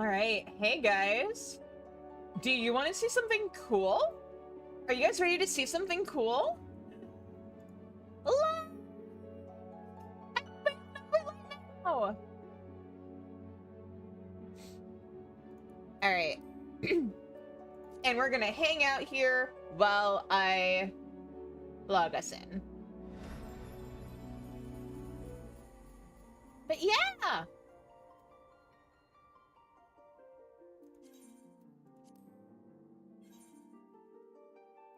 All right. Hey, guys. Do you want to see something cool? Are you guys ready to see something cool? Look! All right. And we're gonna hang out here while I log us in. But yeah!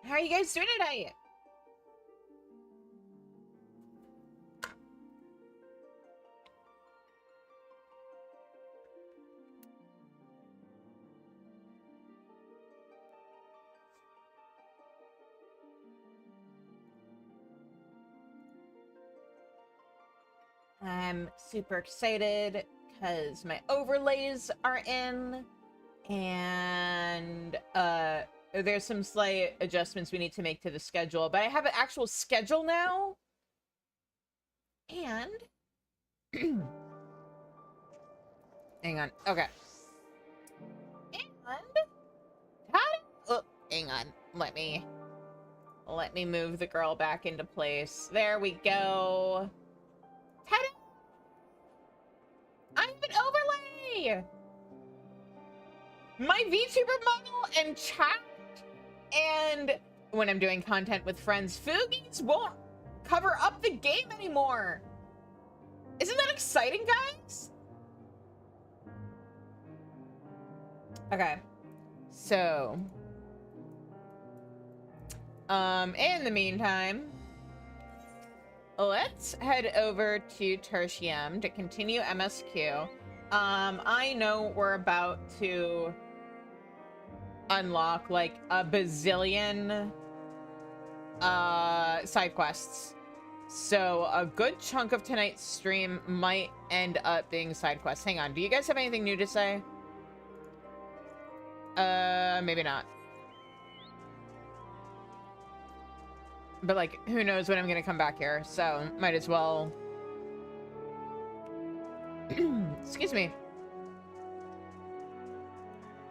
How are you guys doing tonight? I'm super excited because my overlays are in, and there's some slight adjustments we need to make to the schedule, but I have an actual schedule now. And hang on. Okay. And oh, hang on. Let me move the girl back into place. There we go. Ta-da! I have an overlay! My VTuber model and chat, and when I'm doing content with friends, Foogies won't cover up the game anymore. Isn't that exciting, guys? Okay. So, in the meantime, let's head over to Tertium to continue MSQ. I know we're about to unlock like a bazillion side quests. So a good chunk of tonight's stream might end up being side quests. Hang on, do you guys have anything new to say? Maybe not. But, like, who knows when I'm gonna come back here, so might as well... Excuse me.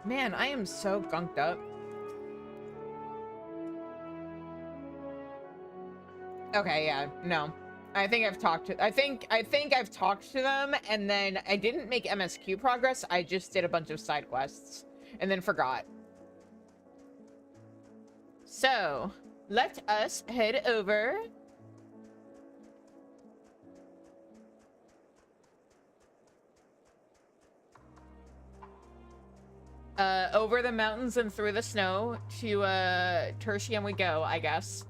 Man, I am so gunked up. Okay, yeah, no. I think I've talked to... I think I've talked to them, and then I didn't make MSQ progress, I just did a bunch of side quests, and then forgot. So... let us head over over the mountains and through the snow to Tertium we go, I guess.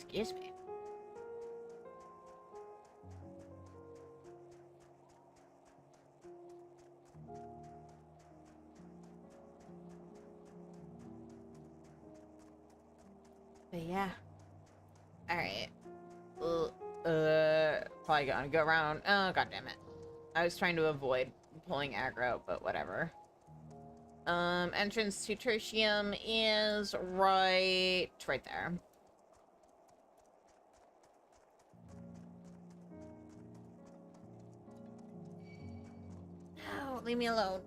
Excuse me. But yeah. Alright. Probably gonna go around. Oh, god damn it. I was trying to avoid pulling aggro, but whatever. Entrance to Tertium is right there. No, leave me alone.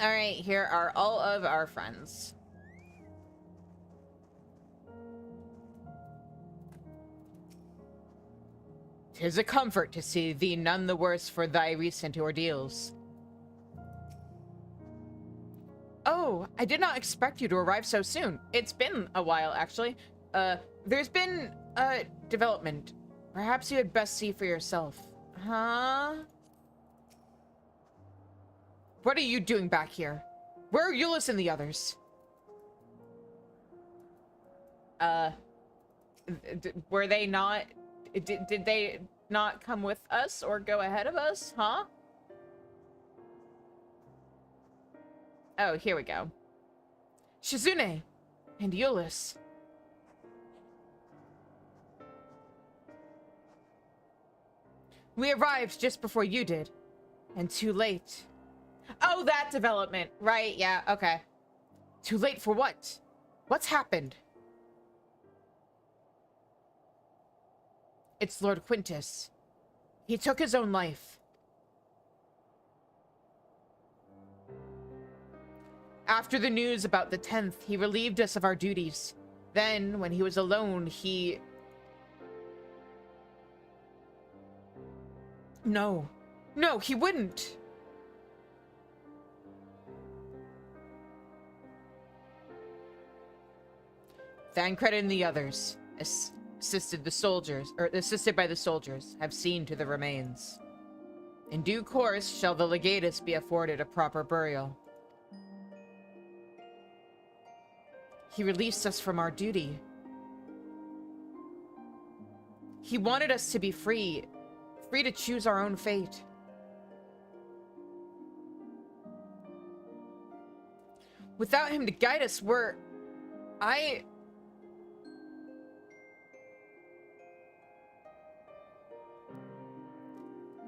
Alright, here are all of our friends. "'Tis a comfort to see thee none the worse for thy recent ordeals." "Oh, I did not expect you to arrive so soon. It's been a while, actually. There's been a development. Perhaps you had best see for yourself. Huh? What are you doing back here? Where are Euless and the others? Were they not... Did they not come with us or go ahead of us? Huh? Oh, here we go. Shizune and Euless. We arrived just before you did. And too late. Oh, that development. Right, yeah, okay. Too late for what? What's happened? It's Lord Quintus. He took his own life. After the news about the 10th, he relieved us of our duties. Then, when he was alone, he... No. No, he wouldn't. Thancred and the others, assisted by the soldiers, have seen to the remains. In due course shall the legatus be afforded a proper burial. He released us from our duty. He wanted us to be free to choose our own fate. Without him to guide us, I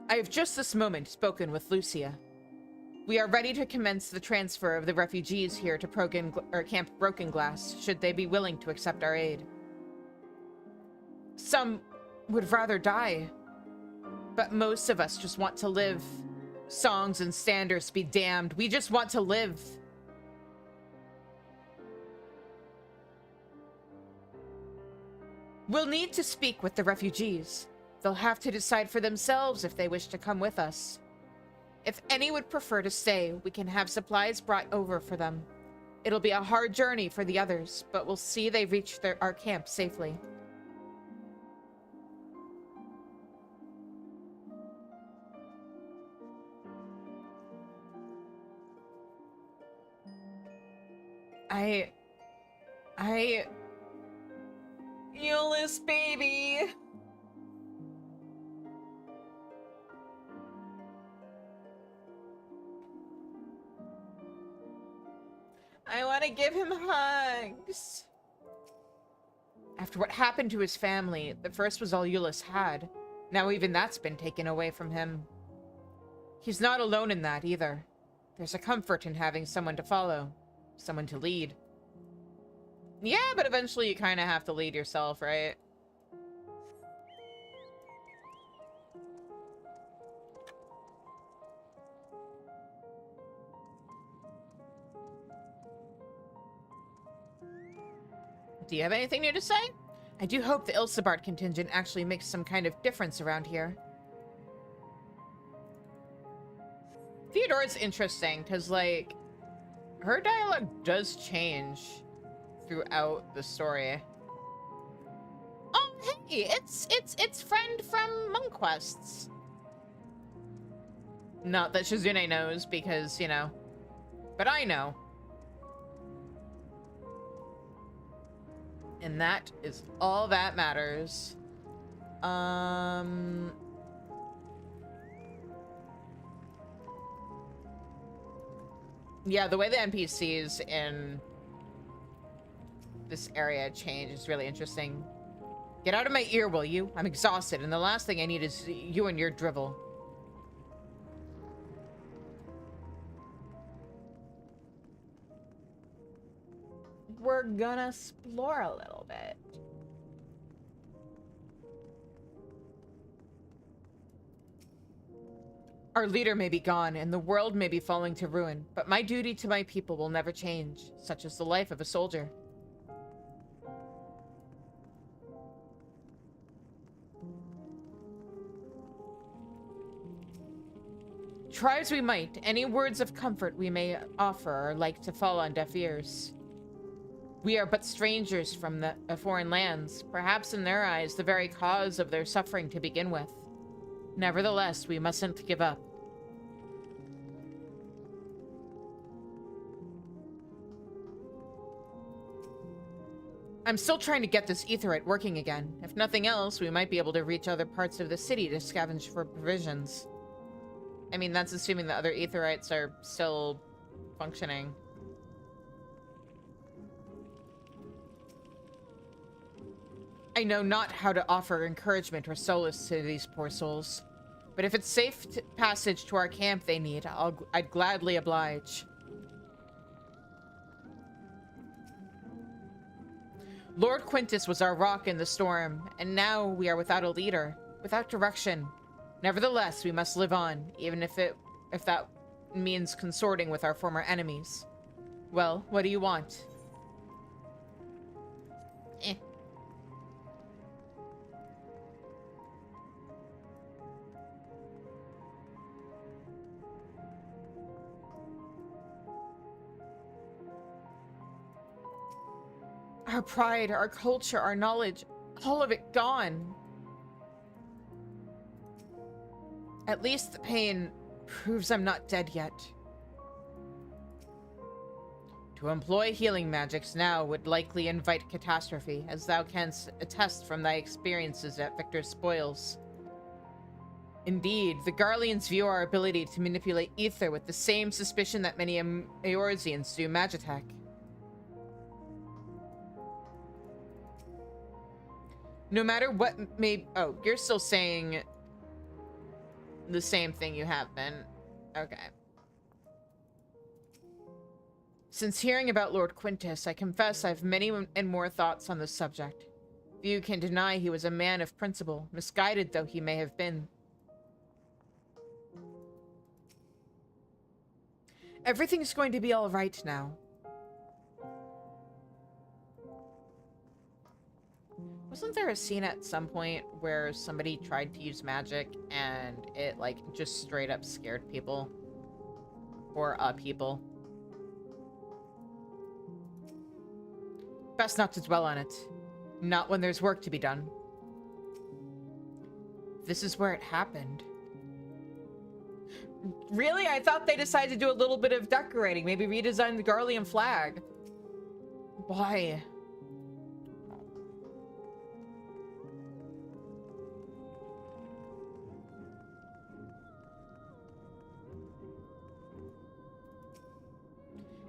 have just this moment spoken with Lucia. We are ready to commence the transfer of the refugees here to Camp Broken Glass, should they be willing to accept our aid. Some would rather die, but most of us just want to live. Songs and standards be damned. We just want to live. We'll need to speak with the refugees. They'll have to decide for themselves if they wish to come with us. If any would prefer to stay, we can have supplies brought over for them. It'll be a hard journey for the others, but we'll see they reach our camp safely. Euless, baby! I want to give him hugs. After what happened to his family, the first was all Euless had. Now even that's been taken away from him. He's not alone in that either. There's a comfort in having someone to follow. Someone to lead. Yeah, but eventually you kind of have to lead yourself, right? Do you have anything new to say? I do hope the Ilsebard contingent actually makes some kind of difference around here. Theodora's interesting, because, like, her dialogue does change throughout the story. Oh, hey, it's friend from Monk Quests. Not that Shizune knows, because, you know, but I know. And that is all that matters. Yeah, the way the NPCs in this area change is really interesting. Get out of my ear, will you? I'm exhausted, and the last thing I need is you and your drivel. We're gonna explore a little bit. Our leader may be gone, and the world may be falling to ruin, but my duty to my people will never change, such as the life of a soldier. Try as we might, any words of comfort we may offer are like to fall on deaf ears. We are but strangers from the foreign lands, perhaps in their eyes the very cause of their suffering to begin with. Nevertheless, we mustn't give up. I'm still trying to get this aetheryte working again. If nothing else, we might be able to reach other parts of the city to scavenge for provisions. I mean, that's assuming the other aetherytes are still functioning. I know not how to offer encouragement or solace to these poor souls. But if it's safe passage to our camp they need, I'd gladly oblige. Lord Quintus was our rock in the storm, and now we are without a leader, without direction. Nevertheless, we must live on, even if that means consorting with our former enemies. Well, what do you want? Our pride, our culture, our knowledge, all of it gone. At least the pain proves I'm not dead yet. To employ healing magics now would likely invite catastrophe, as thou canst attest from thy experiences at Victor's spoils. Indeed, the Garleans view our ability to manipulate ether with the same suspicion that many Eorzeans do Magitech. No matter what may... Oh, you're still saying the same thing you have been. Okay. Since hearing about Lord Quintus, I confess I've many and more thoughts on this subject. Few can deny he was a man of principle, misguided though he may have been. Everything's going to be all right now. Wasn't there a scene at some point where somebody tried to use magic and it, like, just straight up scared people? Or, people. Best not to dwell on it. Not when there's work to be done. This is where it happened. Really? I thought they decided to do a little bit of decorating. Maybe redesign the Garlean flag. Why?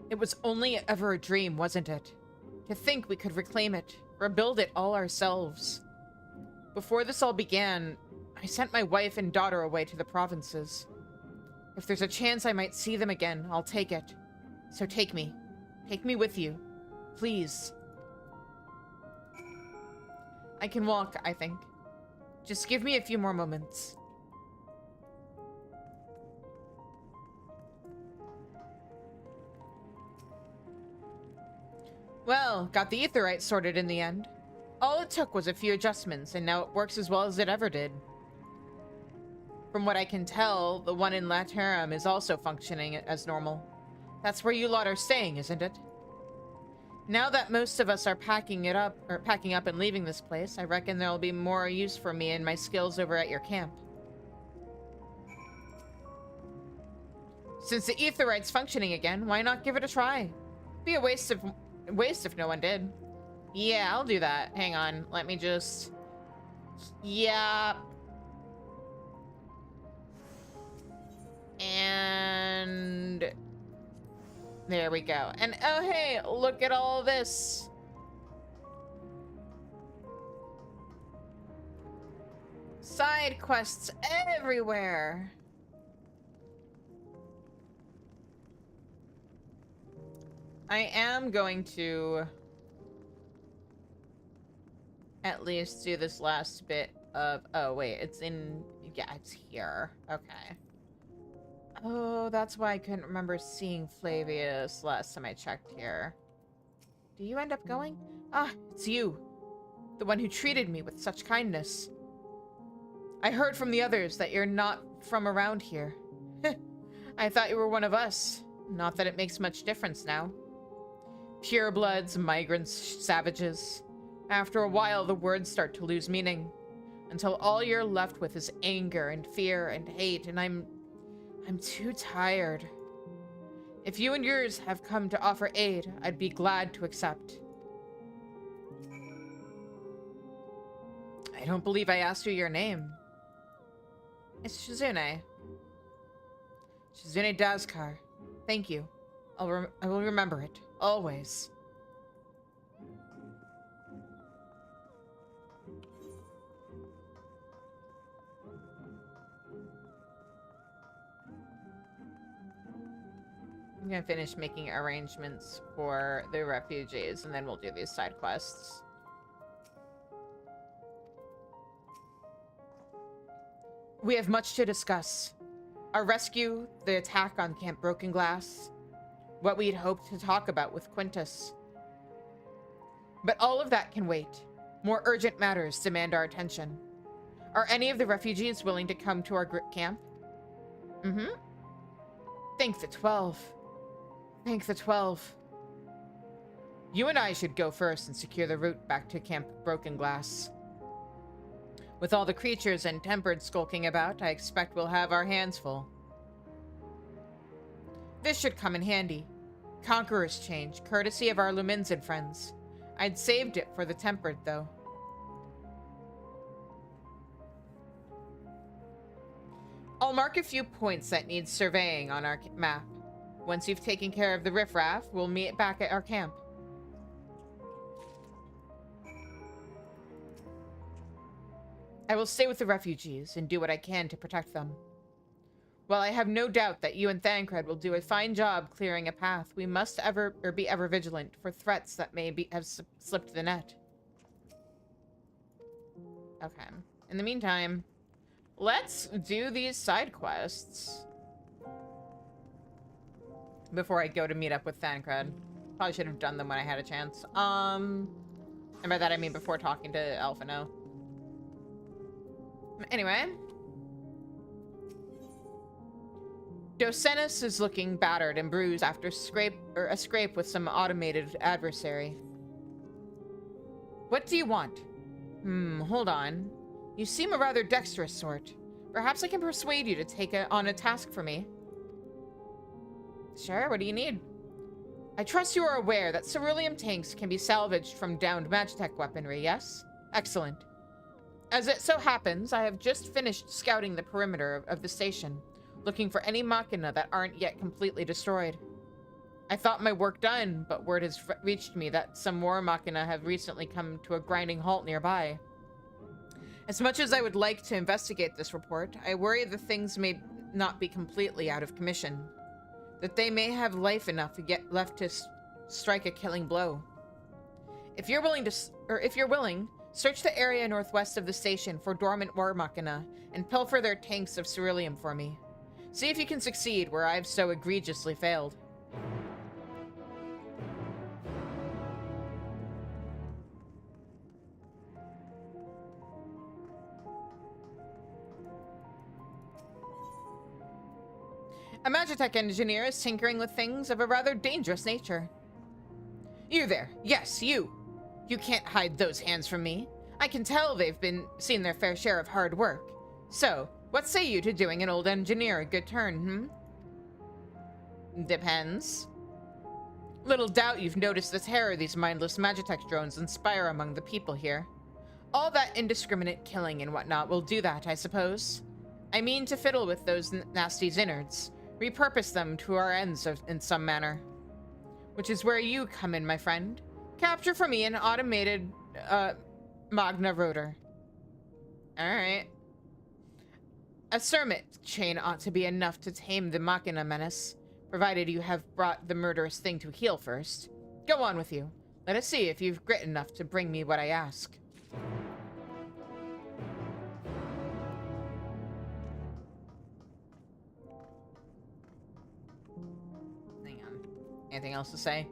It was only ever a dream, wasn't it? To think we could reclaim it, rebuild it all ourselves. Before this all began, I sent my wife and daughter away to the provinces. If there's a chance I might see them again, I'll take it. So take me. Take me with you. Please. I can walk, I think. Just give me a few more moments. Well, got the aetheryte sorted in the end. All it took was a few adjustments, and now it works as well as it ever did. From what I can tell, the one in Laterum is also functioning as normal. That's where you lot are staying, isn't it? Now that most of us are packing up and leaving this place, I reckon there'll be more use for me and my skills over at your camp. Since the aetheryte's functioning again, why not give it a try? Be a waste if no one did. Yeah, I'll do that. Hang on, let me just... Yeah. And... there we go. And oh hey, look at all this. Side quests everywhere. I am going to at least do this last bit of... Oh, wait, it's in... Yeah, it's here. Okay. Oh, that's why I couldn't remember seeing Flavius last time I checked here. Do you end up going? Ah, it's you. The one who treated me with such kindness. I heard from the others that you're not from around here. I thought you were one of us. Not that it makes much difference now. Purebloods, migrants, savages. After a while, the words start to lose meaning, until all you're left with is anger and fear and hate, and I'm too tired. If you and yours have come to offer aid, I'd be glad to accept. I don't believe I asked you your name. It's Shizune. Shizune Dazkar. Thank you. I will remember it. Always. I'm gonna finish making arrangements for the refugees, and then we'll do these side quests. We have much to discuss. Our rescue, the attack on Camp Broken Glass, what we'd hoped to talk about with Quintus. But all of that can wait. More urgent matters demand our attention. Are any of the refugees willing to come to our camp? Mm-hmm. Thank the 12. Thank the 12. You and I should go first and secure the route back to Camp Broken Glass. With all the creatures and tempered skulking about, I expect we'll have our hands full. This should come in handy. Conqueror's change, courtesy of our Luminzin friends. I'd saved it for the tempered, though. I'll mark a few points that need surveying on our map. Once you've taken care of the riffraff, we'll meet back at our camp. I will stay with the refugees and do what I can to protect them. While I have no doubt that you and Thancred will do a fine job clearing a path, we must be ever vigilant for threats that may have slipped the net. Okay. In the meantime, let's do these side quests before I go to meet up with Thancred. Probably should have done them when I had a chance. And by that I mean before talking to Alphino. Anyway. Docenus is looking battered and bruised after a scrape with some automated adversary. What do you want? Hold on. You seem a rather dexterous sort. Perhaps I can persuade you to take on a task for me. Sure, what do you need? I trust you are aware that ceruleum tanks can be salvaged from downed Magitech weaponry, yes? Excellent. As it so happens, I have just finished scouting the perimeter of the station, looking for any machina that aren't yet completely destroyed. I thought my work done, but word has reached me that some more machina have recently come to a grinding halt nearby. As much as I would like to investigate this report, I worry the things may not be completely out of commission, that they may have life enough to get left to strike a killing blow. If you're willing, search the area northwest of the station for dormant war machina and pilfer their tanks of ceruleum for me. See if you can succeed where I've so egregiously failed. A Magitech engineer is tinkering with things of a rather dangerous nature. You there. Yes, you. You can't hide those hands from me. I can tell they've seen their fair share of hard work. So, what say you to doing an old engineer a good turn, Depends. Little doubt you've noticed the terror these mindless Magitech drones inspire among the people here. All that indiscriminate killing and whatnot will do that, I suppose. I mean to fiddle with those nasty innards, repurpose them to our ends in some manner. Which is where you come in, my friend. Capture for me an automated, Magna rotor. Alright. A Cermet chain ought to be enough to tame the Machina menace, provided you have brought the murderous thing to heel first. Go on with you. Let us see if you've grit enough to bring me what I ask. Hang on. Anything else to say?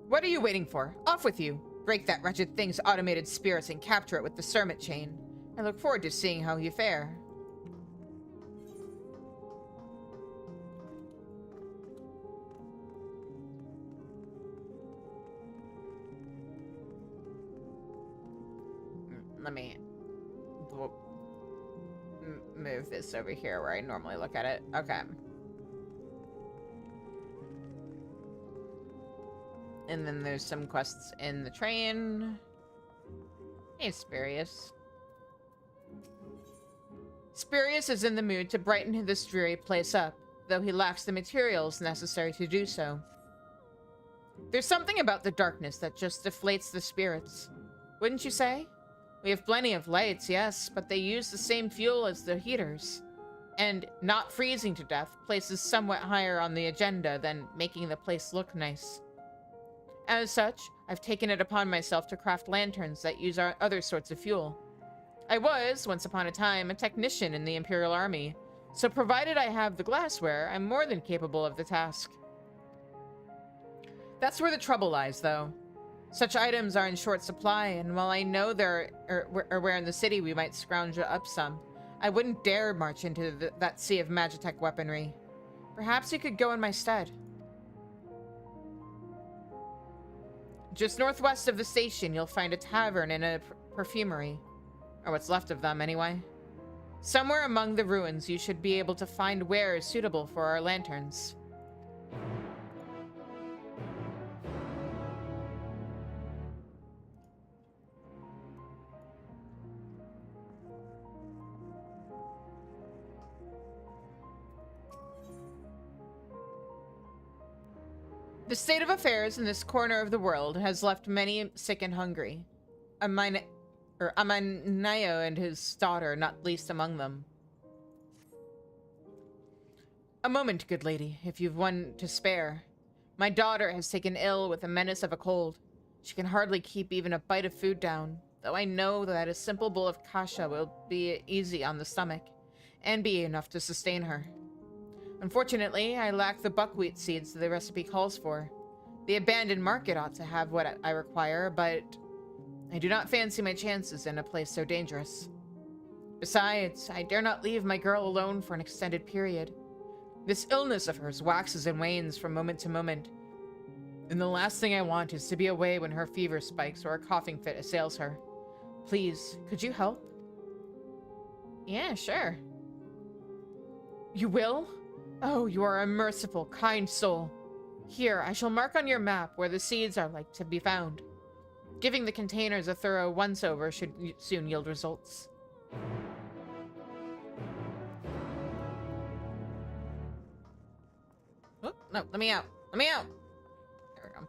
What are you waiting for? Off with you! Break that wretched thing's automated spirits and capture it with the Cermet chain. I look forward to seeing how you fare. let me move this over here where I normally look at it. Okay. And then there's some quests in the train. Hey, Spurious. Spurious is in the mood to brighten this dreary place up, though he lacks the materials necessary to do so. There's something about the darkness that just deflates the spirits. Wouldn't you say? We have plenty of lights, yes, but they use the same fuel as the heaters. And not freezing to death places somewhat higher on the agenda than making the place look nice. As such, I've taken it upon myself to craft lanterns that use our other sorts of fuel. I was, once upon a time, a technician in the Imperial Army, so provided I have the glassware, I'm more than capable of the task. That's where the trouble lies, though. Such items are in short supply, and while I know where in the city we might scrounge up some, I wouldn't dare march into that sea of Magitech weaponry. Perhaps you could go in my stead. Just northwest of the station, you'll find a tavern and a perfumery. Or what's left of them, anyway. Somewhere among the ruins, you should be able to find wares suitable for our lanterns. The state of affairs in this corner of the world has left many sick and hungry. Amanayo and his daughter not least among them. A moment, good lady, if you've one to spare. My daughter has taken ill with the menace of a cold. She can hardly keep even a bite of food down, though I know that a simple bowl of kasha will be easy on the stomach, and be enough to sustain her. Unfortunately, I lack the buckwheat seeds the recipe calls for. The abandoned market ought to have what I require, but I do not fancy my chances in a place so dangerous. Besides, I dare not leave my girl alone for an extended period. This illness of hers waxes and wanes from moment to moment, and the last thing I want is to be away when her fever spikes or a coughing fit assails her. Please, could you help? Yeah, sure. You will? Oh, you are a merciful, kind soul. Here, I shall mark on your map where the seeds are like to be found. Giving the containers a thorough once-over should soon yield results. Oh, no, let me out. Let me out! There we go.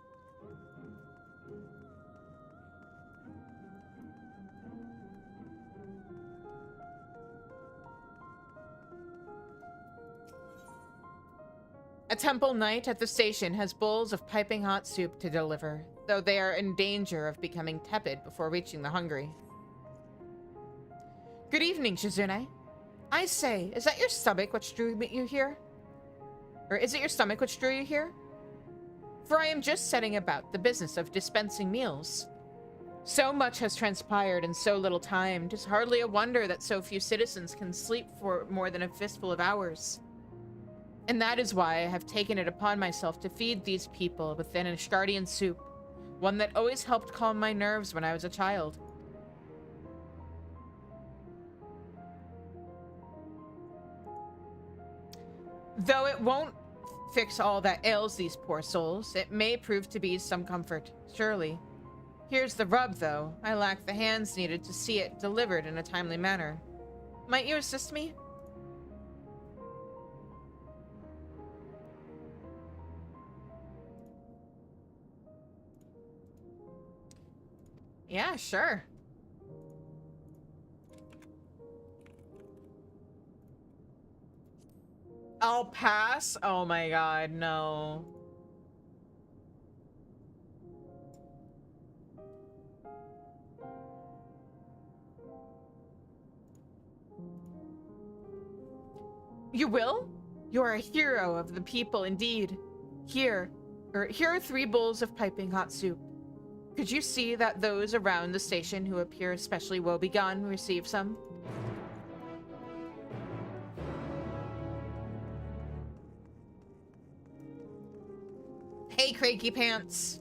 A temple knight at the station has bowls of piping hot soup to deliver, though they are in danger of becoming tepid before reaching the hungry. Good evening, Shizune. I say, is that your stomach which drew you here? Or is it your stomach which drew you here? For I am just setting about the business of dispensing meals. So much has transpired in so little time, 'tis hardly a wonder that so few citizens can sleep for more than a fistful of hours. And that is why I have taken it upon myself to feed these people with an Ashtardian soup, one that always helped calm my nerves when I was a child. Though it won't fix all that ails these poor souls, it may prove to be some comfort, surely. Here's the rub, though. I lack the hands needed to see it delivered in a timely manner. Might you assist me? Yeah, sure. I'll pass? Oh my god, no. You will? You are a hero of the people indeed. Here are 3 bowls of piping hot soup. Could you see that those around the station who appear especially woebegone receive some? Hey, Cranky Pants.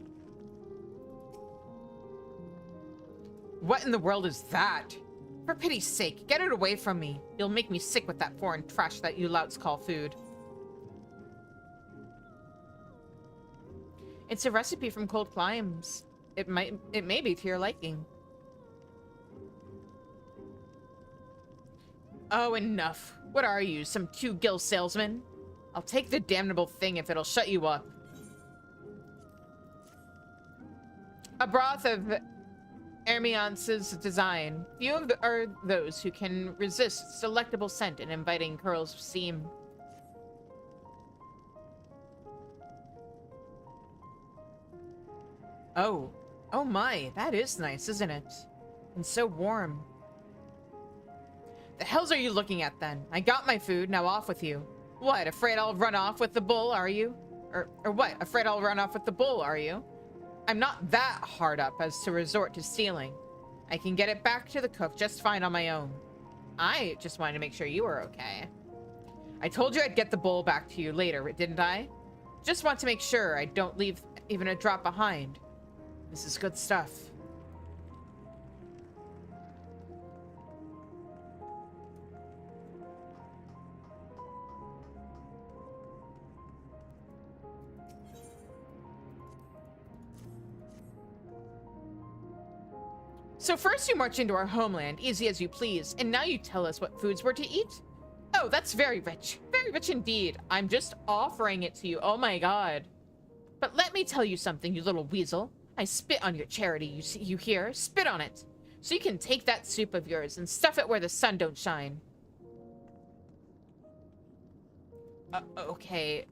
What in the world is that? For pity's sake, get it away from me. You'll make me sick with that foreign trash that you louts call food. It's a recipe from cold climes. It may be to your liking. Oh, enough. What are you, some two-gill salesman? I'll take the damnable thing if it'll shut you up. A broth of Hermionce's design. Few are those who can resist delectable scent and inviting curls of steam. Oh. Oh my, that is nice, isn't it? And so warm. The hells are you looking at then? I got my food, now off with you. What, afraid I'll run off with the bull, are you? Or what, afraid I'll run off with the bull, are you? I'm not that hard up as to resort to stealing. I can get it back to the cook just fine on my own. I just wanted to make sure you were okay. I told you I'd get the bull back to you later, didn't I? Just want to make sure I don't leave even a drop behind. This is good stuff. So first you march into our homeland, easy as you please, and now you tell us what foods we're to eat? Oh, that's very rich indeed. I'm just offering it to you, oh my god. But let me tell you something, you little weasel. I spit on your charity, you hear? Spit on it. So you can take that soup of yours and stuff it where the sun don't shine. Okay.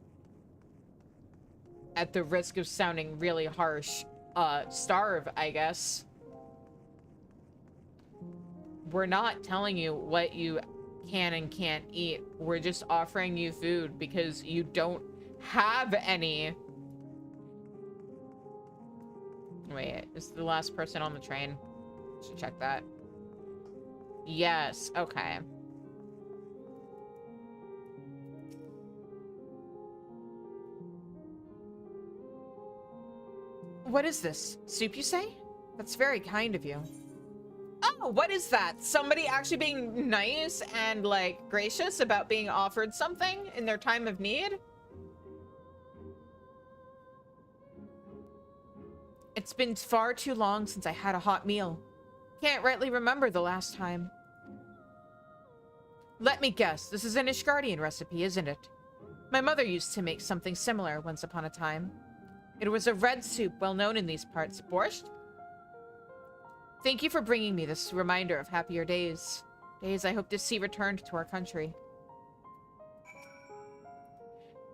At the risk of sounding really harsh, starve, I guess. We're not telling you what you can and can't eat. We're just offering you food because you don't have any. Wait, is the last person on the train? Should check that. Yes, okay. What is this? Soup, you say? That's very kind of you. Oh, what is that? Somebody actually being nice and, like, gracious about being offered something in their time of need? It's been far too long since I had a hot meal. Can't rightly remember the last time. Let me guess, this is an Ishgardian recipe, isn't it? My mother used to make something similar once upon a time. It was a red soup well known in these parts. Borscht? Thank you for bringing me this reminder of happier days. Days I hope to see returned to our country.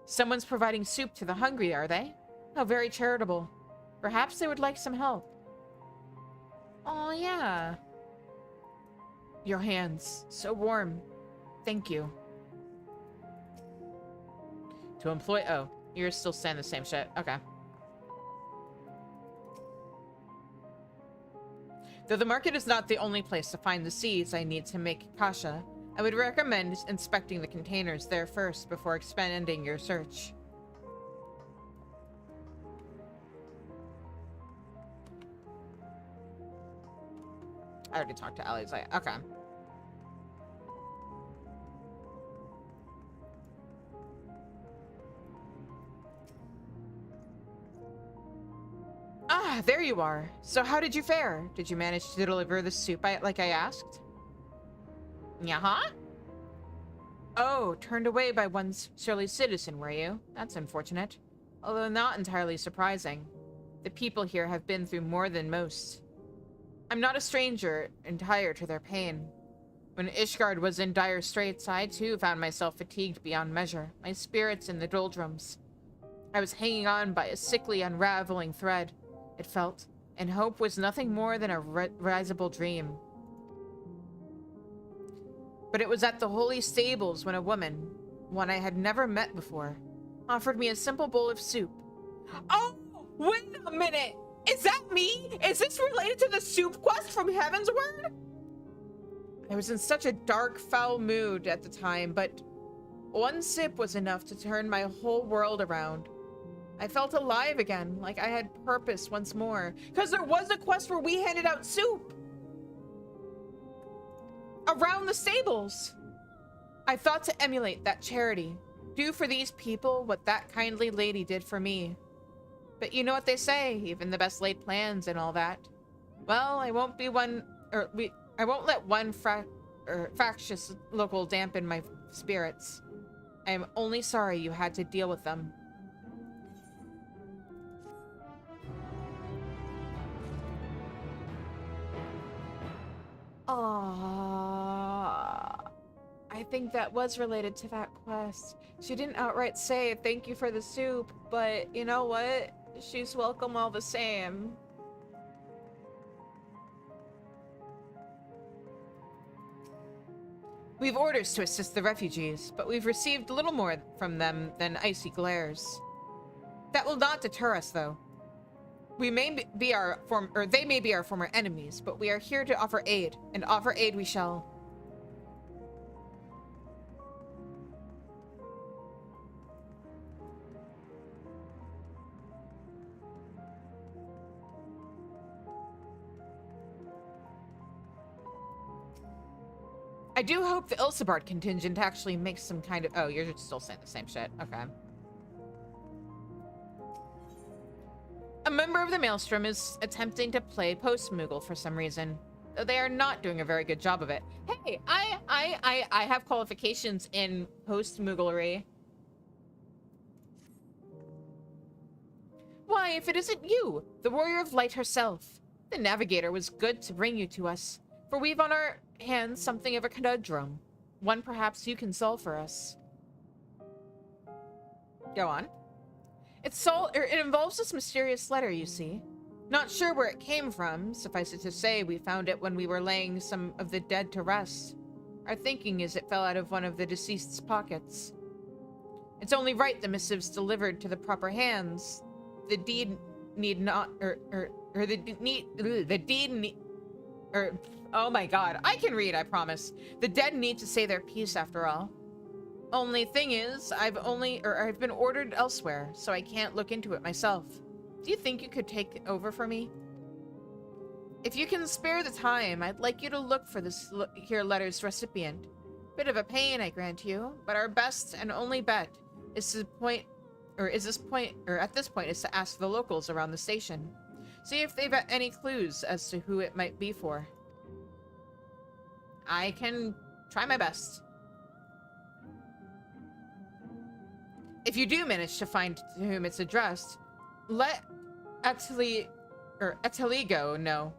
Someone's providing soup to the hungry, are they? How very charitable. Perhaps they would like some help. Oh, yeah. Your hands. So warm. Thank you. To employ... Oh, you're still saying the same shit. Okay. Though the market is not the only place to find the seeds I need to make kasha, I would recommend inspecting the containers there first before expanding your search. I already talked to Ellie's like, okay. Ah, there you are. So how did you fare? Did you manage to deliver the soup like I asked? Yeah-huh? Oh, turned away by one surly citizen, were you? That's unfortunate. Although not entirely surprising. The people here have been through more than most. I'm not a stranger entire to their pain. When Ishgard was in dire straits, I too found myself fatigued beyond measure, my spirits in the doldrums. I was hanging on by a sickly, unraveling thread, it felt, and hope was nothing more than a risible dream. But it was at the holy stables when a woman, one I had never met before, offered me a simple bowl of soup. Oh, wait a minute! Is that me? Is this related to the soup quest from Heavensward? I was in such a dark, foul mood at the time, but one sip was enough to turn my whole world around. I felt alive again, like I had purpose once more. Because there was a quest where we handed out soup! around the stables. I thought to emulate that charity. Do for these people what that kindly lady did for me. But you know what they say, even the best laid plans and all that. Well, I won't be one, I won't let one factious local dampen my spirits. I am only sorry you had to deal with them. Aww. I think that was related to that quest. She didn't outright say thank you for the soup, but you know what? She's welcome all the same. We've orders to assist the refugees, but we've received little more from them than icy glares. That will not deter us, though. We may be they may be our former enemies, but we are here to offer aid, and offer aid we shall. I do hope the Ilsebard contingent actually makes some kind of... Oh, you're still saying the same shit. Okay. A member of the Maelstrom is attempting to play post-Moogle for some reason. Though they are not doing a very good job of it. Hey, I have qualifications in post-Mooglery. Why, if it isn't you, the Warrior of Light herself. The Navigator was good to bring you to us, for we've on our hands something of a conundrum. One perhaps you can solve for us. Go on. It involves this mysterious letter, you see. Not sure where it came from. Suffice it to say, we found it when we were laying some of the dead to rest. Our thinking is it fell out of one of the deceased's pockets. It's only right the missive's delivered to the proper hands. The deed need not, oh my god, I can read, I promise. The dead need to say their piece after all. Only thing is, I've been ordered elsewhere, so I can't look into it myself. Do you think you could take over for me? If you can spare the time, I'd like you to look for this here letter's recipient. Bit of a pain, I grant you, but our best and only bet is at this point is to ask the locals around the station. See if they've got any clues as to who it might be for. I can try my best. If you do manage to find to whom it's addressed, let Eteligo know.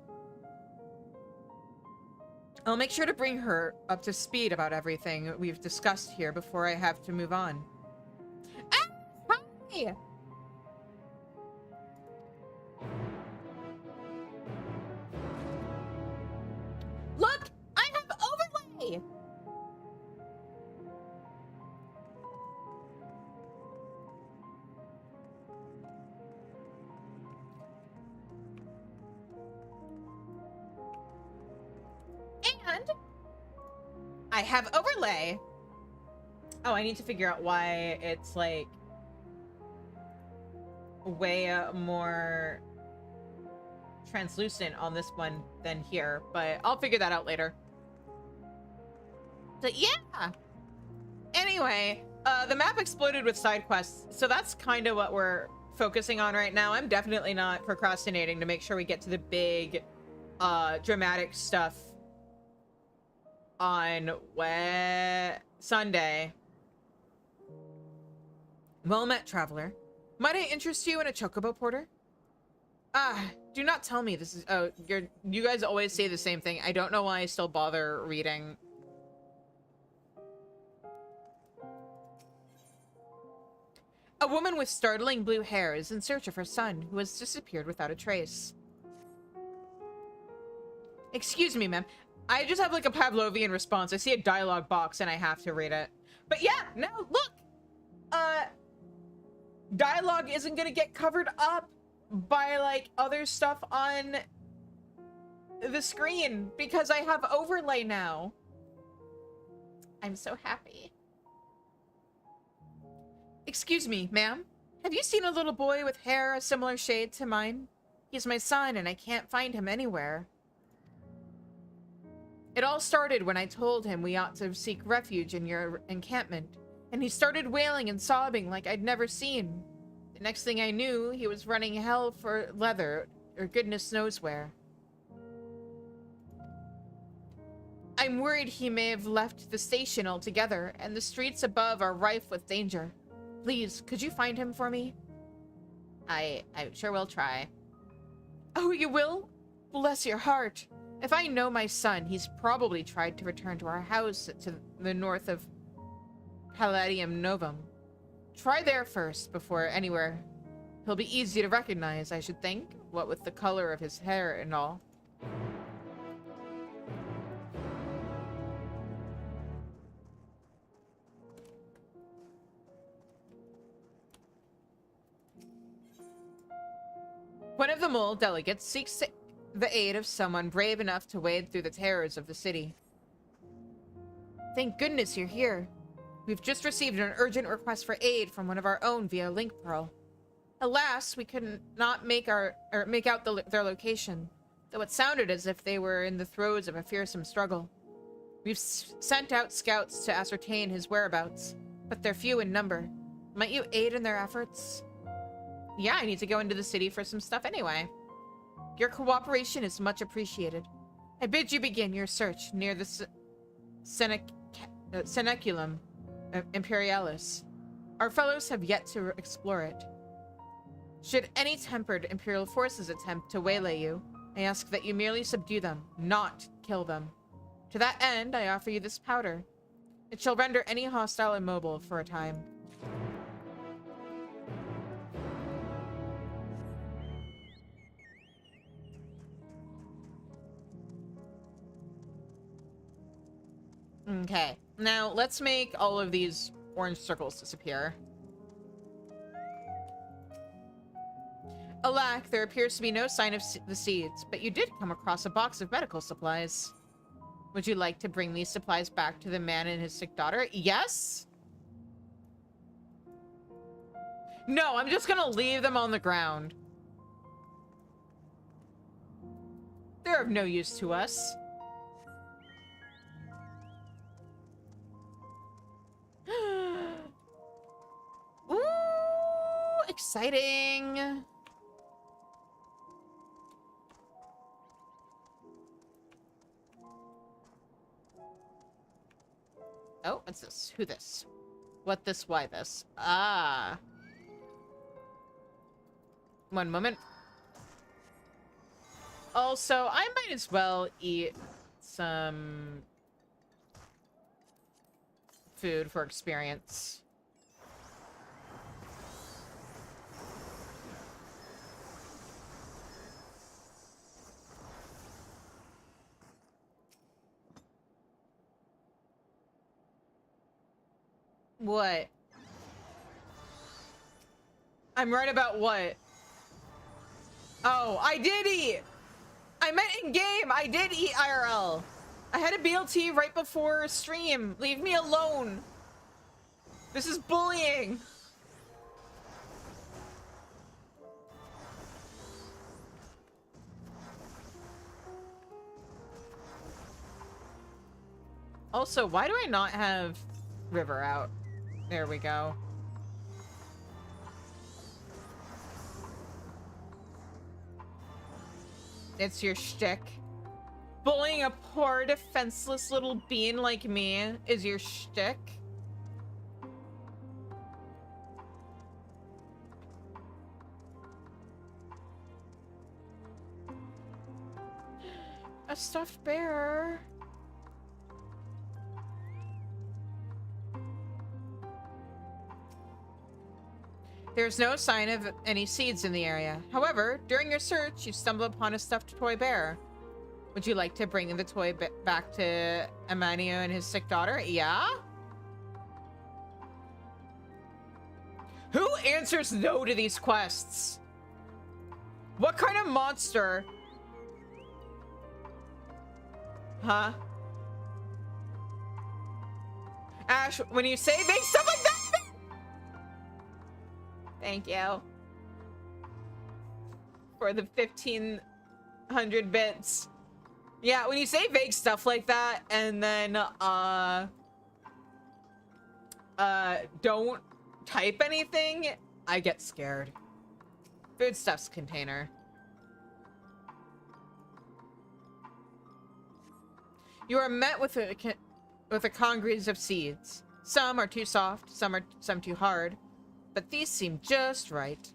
I'll make sure to bring her up to speed about everything we've discussed here before I have to move on. Ah! Hi! Look! I have overlay! And I have overlay. Oh, I need to figure out why it's like way more translucent on this one than here, but I'll figure that out later. So yeah. Anyway, the map exploded with side quests, so that's kind of what we're focusing on right now. I'm definitely not procrastinating to make sure we get to the big dramatic stuff on Sunday. Well met, traveler. Might I interest you in a chocobo porter? Ah, do not tell me this is... Oh, you guys always say the same thing. I don't know why I still bother reading. A woman with startling blue hair is in search of her son, who has disappeared without a trace. Excuse me, ma'am. I just have like a Pavlovian response. I see a dialogue box and I have to read it. But yeah, no, look! Dialogue isn't gonna get covered up by like other stuff on the screen because I have overlay now. I'm so happy. Excuse me, ma'am. Have you seen a little boy with hair a similar shade to mine? He's my son and I can't find him anywhere. It all started when I told him we ought to seek refuge in your encampment, and he started wailing and sobbing like I'd never seen. The next thing I knew, he was running hell for leather, or goodness knows where. I'm worried he may have left the station altogether, and the streets above are rife with danger. Please, could you find him for me? I sure will try. Oh, you will? Bless your heart. If I know my son, he's probably tried to return to our house to the north of Palladium Novum. Try there first, before anywhere. He'll be easy to recognize, I should think, what with the color of his hair and all. One of the mole delegates seeks the aid of someone brave enough to wade through the terrors of the city. Thank goodness you're here. We've just received an urgent request for aid from one of our own via Link Pearl. Alas, we could not make out their location, though it sounded as if they were in the throes of a fearsome struggle. We've sent out scouts to ascertain his whereabouts, but they're few in number. Might you aid in their efforts? Yeah, I need to go into the city for some stuff anyway. Your cooperation is much appreciated. I bid you begin your search near the Seneculum Imperialis. Our fellows have yet to explore it. Should any tempered Imperial forces attempt to waylay you, I ask that you merely subdue them, not kill them. To that end, I offer you this powder. It shall render any hostile immobile for a time. Okay, now let's make all of these orange circles disappear. Alack, there appears to be no sign of the seeds, but you did come across a box of medical supplies. Would you like to bring these supplies back to the man and his sick daughter? Yes? No, I'm just gonna leave them on the ground. They're of no use to us. Ooh, exciting. Oh, what's this? Who this? What this? Why this? Ah. One moment. Also, I might as well eat some food for experience. What? I'm right about what? Oh, I did eat! I meant in game! I did eat IRL! I had a BLT right before stream! Leave me alone! This is bullying! Also, why do I not have River out? There we go. It's your shtick. Bullying a poor, defenseless little bean like me is your shtick. A stuffed bear. There's no sign of any seeds in the area. However, during your search, you stumble upon a stuffed toy bear. Would you like to bring the toy back to Amanio and his sick daughter? Yeah? Who answers no to these quests? What kind of monster? Huh? Ash, when you say big stuff like that, thank you for the 1,500 bits. Yeah, when you say vague stuff like that and then don't type anything, I get scared. Foodstuffs container. You are met with a congeries of seeds. Some are too soft, some too hard, but these seem just right.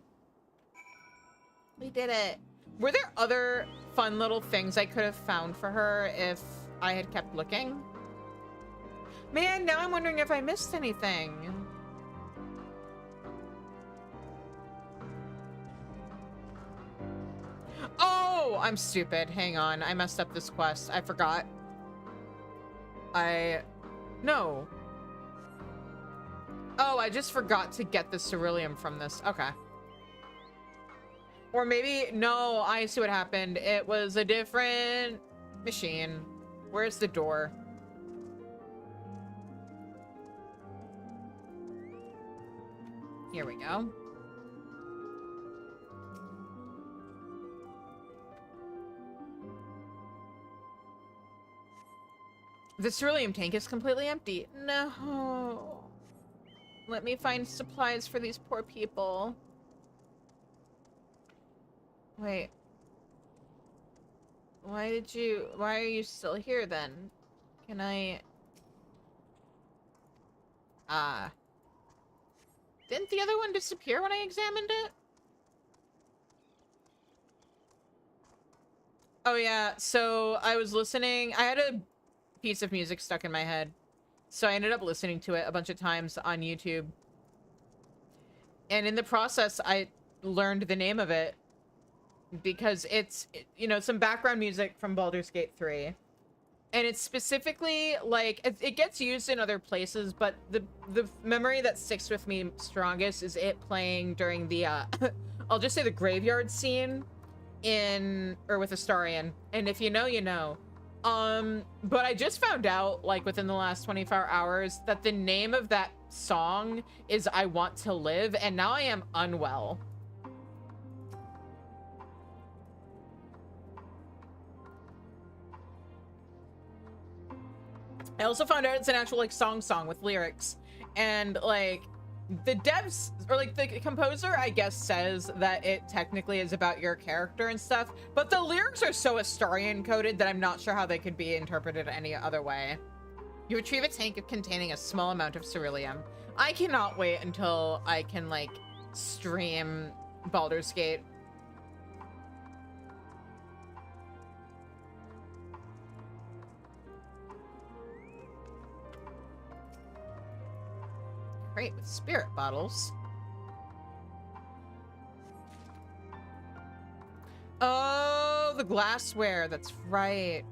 We did it. Were there other fun little things I could have found for her if I had kept looking? Man, now I'm wondering if I missed anything. Oh, I'm stupid. Hang on. I messed up this quest. I forgot. No. Oh, I just forgot to get the ceruleum from this. Okay. Or maybe, no, I see what happened. It was a different machine. Where's the door? Here we go. The ceruleum tank is completely empty. No. Let me find supplies for these poor people. Wait. Why are you still here then? Can I... Didn't the other one disappear when I examined it? Oh yeah, so I was listening. I had a piece of music stuck in my head. So I ended up listening to it a bunch of times on YouTube. And in the process, I learned the name of it. Because it's, you know, some background music from Baldur's Gate 3. And it's specifically, like, it gets used in other places, but the memory that sticks with me strongest is it playing during the, I'll just say the graveyard scene with Astarion. And if you know, you know. But I just found out, like, within the last 24 hours that the name of that song is I Want to Live, and now I am unwell. I also found out it's an actual, like, song with lyrics. And, like, the devs, or, like, the composer, I guess, says that it technically is about your character and stuff, but the lyrics are so Astarion coded that I'm not sure how they could be interpreted any other way. You retrieve a tank containing a small amount of ceruleum. I cannot wait until I can, like, stream Baldur's Gate. Great, with spirit bottles. Oh, the glassware. That's right.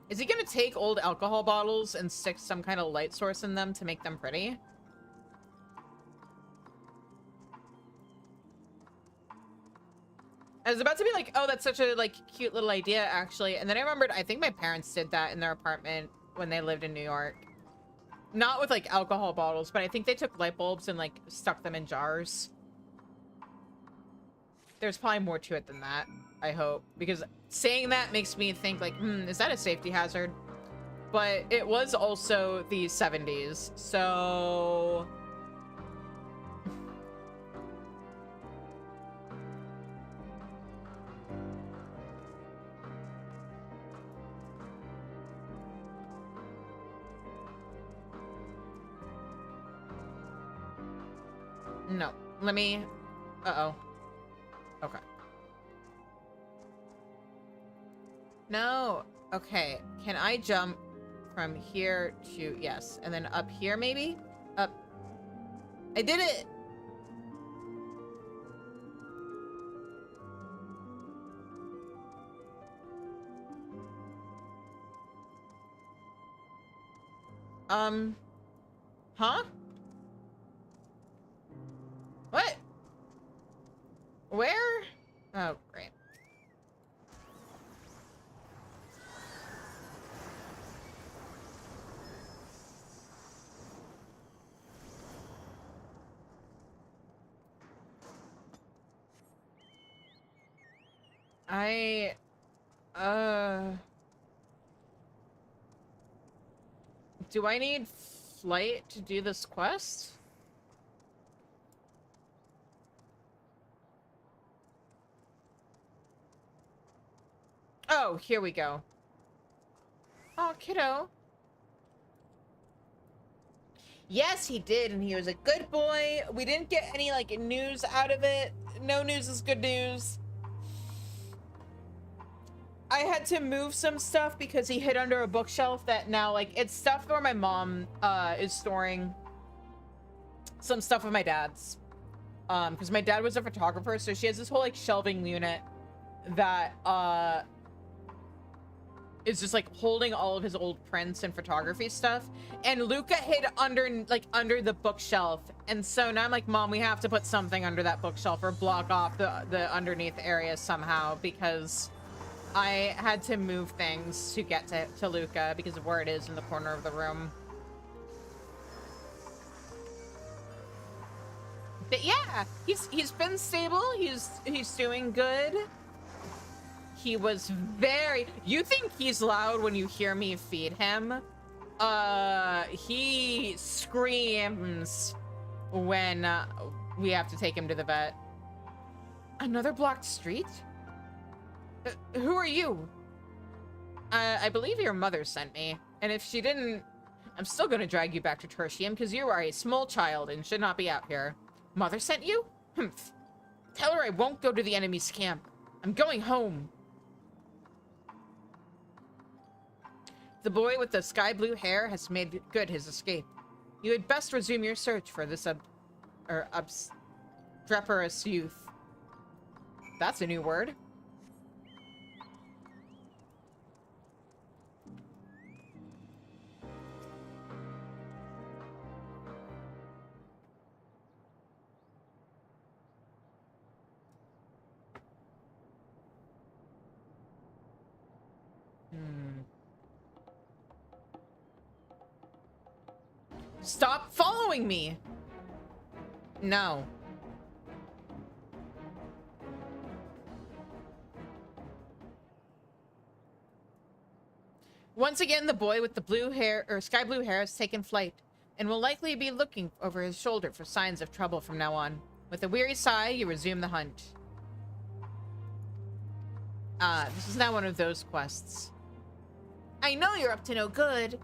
Is he gonna take old alcohol bottles and stick some kind of light source in them to make them pretty? I was about to be like, oh, that's such a, like, cute little idea, actually. And then I remembered, I think my parents did that in their apartment when they lived in New York. Not with, like, alcohol bottles, but I think they took light bulbs and, like, stuck them in jars. There's probably more to it than that, I hope. Because saying that makes me think, like, is that a safety hazard? But it was also the 70s, so... No. Let me... Uh-oh. Okay. No. Okay. Can I jump from here to... Yes. And then up here, maybe? Up. I did it! Huh? What? Where? Oh, great. I... Do I need flight to do this quest? Oh, here we go. Oh, kiddo. Yes, he did, and he was a good boy. We didn't get any, like, news out of it. No news is good news. I had to move some stuff because he hid under a bookshelf that now, like, it's stuff where my mom is storing some stuff of my dad's. Because my dad was a photographer, so she has this whole, like, shelving unit that is just, like, holding all of his old prints and photography stuff. And Luca hid under the bookshelf. And so now I'm like, Mom, we have to put something under that bookshelf or block off the underneath area somehow, because I had to move things to get to Luca because of where it is in the corner of the room. But yeah, he's been stable. He's doing good. He was very... You think he's loud when you hear me feed him? He screams when we have to take him to the vet. Another blocked street? Who are you? I believe your mother sent me. And if she didn't, I'm still gonna drag you back to Tertium because you are a small child and should not be out here. Mother sent you? Humph. Tell her I won't go to the enemy's camp. I'm going home. The boy with the sky blue hair has made good his escape. You had best resume your search for this obstreperous youth. That's a new word. Stop following me! No. Once again, the boy with the blue hair, or sky blue hair, has taken flight, and will likely be looking over his shoulder for signs of trouble from now on. With a weary sigh, you resume the hunt. This is now one of those quests. I know you're up to no good.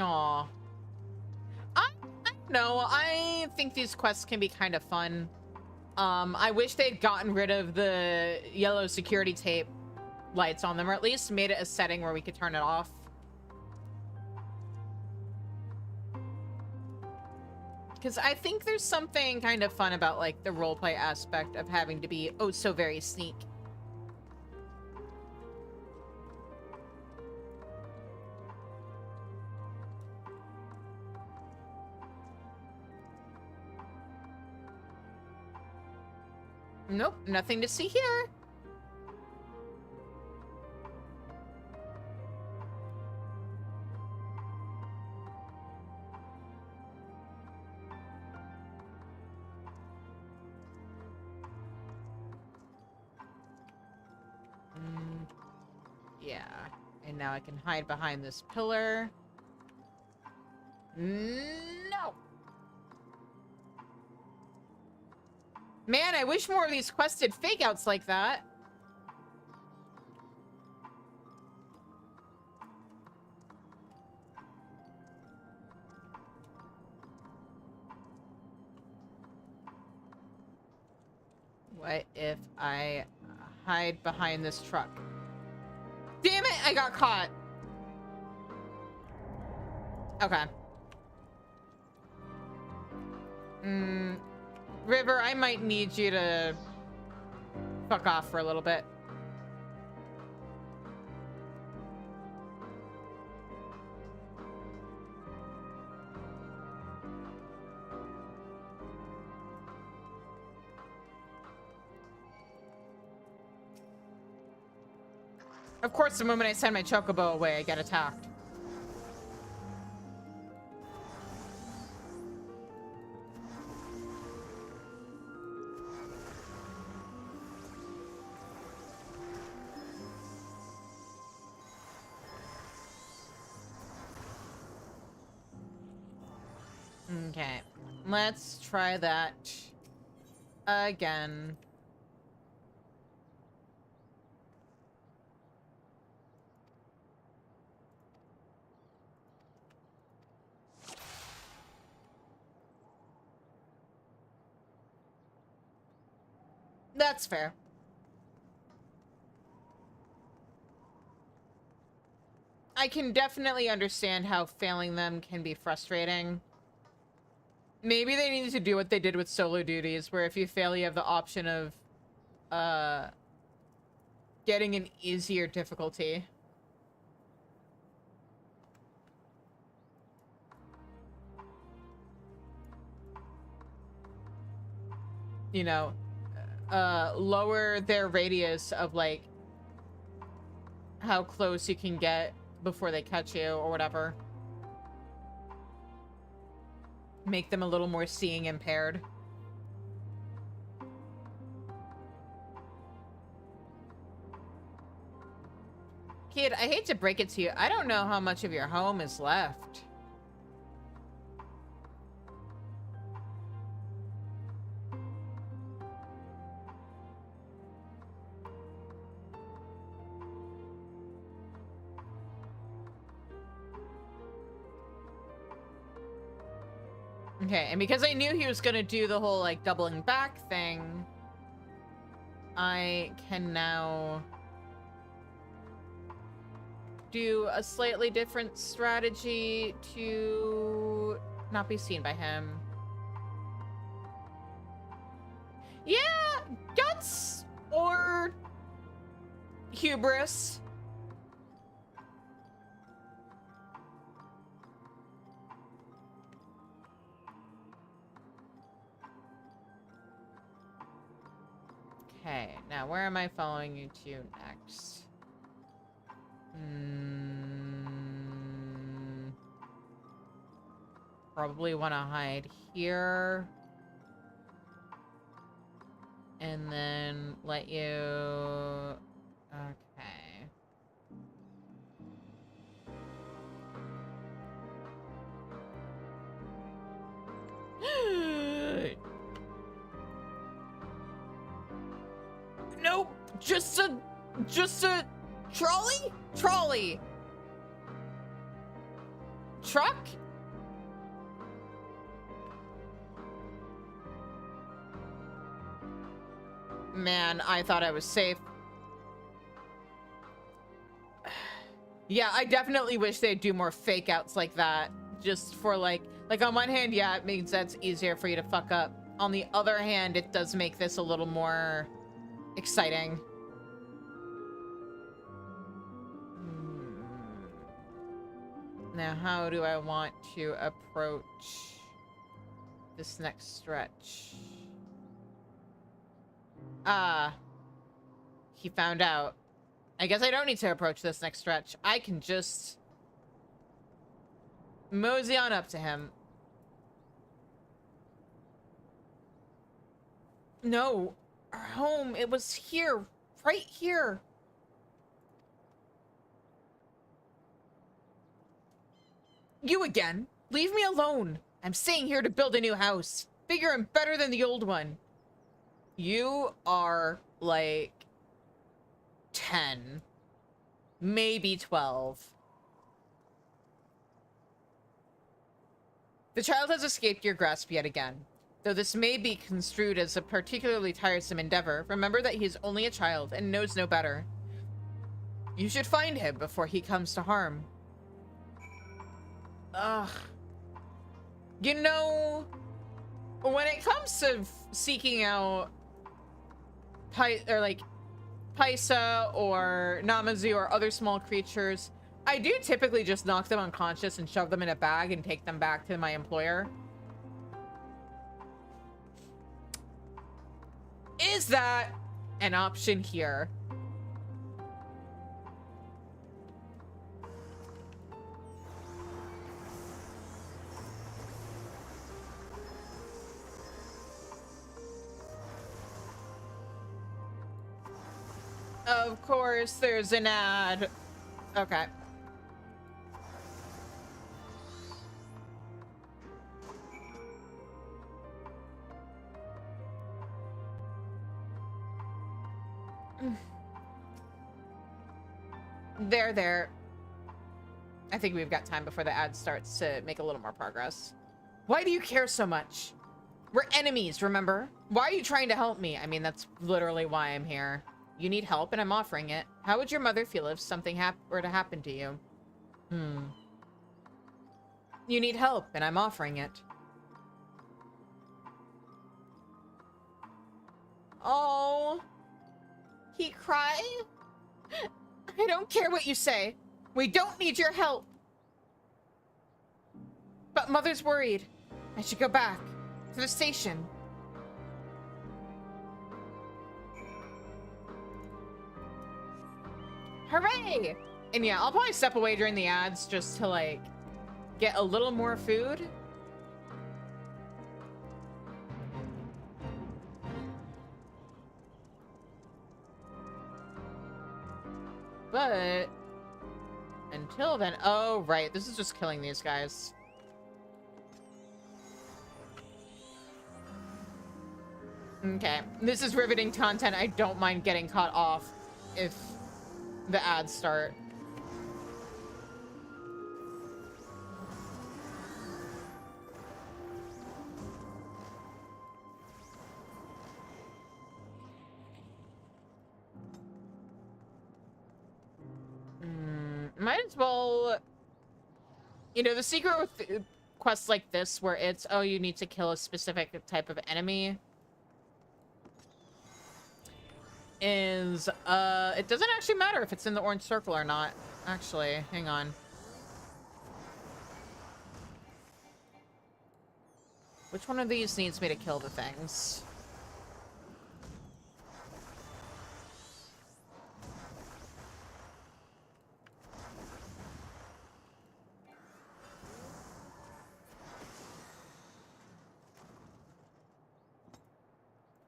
Aw. I don't know. I think these quests can be kind of fun. I wish they'd gotten rid of the yellow security tape lights on them, or at least made it a setting where we could turn it off. Because I think there's something kind of fun about, like, the roleplay aspect of having to be oh so very sneak. Nope, nothing to see here. Yeah, and now I can hide behind this pillar. No. Man, I wish more of these quests did fake outs like that. What if I hide behind this truck? Damn it, I got caught. Okay. River, I might need you to fuck off for a little bit. Of course, the moment I send my chocobo away, I get attacked. Okay. Let's try that again. That's fair. I can definitely understand how failing them can be frustrating. Maybe they need to do what they did with solo duties, where if you fail, you have the option of getting an easier difficulty. You know, lower their radius of, like, how close you can get before they catch you or whatever. Make them a little more seeing impaired. Kid, I hate to break it to you. I don't know how much of your home is left. Okay, and because I knew he was gonna do the whole, like, doubling back thing, I can now do a slightly different strategy to not be seen by him. Yeah, guts or hubris. Okay, now where am I following you to next? Probably want to hide here. And then let you... Okay. Nope. Just a trolley? Trolley. Truck? Man, I thought I was safe. Yeah, I definitely wish they'd do more fake outs like that. Just for, like on one hand, yeah, it means that's easier for you to fuck up. On the other hand, it does make this a little more exciting. Now, how do I want to approach this next stretch? He found out. I guess I don't need to approach this next stretch. I can just mosey on up to him. No, our home, it was here, right here. You again? Leave me alone. I'm staying here to build a new house. Bigger and better than the old one. You are, like, 10. Maybe 12. The child has escaped your grasp yet again. Though this may be construed as a particularly tiresome endeavor, remember that he is only a child and knows no better. You should find him before he comes to harm. Ugh. You know, when it comes to seeking out Paisa or Namazu or other small creatures, I do typically just knock them unconscious and shove them in a bag and take them back to my employer. Is that an option here? Of course, there's an ad. Okay. There. I think we've got time before the ad starts to make a little more progress. Why do you care so much? We're enemies, remember? Why are you trying to help me? I mean, that's literally why I'm here. You need help, and I'm offering it. How would your mother feel if something were to happen to you? You need help, and I'm offering it. Oh. He cry? I don't care what you say. We don't need your help. But Mother's worried. I should go back to the station. Hooray! And yeah, I'll probably step away during the ads just to, like, get a little more food. But until then, oh, right. This is just killing these guys. Okay. This is riveting content. I don't mind getting caught off if the ads start. Might as well... You know, the secret with quests like this, where it's, oh, you need to kill a specific type of enemy, is, it doesn't actually matter if it's in the orange circle or not. Actually, hang on. Which one of these needs me to kill the things?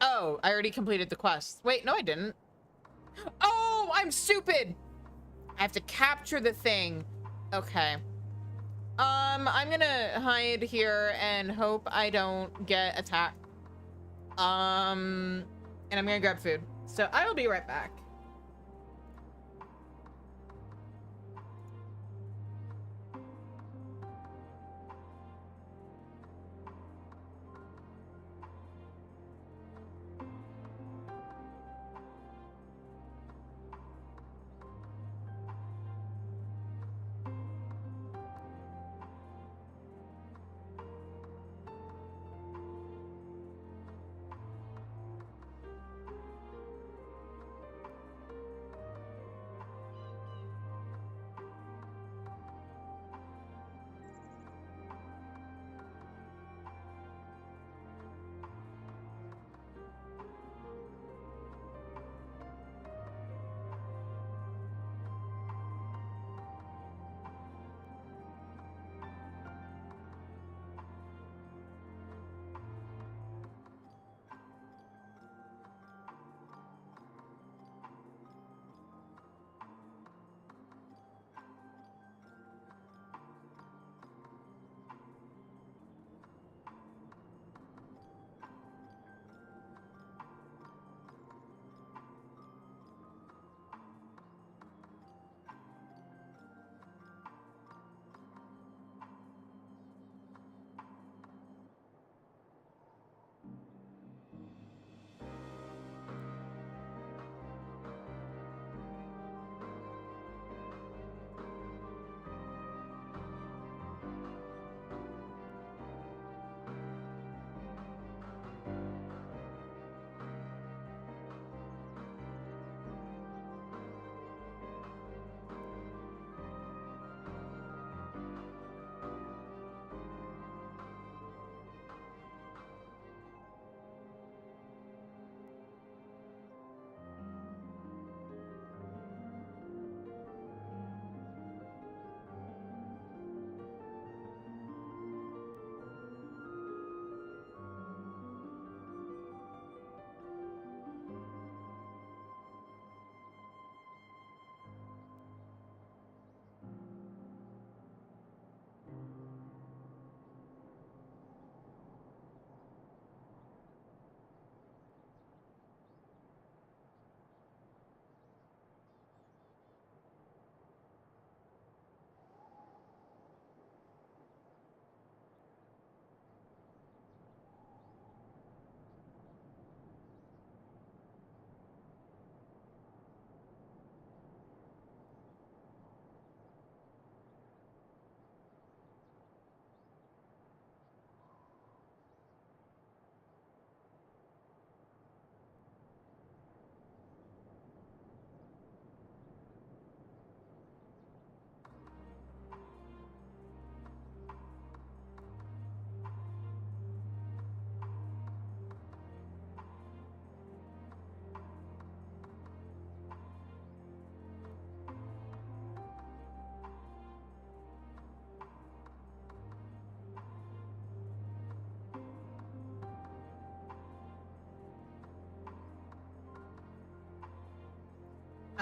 Oh, I already completed the quest. Wait, no, I didn't. Oh, I'm stupid! I have to capture the thing. Okay. I'm gonna hide here and hope I don't get attacked. And I'm gonna grab food. So I will be right back.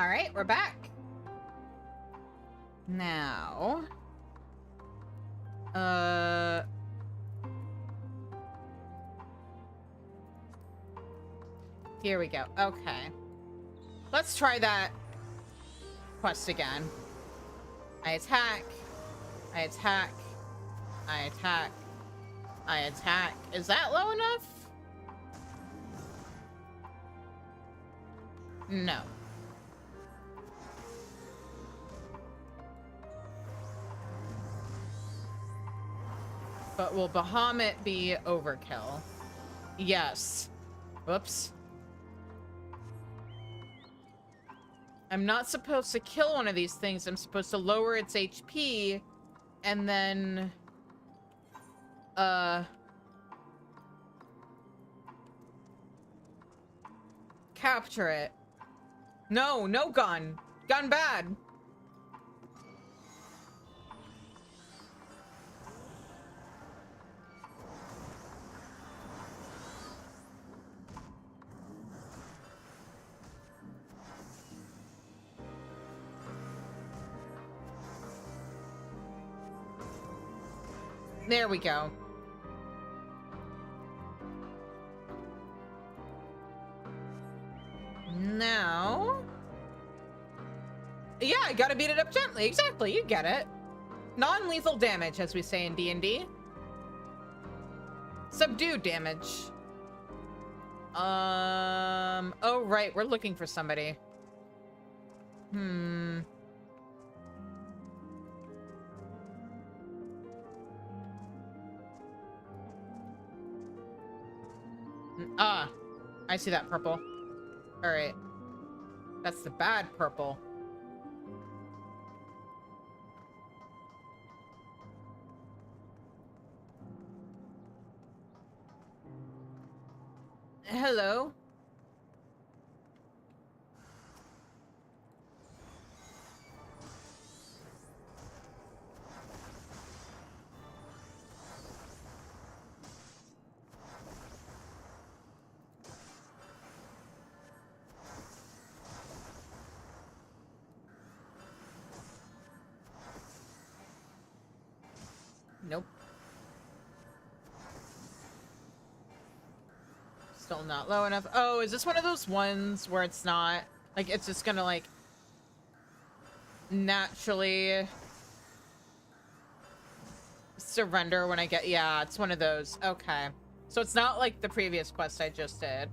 All right, we're back. Now, here we go. Okay. Let's try that quest again. I attack. I attack. I attack. I attack. Is that low enough? No. But will Bahamut be overkill? Yes. Whoops. I'm not supposed to kill one of these things. I'm supposed to lower its HP and then capture it. No, no gun. Gun bad. There we go. Now... Yeah, I gotta beat it up gently. Exactly, you get it. Non-lethal damage, as we say in D&D. Subdued damage. Oh, right, we're looking for somebody. Ah, I see that purple. All right. That's the bad purple. Hello. Nope. Still not low enough. Oh, is this one of those ones where it's not... Like, it's just gonna, like... naturally... surrender when I get... Yeah, it's one of those. Okay. So it's not like the previous quest I just did.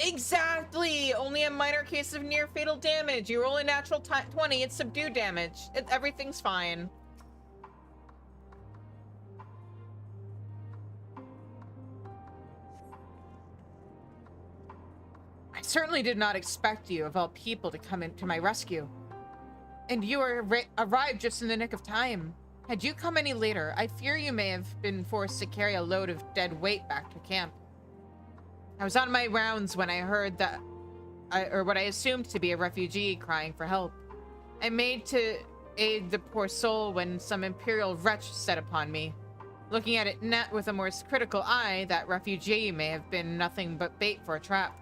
Exactly! Only a minor case of near fatal damage. You roll a natural 20, it's subdued damage. Everything's fine. I certainly did not expect you, of all people, to come into my rescue. And you arrived just in the nick of time. Had you come any later, I fear you may have been forced to carry a load of dead weight back to camp. I was on my rounds when I heard that, or what I assumed to be a refugee crying for help. I made to aid the poor soul when some imperial wretch set upon me. Looking at it with a more critical eye, that refugee may have been nothing but bait for a trap.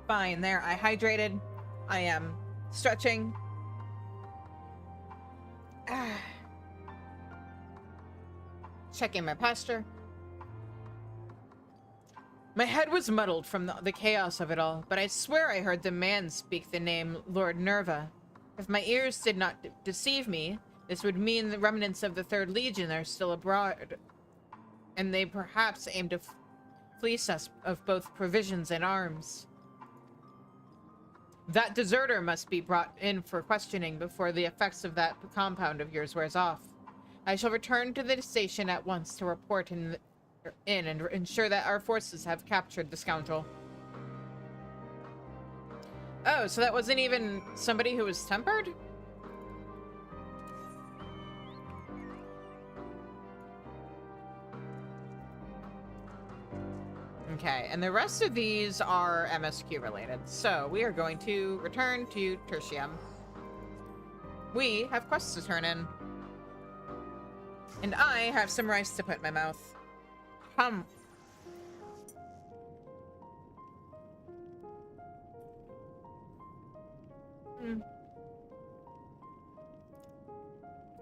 Fine, there. I hydrated. I am stretching. Checking my posture. My head was muddled from the chaos of it all, but I swear I heard the man speak the name Lord Nerva. If my ears did not deceive me, this would mean the remnants of the Third Legion are still abroad, and they perhaps aim to fleece us of both provisions and arms. That deserter must be brought in for questioning before the effects of that compound of yours wears off. I shall return to the station at once to report in and ensure that our forces have captured the scoundrel. Oh, so that wasn't even somebody who was tempered? Okay, and the rest of these are MSQ related. So we are going to return to Tertium. We have quests to turn in. And I have some rice to put in my mouth. Hum.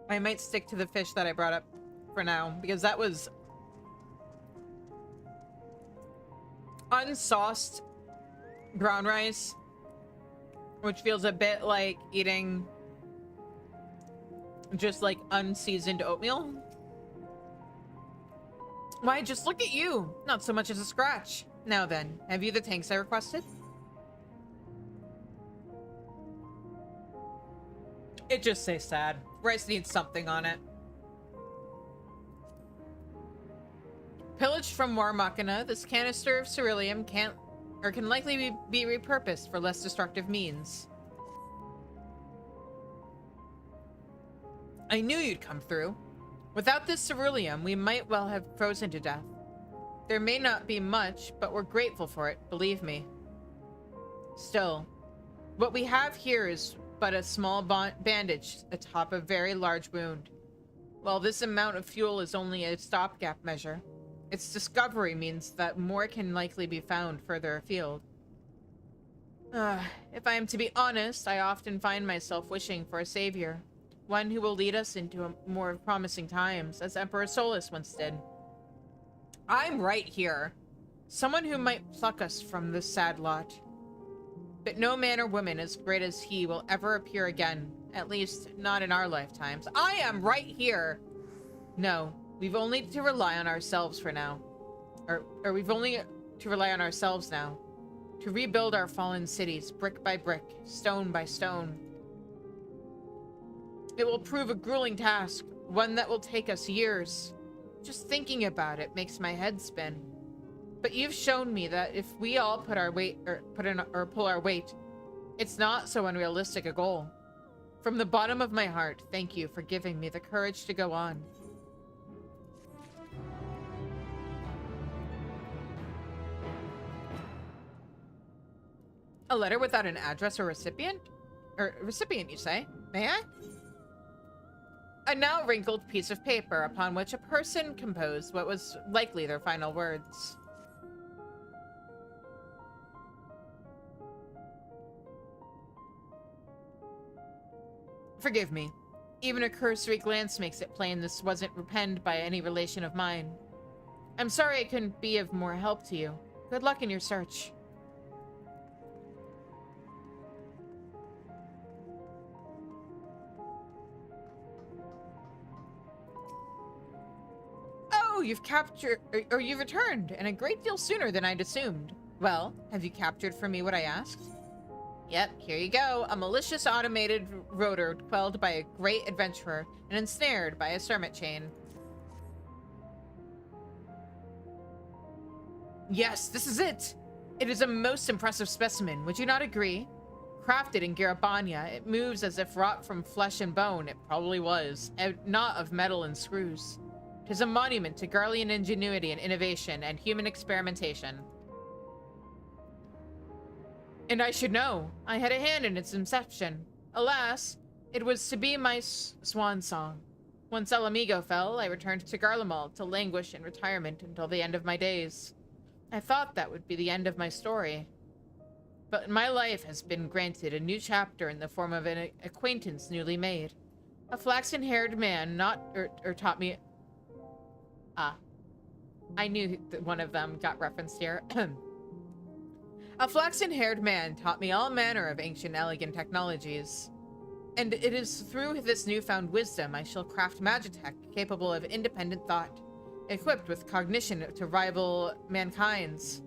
I might stick to the fish that I brought up for now, because that was unsauced brown rice, which feels a bit like eating just like unseasoned oatmeal. Why, just look at you. Not so much as a scratch. Now then, have you the tanks I requested? It just says sad. Rice needs something on it. Pillaged from War Machina, this canister of ceruleum can likely be repurposed for less destructive means. I knew you'd come through. Without this ceruleum, we might well have frozen to death. There may not be much, but we're grateful for it, believe me. Still, what we have here is but a small bandage atop a very large wound. While this amount of fuel is only a stopgap measure, its discovery means that more can likely be found further afield. If I am to be honest, I often find myself wishing for a savior. One who will lead us into more promising times, as Emperor Solus once did. I'm right here. Someone who might pluck us from this sad lot. But no man or woman as great as he will ever appear again. At least, not in our lifetimes. I am right here! No, we've only to rely on ourselves for now. Or we've only to rely on ourselves now. To rebuild our fallen cities, brick by brick, stone by stone. It will prove a grueling task, one that will take us years. Just thinking about it makes my head spin. But you've shown me that if we all put our weight, or pull our weight, it's not so unrealistic a goal. From the bottom of my heart, thank you for giving me the courage to go on. A letter without an address or recipient? Or recipient, you say? May I? A now wrinkled piece of paper upon which a person composed what was likely their final words. Forgive me. Even a cursory glance makes it plain this wasn't penned by any relation of mine. I'm sorry I couldn't be of more help to you. Good luck in your search. Oh, you've captured, or you've returned, and a great deal sooner than I'd assumed. Well, have you captured for me what I asked? Yep, here you go. A malicious automated rotor quelled by a great adventurer and ensnared by a sermit chain. Yes, this is it! It is a most impressive specimen, would you not agree? Crafted in Garabania, it moves as if wrought from flesh and bone. It probably was, not of metal and screws. 'Tis a monument to Garlean ingenuity and innovation and human experimentation. And I should know. I had a hand in its inception. Alas, it was to be my swan song. Once El Amigo fell, I returned to Garlemald to languish in retirement until the end of my days. I thought that would be the end of my story. But my life has been granted a new chapter in the form of an acquaintance newly made. A flaxen-haired man taught me... I knew that one of them got referenced here. A flaxen-haired man taught me all manner of ancient elegant technologies. And it is through this newfound wisdom I shall craft magitech capable of independent thought, equipped with cognition to rival mankind's.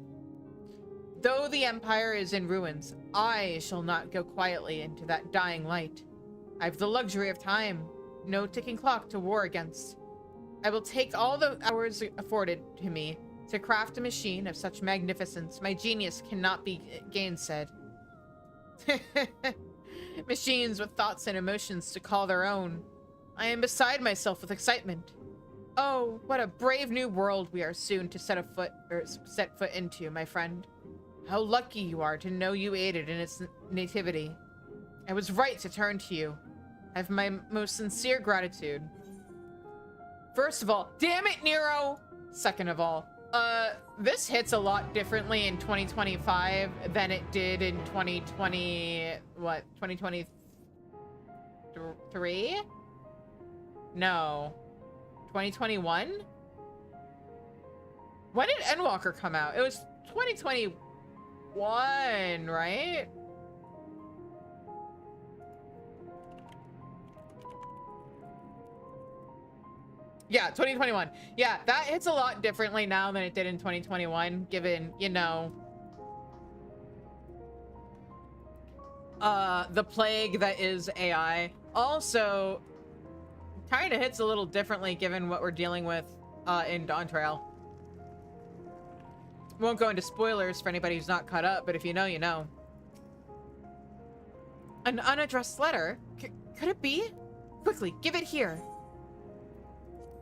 Though the Empire is in ruins, I shall not go quietly into that dying light. I've the luxury of time, no ticking clock to war against. I will take all the hours afforded to me to craft a machine of such magnificence my genius cannot be gainsaid. Machines with thoughts and emotions to call their own. I am beside myself with excitement. Oh, what a brave new world we are soon to set foot into, my friend. How lucky you are to know you aided in its nativity. I was right to turn to you. I have my most sincere gratitude. First of all, damn it, Nero! Second of all, this hits a lot differently in 2025 than it did in 2020, what, 2023? No. 2021? When did Endwalker come out? It was 2021, right? Yeah, 2021. Yeah, that hits a lot differently now than it did in 2021, given, you know, the plague that is AI. Also, kind of hits a little differently given what we're dealing with in Dawn Trail. Won't go into spoilers for anybody who's not caught up, but if you know, you know. An unaddressed letter? Could it be? Quickly, give it here.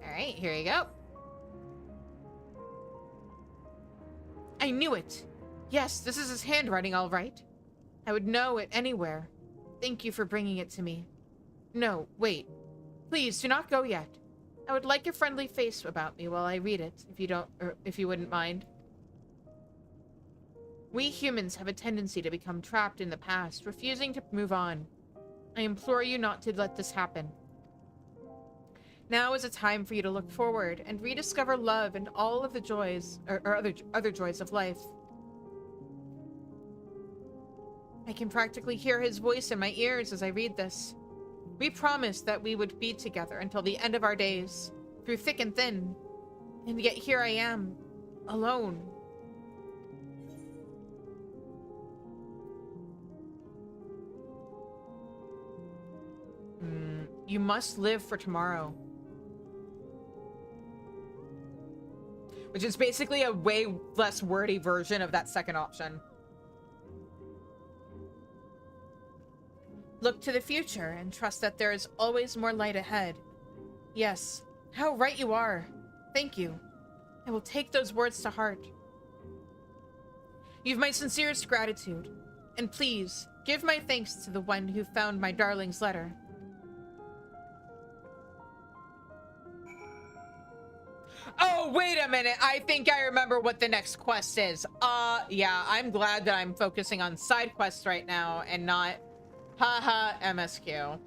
All right, here you go. I knew it. Yes, this is his handwriting, all right. I would know it anywhere. Thank you for bringing it to me. No, wait. Please, do not go yet. I would like a friendly face about me while I read it, if you wouldn't mind. We humans have a tendency to become trapped in the past, refusing to move on. I implore you not to let this happen. Now is a time for you to look forward and rediscover love and all of the joys, or other joys of life. I can practically hear his voice in my ears as I read this. We promised that we would be together until the end of our days, through thick and thin. And yet here I am, alone. You must live for tomorrow. Which is basically a way less wordy version of that second option. Look to the future and trust that there is always more light ahead. Yes, how right you are. Thank you. I will take those words to heart. You've my sincerest gratitude. And please, give my thanks to the one who found my darling's letter. Oh, wait a minute. I think I remember what the next quest is. Yeah, I'm glad that I'm focusing on side quests right now and not haha MSQ.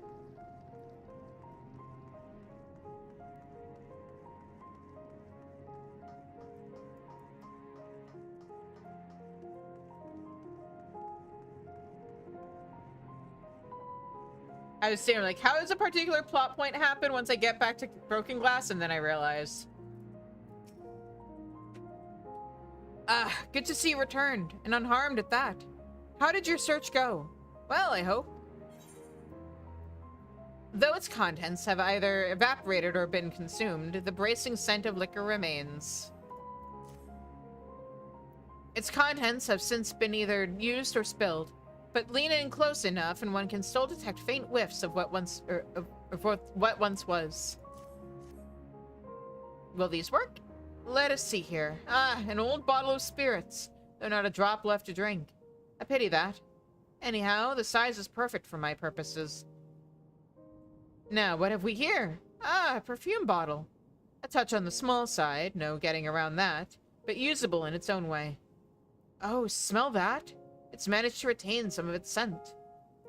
I was saying, like, how does a particular plot point happen once I get back to Broken Glass? And then I realized. Good to see you returned, and unharmed at that. How did your search go? Well, I hope. Though its contents have either evaporated or been consumed, the bracing scent of liquor remains. Its contents have since been either used or spilled, but lean in close enough and one can still detect faint whiffs of what once was. Will these work? Let us see here. An old bottle of spirits, though not a drop left to drink. A pity that. Anyhow, the size is perfect for my purposes. Now, what have we here? A perfume bottle. A touch on the small side, no getting around that, but usable in its own way. Oh, smell that? It's managed to retain some of its scent.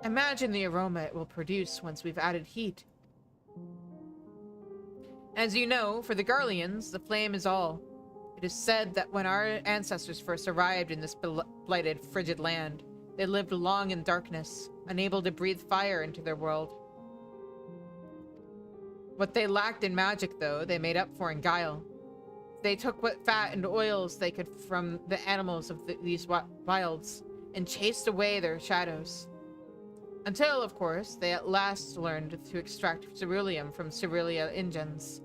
Imagine the aroma it will produce once we've added heat. As you know, for the Garleans, the flame is all. It is said that when our ancestors first arrived in this blighted, frigid land, they lived long in darkness, unable to breathe fire into their world. What they lacked in magic, though, they made up for in guile. They took what fat and oils they could from the animals of these wilds, and chased away their shadows. Until, of course, they at last learned to extract ceruleum from cerulia ingens.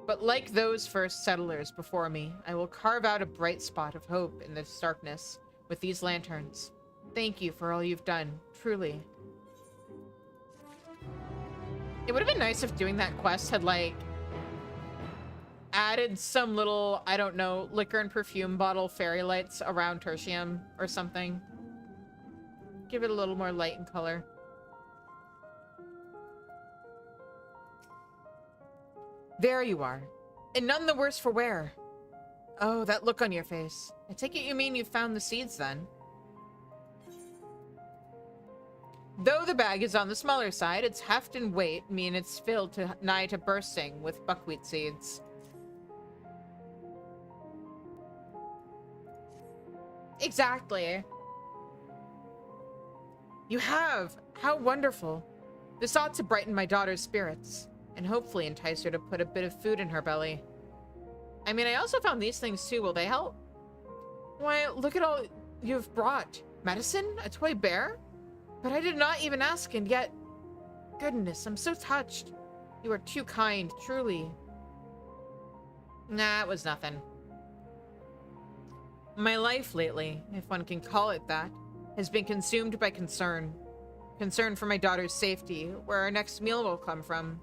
But like those first settlers before me, I will carve out a bright spot of hope in this darkness with these lanterns. Thank you for all you've done, truly. It would have been nice if doing that quest had, like, added some little, I don't know, liquor and perfume bottle fairy lights around Tertium or something. Give it a little more light and color. There you are. And none the worse for wear. Oh, that look on your face. I take it you mean you found the seeds then? Though the bag is on the smaller side, its heft and weight mean it's filled to nigh to bursting with buckwheat seeds. Exactly. You have! How wonderful. This ought to brighten my daughter's spirits, and hopefully entice her to put a bit of food in her belly. I mean, I also found these things too. Will they help? Why, look at all you've brought. Medicine? A toy bear? But I did not even ask, and yet... Goodness, I'm so touched. You are too kind, truly. Nah, it was nothing. My life lately, if one can call it that, has been consumed by concern. Concern for my daughter's safety, where our next meal will come from.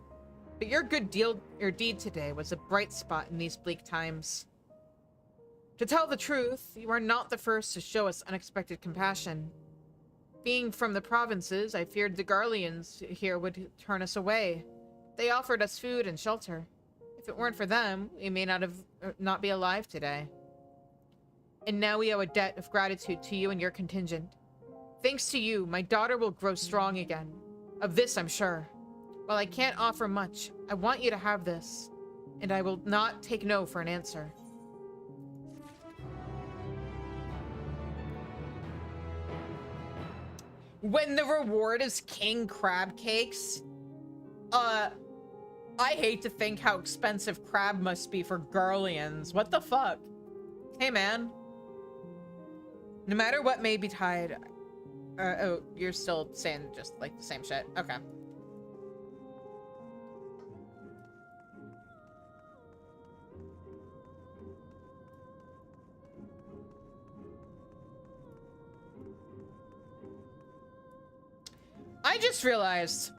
But your deed today was a bright spot in these bleak times. To tell the truth, you are not the first to show us unexpected compassion. Being from the provinces, I feared the Garleans here would turn us away. They offered us food and shelter. If it weren't for them, we may not be alive today. And now we owe a debt of gratitude to you and your contingent. Thanks to you, my daughter will grow strong again. Of this, I'm sure. While I can't offer much, I want you to have this, and I will not take no for an answer. When the reward is king crab cakes, I hate to think how expensive crab must be for Garleans. What the fuck? Hey, man. No matter what may betide... oh, you're still saying just, like, the same shit. Okay. I just realized.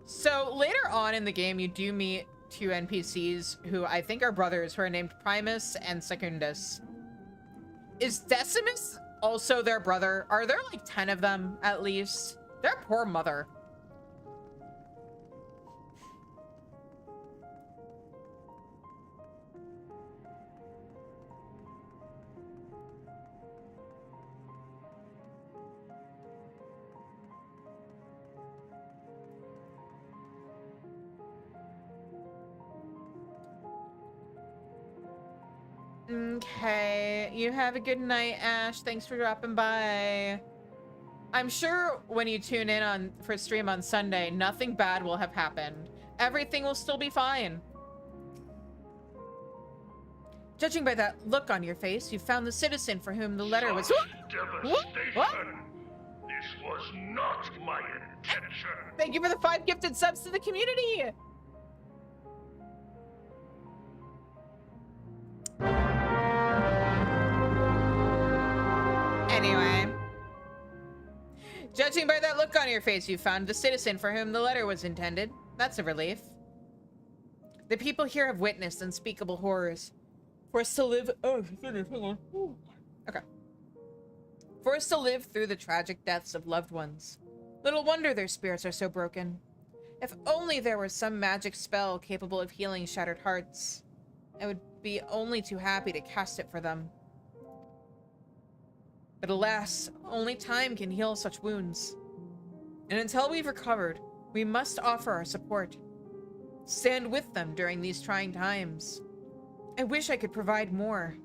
So later on in the game, you do meet two NPCs who I think are brothers, who are named Primus and Secundus. Is Decimus also their brother? Are there like 10 of them at least? Their poor mother. Okay, you have a good night, Ash. Thanks for dropping by. I'm sure when you tune in for stream on Sunday, nothing bad will have happened. Everything will still be fine. Judging by that look on your face, you found the citizen for whom the letter was... Devastation! This was not my intention! Thank you for the 5 gifted subs to the community! Anyway. Judging by that look on your face, you found the citizen for whom the letter was intended. That's a relief. The people here have witnessed unspeakable horrors. For us to live... Oh, goodness, hang on. Ooh. Okay. For us to live through the tragic deaths of loved ones. Little wonder their spirits are so broken. If only there were some magic spell capable of healing shattered hearts. I would be only too happy to cast it for them. But alas, only time can heal such wounds. And until we've recovered, we must offer our support. Stand with them during these trying times. I wish I could provide more.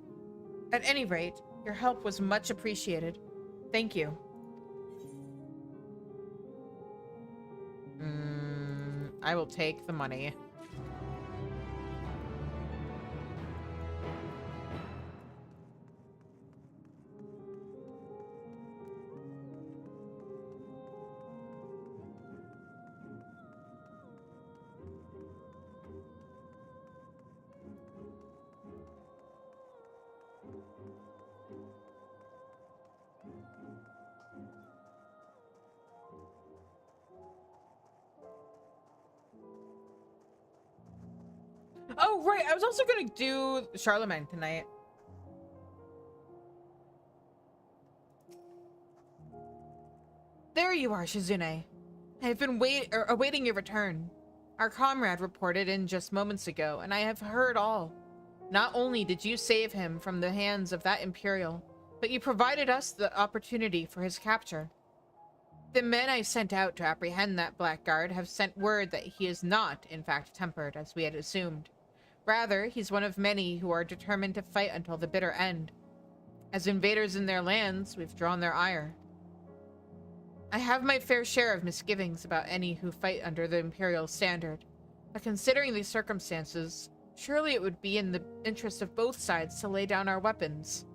At any rate, your help was much appreciated. Thank you. I will take the money. Oh, right. I was also going to do Charlemagne tonight. There you are, Shizune. I have been awaiting your return. Our comrade reported in just moments ago, and I have heard all. Not only did you save him from the hands of that Imperial, but you provided us the opportunity for his capture. The men I sent out to apprehend that blackguard have sent word that he is not, in fact, tempered, as we had assumed. Rather, he's one of many who are determined to fight until the bitter end. As invaders in their lands, we've drawn their ire. I have my fair share of misgivings about any who fight under the Imperial standard, but considering these circumstances, surely it would be in the interest of both sides to lay down our weapons,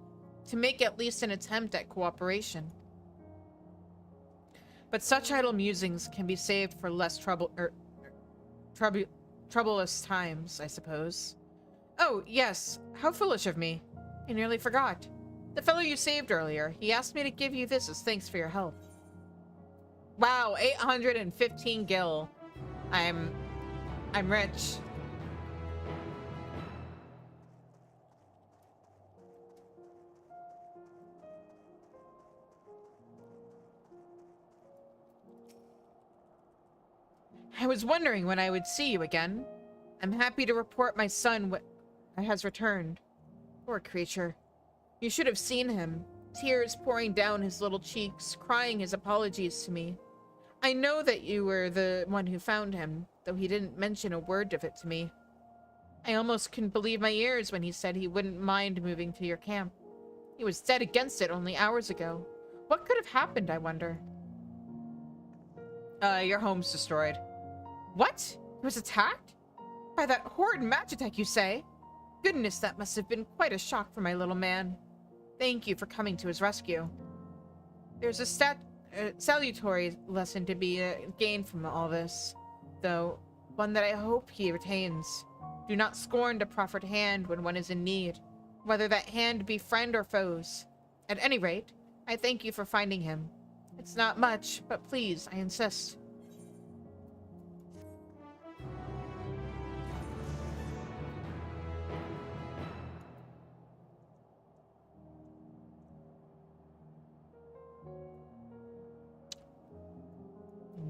to make at least an attempt at cooperation. But such idle musings can be saved for less troublous times, I suppose. Oh, yes, how foolish of me. I nearly forgot. The fellow you saved earlier, he asked me to give you this as thanks for your help. Wow, 815 gil. I'm rich. I was wondering when I would see you again. I'm happy to report my son has returned. Poor creature. You should have seen him. Tears pouring down his little cheeks, crying his apologies to me. I know that you were the one who found him, though he didn't mention a word of it to me. I almost couldn't believe my ears when he said he wouldn't mind moving to your camp. He was dead against it only hours ago. What could have happened, I wonder? Your home's destroyed. What? He was attacked? By that horrid Magitek, you say? Goodness, that must have been quite a shock for my little man. Thank you for coming to his rescue. There's a salutary lesson to be gained from all this, though one that I hope he retains. Do not scorn to proffered hand when one is in need, whether that hand be friend or foes. At any rate, I thank you for finding him. It's not much, but please, I insist.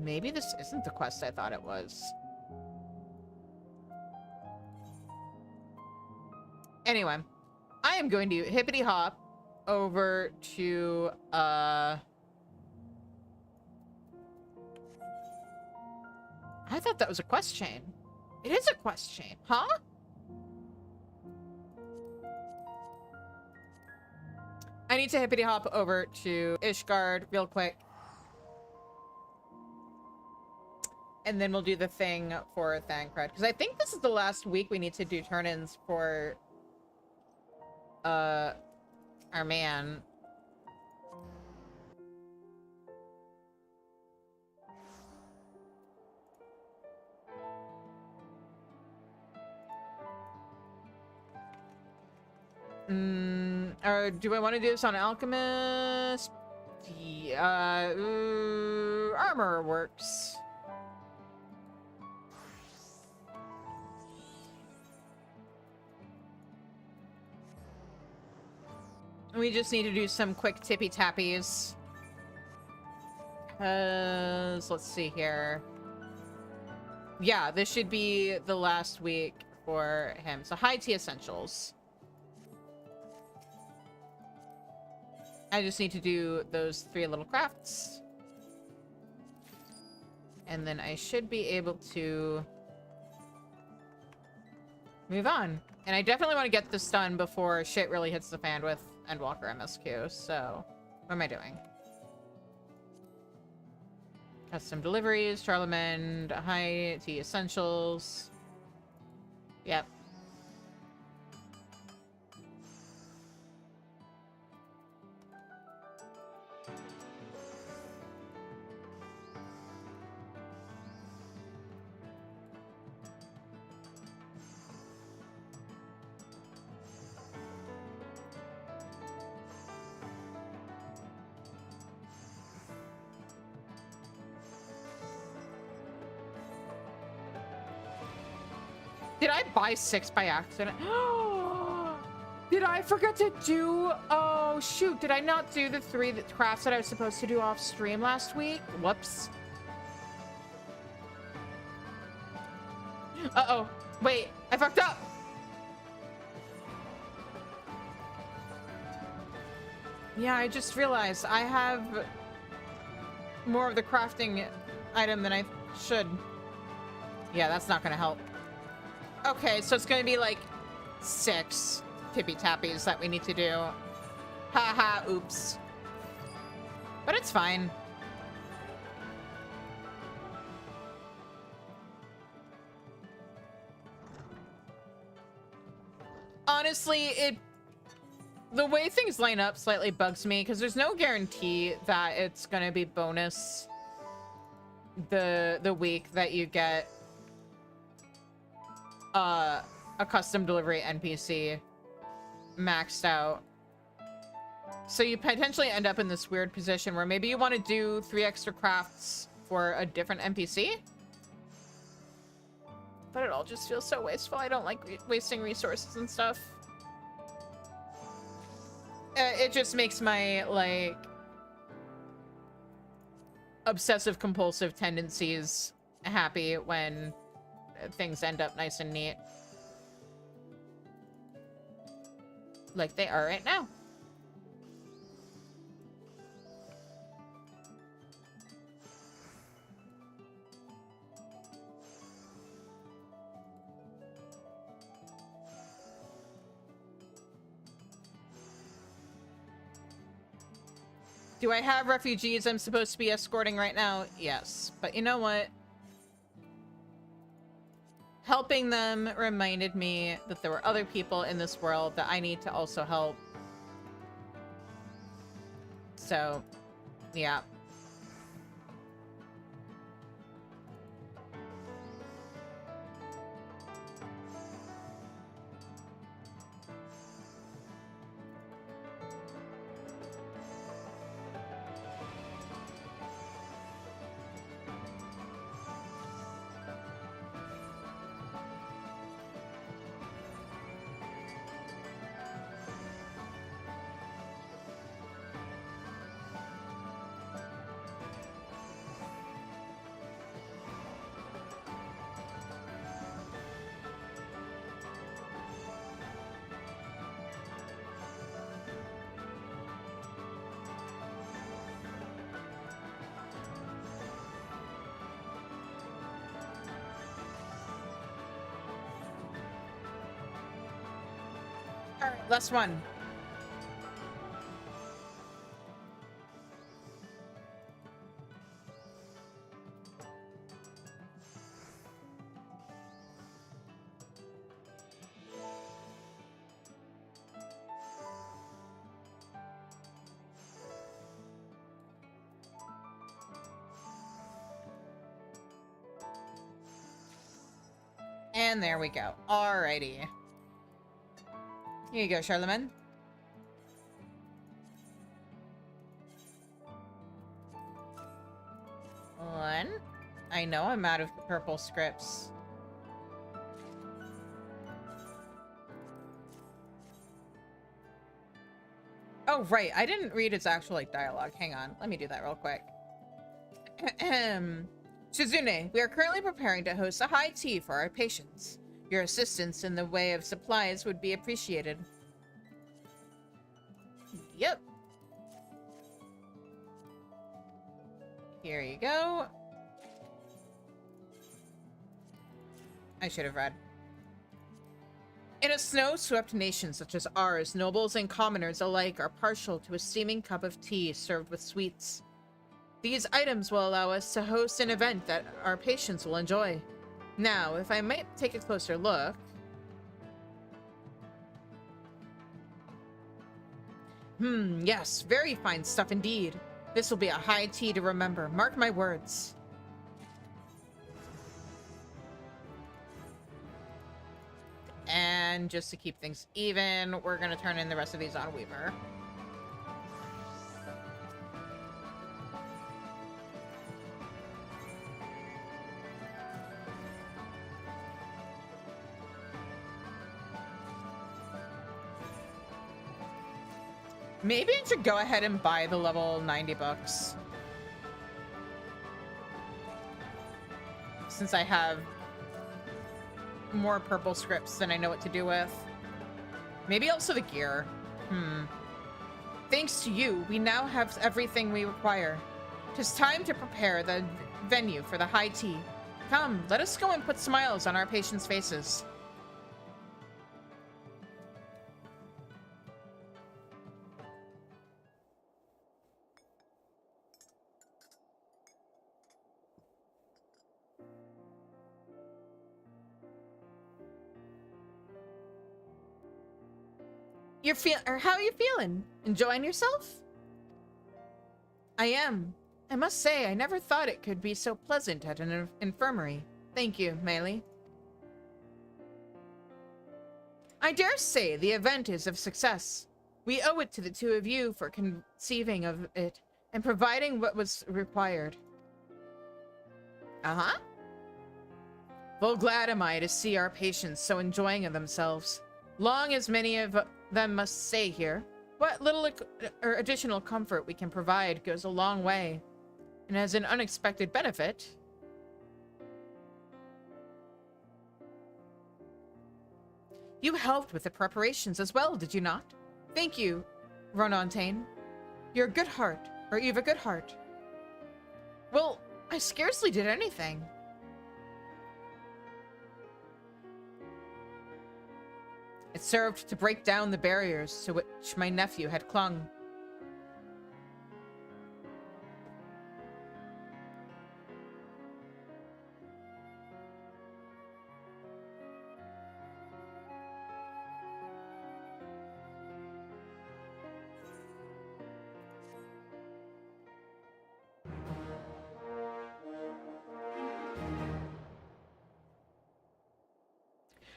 Maybe this isn't the quest I thought it was. Anyway, I am going to hippity hop over to I thought that was a quest chain. It is a quest chain, huh? I need to hippity hop over to Ishgard real quick. And then we'll do the thing for Thancred. Because I think this is the last week we need to do turn-ins for our man. Or do I want to do this on Alchemist? Yeah, armor works. We just need to do some quick tippy tappies. Let's see here. Yeah, this should be the last week for him. So high tea essentials. I just need to do those 3 little crafts. And then I should be able to move on. And I definitely want to get this done before shit really hits the fan with Endwalker MSQ. So, what am I doing? Custom deliveries, Charlemagne, high tea essentials. Yep. Did I buy 6 by accident? Did I forget to do... Oh, shoot. Did I not do the 3 crafts that I was supposed to do off stream last week? Whoops. Uh-oh. Wait, I fucked up. Yeah, I just realized I have more of the crafting item than I should. Yeah, that's not gonna help. Okay, so it's gonna be like 6 tippy-tappies that we need to do. Haha, oops. But it's fine. Honestly, the way things line up slightly bugs me because there's no guarantee that it's gonna be bonus the week that you get a custom delivery NPC maxed out. So you potentially end up in this weird position where maybe you want to do 3 extra crafts for a different NPC. But it all just feels so wasteful. I don't like wasting resources and stuff. It just makes my, like, obsessive compulsive tendencies happy when things end up nice and neat. Like they are right now. Do I have refugees I'm supposed to be escorting right now? Yes. But you know what? Helping them reminded me that there were other people in this world that I need to also help. So, yeah. Last one. And there we go. Alrighty. Here you go, Charlemagne. One. I know I'm out of the purple scripts. Oh, right. I didn't read its actual, like, dialogue. Hang on. Let me do that real quick. Shizune, we are currently preparing to host a high tea for our patients. Your assistance in the way of supplies would be appreciated. Yep. Here you go. I should have read. In a snow-swept nation such as ours, nobles and commoners alike are partial to a steaming cup of tea served with sweets. These items will allow us to host an event that our patients will enjoy. Now, if I might take a closer look... yes, very fine stuff indeed. This will be a high tea to remember, mark my words. And just to keep things even, we're gonna turn in the rest of these on Weaver. Maybe I should go ahead and buy the level 90 books. Since I have more purple scripts than I know what to do with. Maybe also the gear. Thanks to you, we now have everything we require. Tis time to prepare the venue for the high tea. Come, let us go and put smiles on our patients' faces. How are you feeling? Enjoying yourself? I am. I must say, I never thought it could be so pleasant at an infirmary. Thank you, Meili. I dare say the event is a success. We owe it to the two of you for conceiving of it and providing what was required. Uh-huh. Full glad am I to see our patients so enjoying of themselves. Long as many of them must stay here, what little additional comfort we can provide goes a long way. And as an unexpected benefit... You helped with the preparations as well, did you not? Thank you, Ronantain. You're a good heart, or you've a good heart. Well, I scarcely did anything. It served to break down the barriers to which my nephew had clung.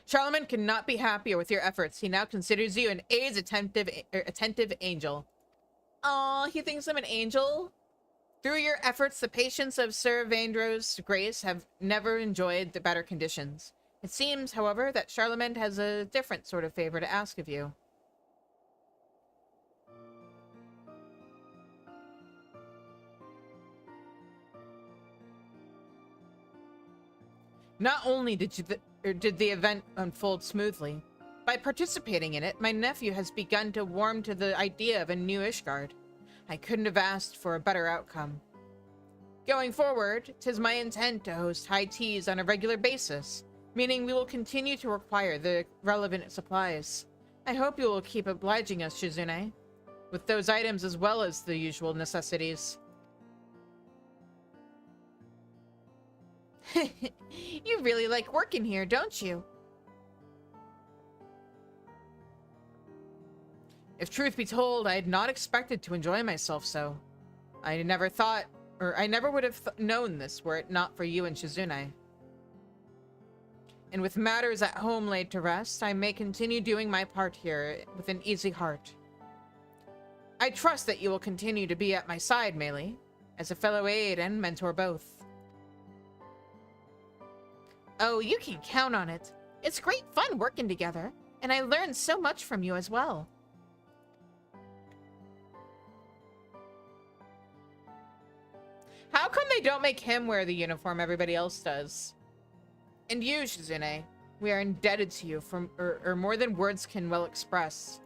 Charlemagne could not be happier with your efforts. He now considers you an AIDS attentive angel. Aw, he thinks I'm an angel? Through your efforts, the patients of Sir Vandro's Grace have never enjoyed the better conditions. It seems, however, that Charlemagne has a different sort of favor to ask of you. Not only did the event unfold smoothly, by participating in it, my nephew has begun to warm to the idea of a new Ishgard. I couldn't have asked for a better outcome. Going forward, 'tis my intent to host high teas on a regular basis, meaning we will continue to require the relevant supplies. I hope you will keep obliging us, Shizune, with those items as well as the usual necessities. You really like working here, don't you? If truth be told, I had not expected to enjoy myself so. I never would have known this were it not for you and Shizune. And with matters at home laid to rest, I may continue doing my part here with an easy heart. I trust that you will continue to be at my side, Meili, as a fellow aide and mentor both. Oh, you can count on it. It's great fun working together, and I learned so much from you as well. How come they don't make him wear the uniform everybody else does? And you, Shizune, we are indebted to you for more than words can well express.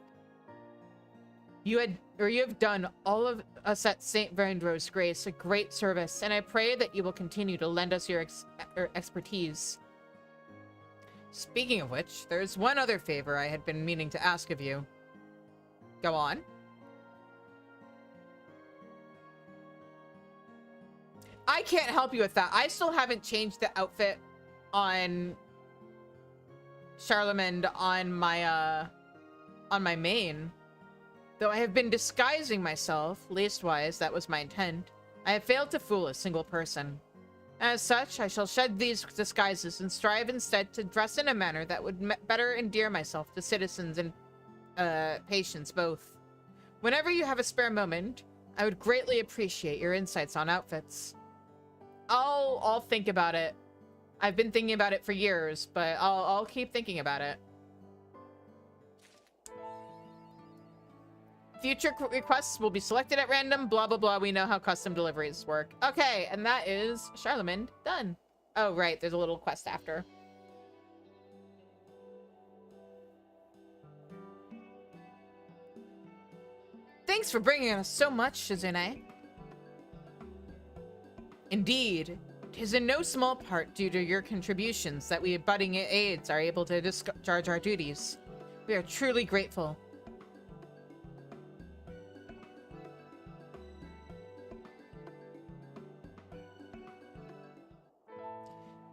You have done all of us at St. Vandro's Grace a great service, and I pray that you will continue to lend us your expertise. Speaking of which, there's one other favor I had been meaning to ask of you. Go on. I can't help you with that. I still haven't changed the outfit on Charlemagne on my main. Though I have been disguising myself, leastwise that was my intent, I have failed to fool a single person. As such, I shall shed these disguises and strive instead to dress in a manner that would better endear myself to citizens and patients both. Whenever you have a spare moment, I would greatly appreciate your insights on outfits. I'll think about it. I've been thinking about it for years, but I'll keep thinking about it. Future requests will be selected at random, blah, blah, blah. We know how custom deliveries work. Okay, and that is Charlemagne done. Oh, right. There's a little quest after. Thanks for bringing us so much, Shizune. Indeed, 'tis in no small part due to your contributions that we budding aides are able to discharge our duties. We are truly grateful.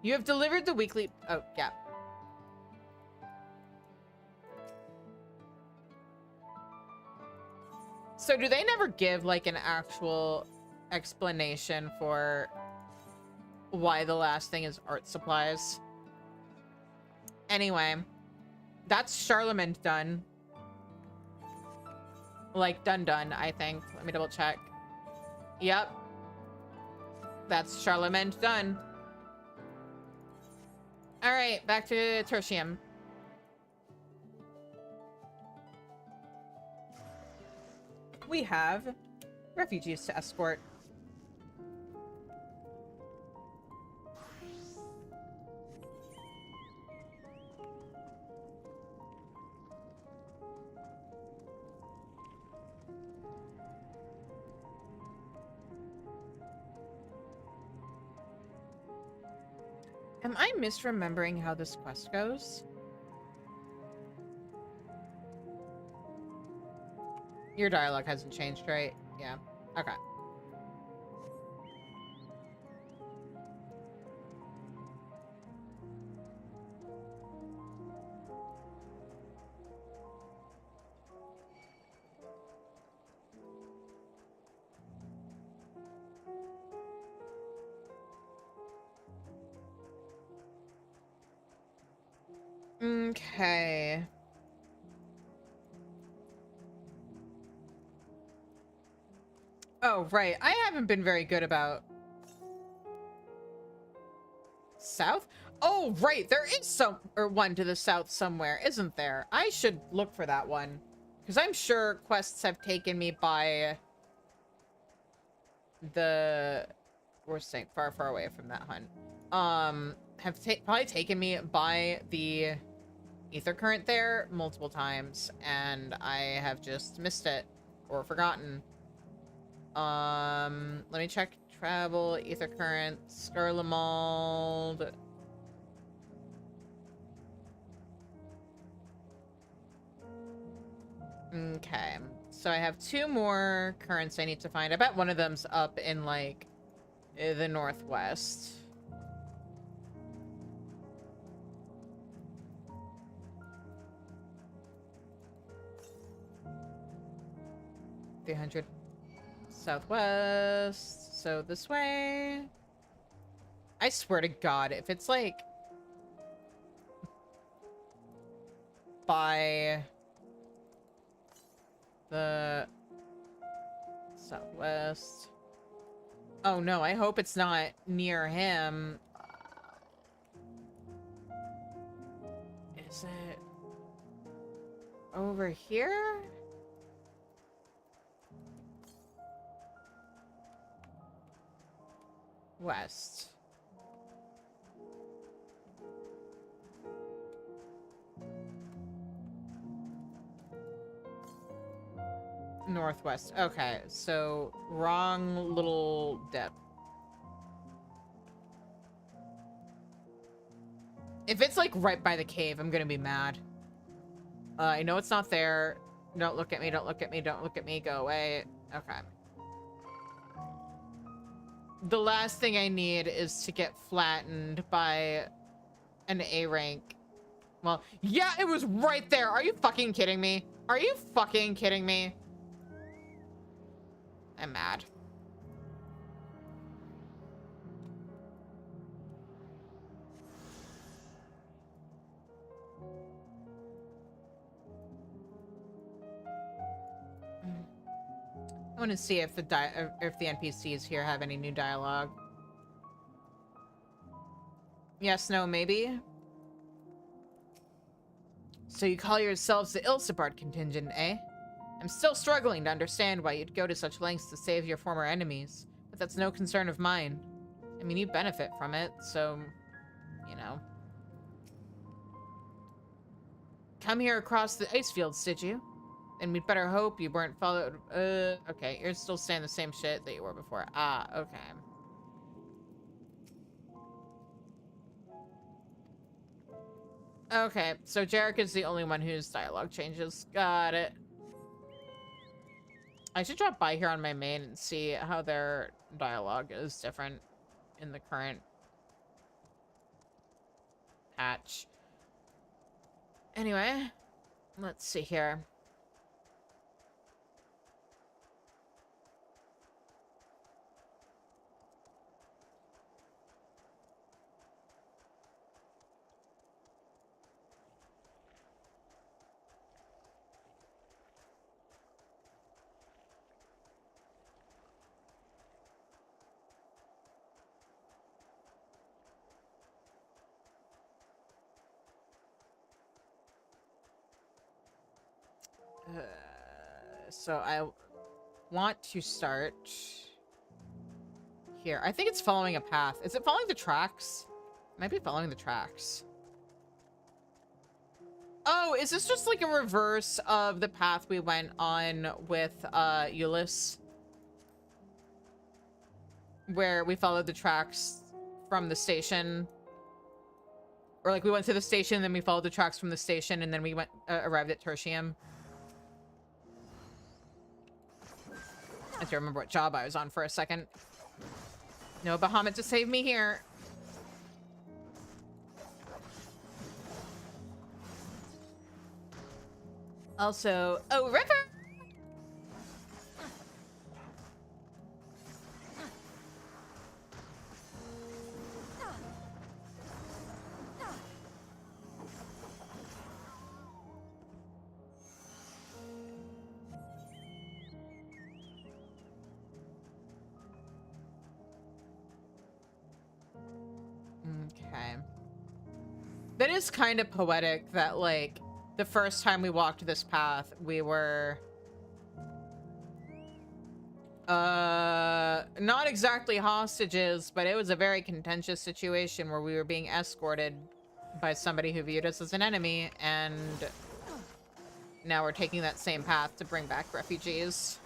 You have delivered the weekly... Oh, yeah. So do they never give, like, an actual explanation for why the last thing is art supplies? Anyway, that's Charlemagne done. Like, done, I think. Let me double check. Yep. That's Charlemagne done. All right, back to Tertium. We have refugees to escort. Am I misremembering how this quest goes? Your dialogue hasn't changed, right? Yeah. Okay. Okay. Oh, right. I haven't been very good about... South? Oh, right. There is one to the south somewhere, isn't there? I should look for that one. Because I'm sure quests have taken me by... the... We're staying far, far away from that hunt. Have probably taken me by the ether current there multiple times, and I have just missed it or forgotten. Let me check travel, ether current, Garlemald. Okay, so I have 2 more currents I need to find. I bet one of them's up in, like, the northwest. $300 southwest, so this way. I swear to God, if it's like by the southwest. Oh no, I hope it's not near him. Is it over here? West. Northwest. Okay, so wrong little dip. If it's like right by the cave, I'm gonna be mad. I know it's not there. Don't look at me, don't look at me, don't look at me, go away. Okay. The last thing I need is to get flattened by an A rank. Well, yeah, it was right there. Are you fucking kidding me? Are you fucking kidding me? I'm mad. I want to see if the NPCs here have any new dialogue. Yes, no, maybe. So you call yourselves the Ilsebard contingent, eh? I'm still struggling to understand why you'd go to such lengths to save your former enemies, but that's no concern of mine. I mean, you benefit from it, so, you know. Come here across the ice fields, did you? And we'd better hope you weren't followed. Okay, you're still saying the same shit that you were before. Ah, okay. Okay, so Jarek is the only one whose dialogue changes. Got it. I should drop by here on my main and see how their dialogue is different in the current patch. Anyway, let's see here. So I want to start here. I think it's following a path. Is it following the tracks? It might be following the tracks. Oh, is this just like a reverse of the path we went on with Euless? Where we followed the tracks from the station. Or like we went to the station, then we followed the tracks from the station, and then we went arrived at Tertium. I have to remember what job I was on for a second. No Bahamut to save me here. Also, oh, River! Okay. That is kind of poetic that, like, the first time we walked this path, we were... not exactly hostages, but it was a very contentious situation where we were being escorted by somebody who viewed us as an enemy, and now we're taking that same path to bring back refugees.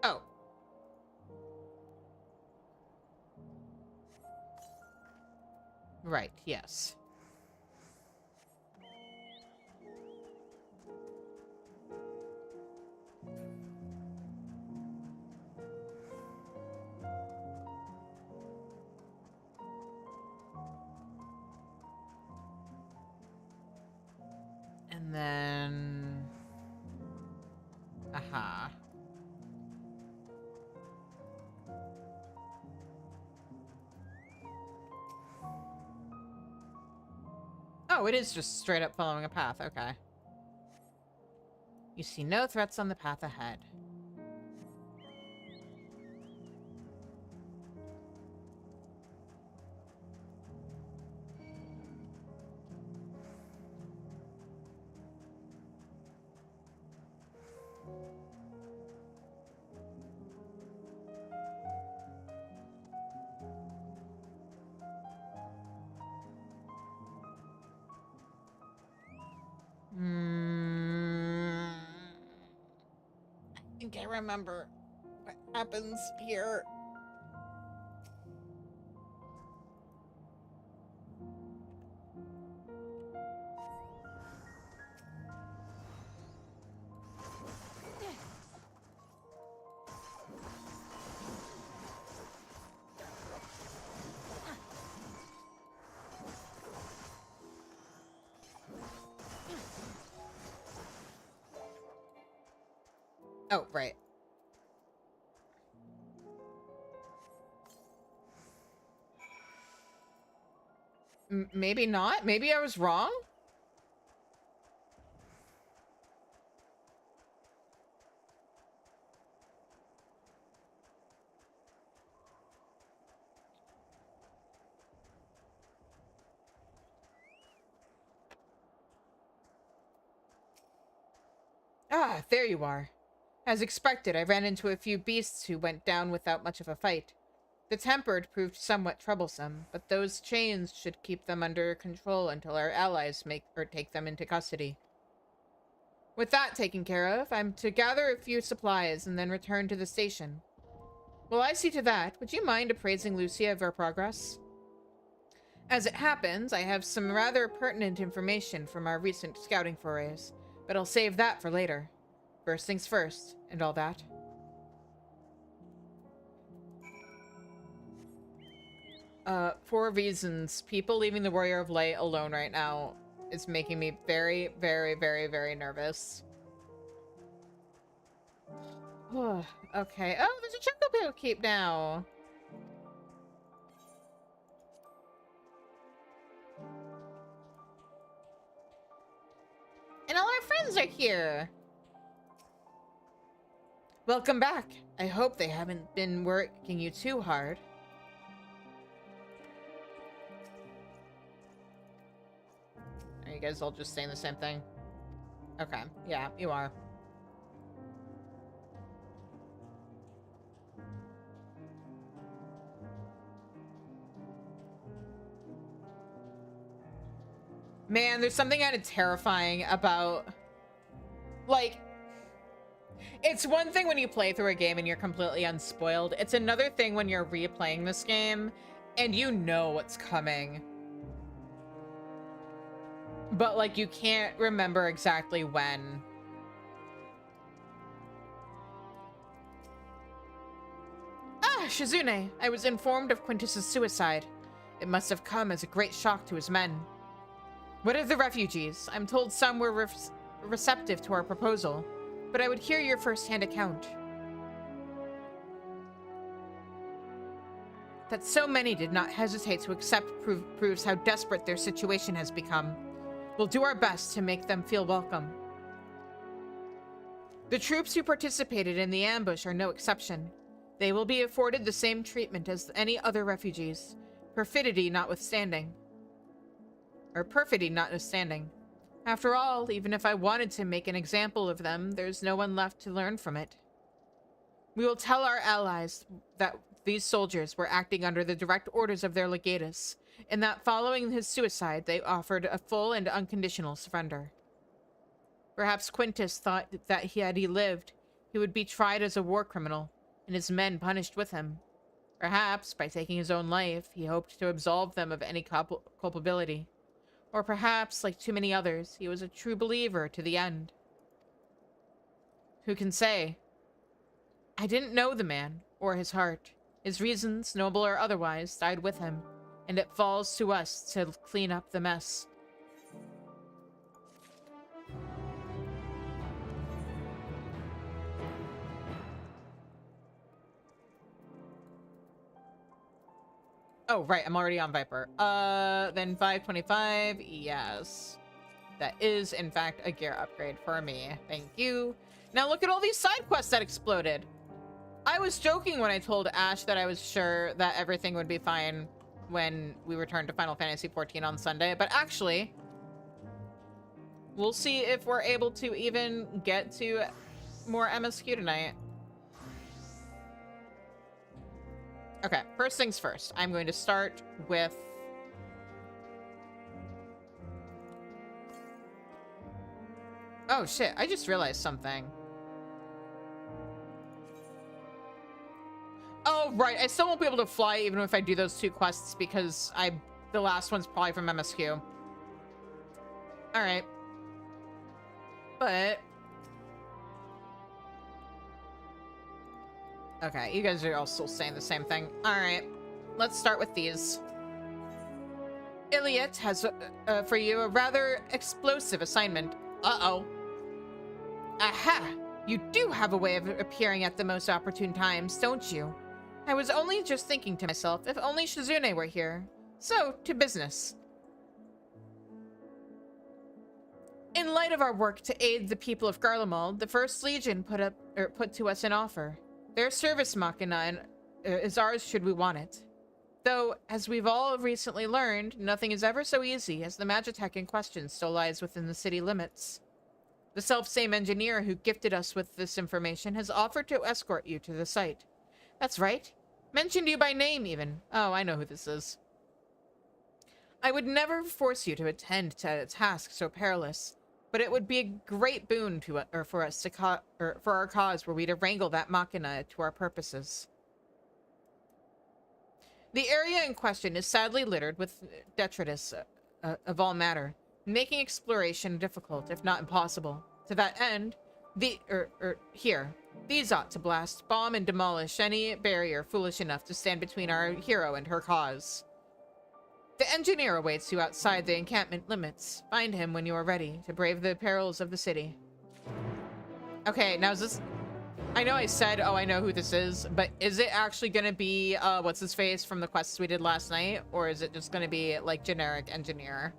Oh. Right, yes. And then... Aha. Oh, it is just straight up following a path. Okay. You see no threats on the path ahead. I think I remember what happens here. Oh, right. Maybe not. Maybe I was wrong. Ah, there you are. As expected, I ran into a few beasts who went down without much of a fight. The tempered proved somewhat troublesome, but those chains should keep them under control until our allies take them into custody. With that taken care of, I'm to gather a few supplies and then return to the station. While I see to that, would you mind appraising Lucia of our progress? As it happens, I have some rather pertinent information from our recent scouting forays, but I'll save that for later. First things first, and all that. For reasons, people leaving the Warrior of Light alone right now is making me very, very, very, very nervous. Okay. Oh, there's a Chocobo keep now. And all our friends are here. Welcome back. I hope they haven't been working you too hard. Are you guys all just saying the same thing? Okay. Yeah, you are. Man, there's something kind of terrifying about, like, it's one thing when you play through a game and you're completely unspoiled. It's another thing when you're replaying this game and you know what's coming. But, like, you can't remember exactly when. Ah, Shizune, I was informed of Quintus's suicide. It must have come as a great shock to his men. What of the refugees? I'm told some were receptive to our proposal, but I would hear your first-hand account. That so many did not hesitate to accept proves how desperate their situation has become. We'll do our best to make them feel welcome. The troops who participated in the ambush are no exception. They will be afforded the same treatment as any other refugees, perfidy notwithstanding. After all, even if I wanted to make an example of them, there's no one left to learn from it. We will tell our allies that these soldiers were acting under the direct orders of their legatus, and that following his suicide, they offered a full and unconditional surrender. Perhaps Quintus thought that had he lived, he would be tried as a war criminal, and his men punished with him. Perhaps, by taking his own life, he hoped to absolve them of any culpability. Or perhaps, like too many others, he was a true believer to the end. Who can say? I didn't know the man, or his heart. His reasons, noble or otherwise, died with him, and it falls to us to clean up the mess. Oh, right, I'm already on Viper. Then 525, yes. That is, in fact, a gear upgrade for me. Thank you. Now look at all these side quests that exploded. I was joking when I told Ash that I was sure that everything would be fine when we return to Final Fantasy XIV on Sunday, but actually, we'll see if we're able to even get to more MSQ tonight. Okay, first things first. I'm going to start with... Oh shit, I just realized something. Oh, right, I still won't be able to fly even if I do those two quests because the last one's probably from MSQ. Alright. But... Okay, you guys are all still saying the same thing. Alright, let's start with these. Iliet has for you a rather explosive assignment. Uh-oh. Aha! You do have a way of appearing at the most opportune times, don't you? I was only just thinking to myself, if only Shizune were here. So, to business. In light of our work to aid the people of Garlemald, the First Legion put to us an offer. Their service machina is ours should we want it. Though, as we've all recently learned, nothing is ever so easy, as the Magitech in question still lies within the city limits. The self-same engineer who gifted us with this information has offered to escort you to the site. That's right. Mentioned you by name, even. Oh, I know who this is. I would never force you to attend to a task so perilous, but it would be a great boon to for us to for our cause were we to wrangle that machina to our purposes. The area in question is sadly littered with detritus of all matter, making exploration difficult, if not impossible. To that end, these ought to blast, bomb, and demolish any barrier foolish enough to stand between our hero and her cause. The engineer awaits you outside the encampment limits. Find him when you are ready to brave the perils of the city. Okay, now is this... I know I said, oh, I know who this is, but is it actually going to be, what's his face from the quests we did last night? Or is it just going to be, like, generic engineer?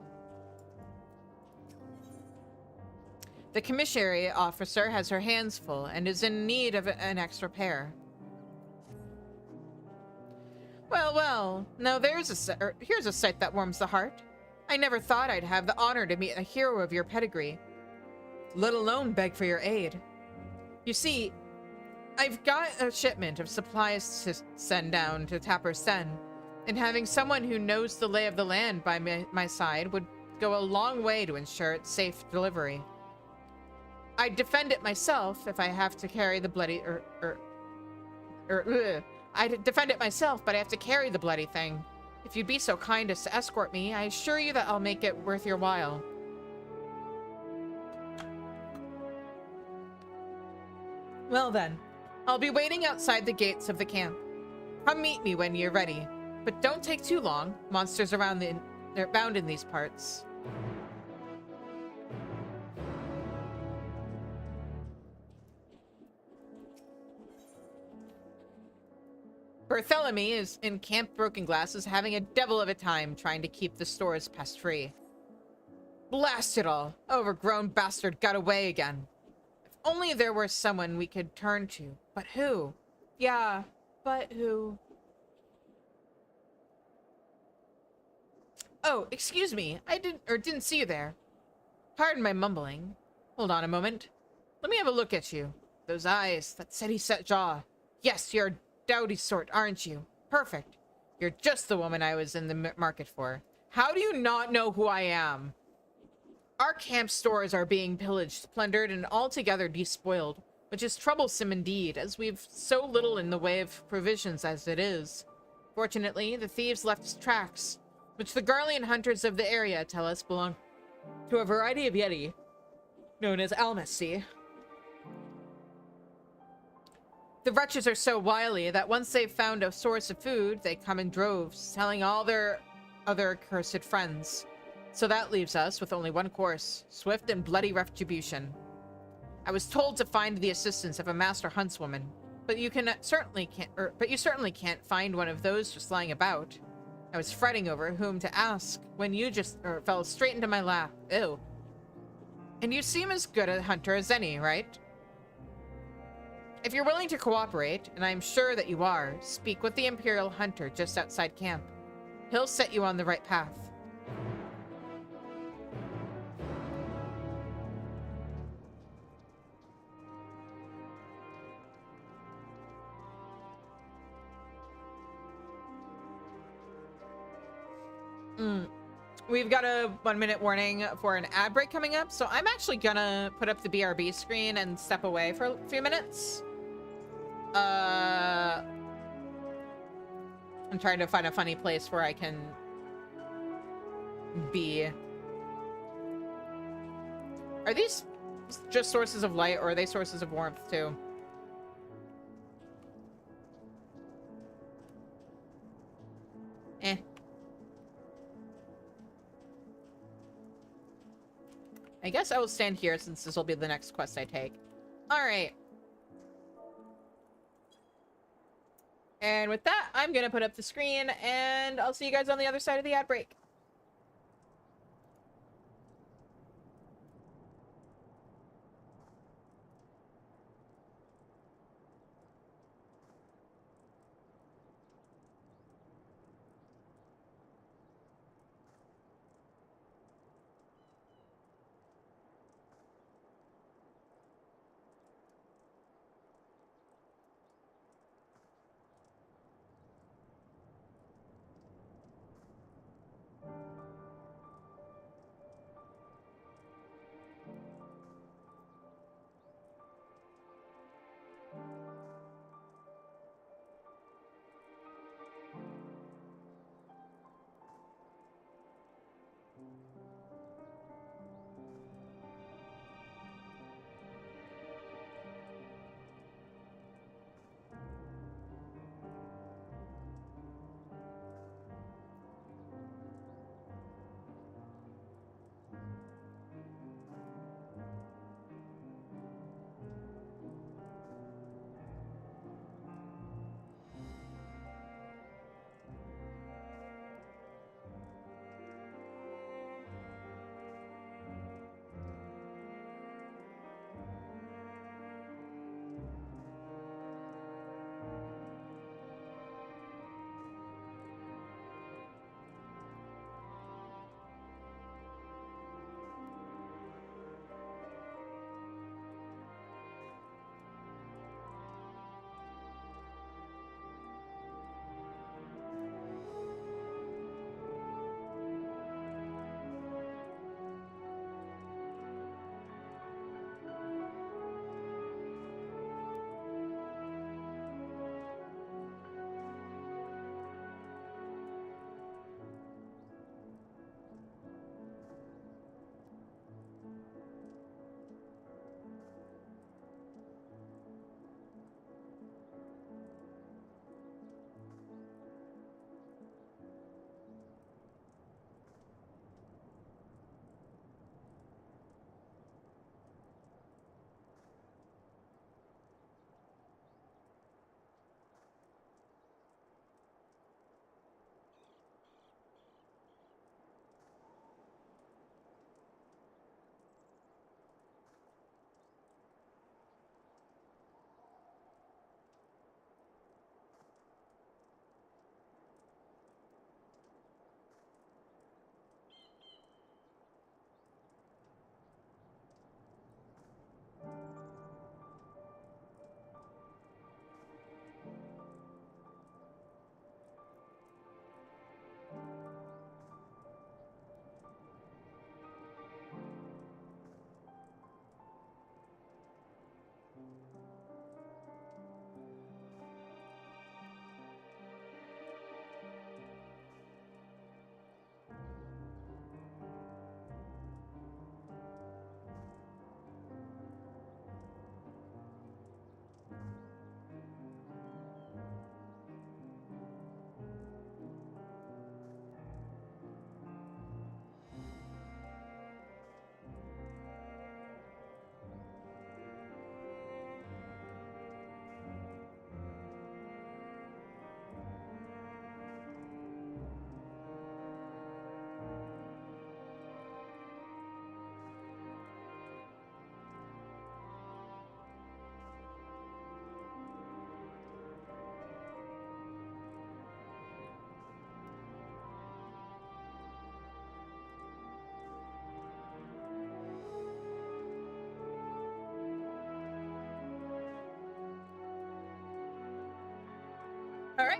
The commissary officer has her hands full and is in need of an extra pair. Well, well, now here's a sight that warms the heart. I never thought I'd have the honor to meet a hero of your pedigree, let alone beg for your aid. You see, I've got a shipment of supplies to send down to Tapper's Den, and having someone who knows the lay of the land by my side would go a long way to ensure its safe delivery. I'd defend it myself if I have to carry the bloody... I'd defend it myself, but I have to carry the bloody thing. If you'd be so kind as to escort me, I assure you that I'll make it worth your while. Well then, I'll be waiting outside the gates of the camp. Come meet me when you're ready, but don't take too long. Monsters they're bound in these parts. Bartholomew is in Camp Broken Glass is having a devil of a time trying to keep the stores pest-free. Blast it all! Overgrown bastard got away again. If only there were someone we could turn to. But who? Yeah, but who? Oh, excuse me. I didn't see you there. Pardon my mumbling. Hold on a moment. Let me have a look at you. Those eyes, that steady-set jaw. Yes, you're a dowdy sort, aren't you? Perfect. You're just the woman I was in the market for. How do you not know who I am? Our camp stores are being pillaged, plundered, and altogether despoiled, which is troublesome indeed, as we've so little in the way of provisions as it is. Fortunately, the thieves left tracks, which the Garlean hunters of the area tell us belong to a variety of yeti, known as almasy. The wretches are so wily that once they've found a source of food, they come in droves, telling all their other accursed friends. So that leaves us with only one course: swift and bloody retribution. I was told to find the assistance of a master huntswoman, but you certainly can't find one of those just lying about. I was fretting over whom to ask when you just fell straight into my lap. Ew. And you seem as good a hunter as any, right? If you're willing to cooperate, and I'm sure that you are, speak with the Imperial Hunter just outside camp. He'll set you on the right path. We've got a 1-minute warning for an ad break coming up, so I'm actually gonna put up the BRB screen and step away for a few minutes. I'm trying to find a funny place where I can be. Are these just sources of light, or are they sources of warmth too? Eh. I guess I will stand here since this will be the next quest I take. Alright. And with that, I'm gonna put up the screen, and I'll see you guys on the other side of the ad break.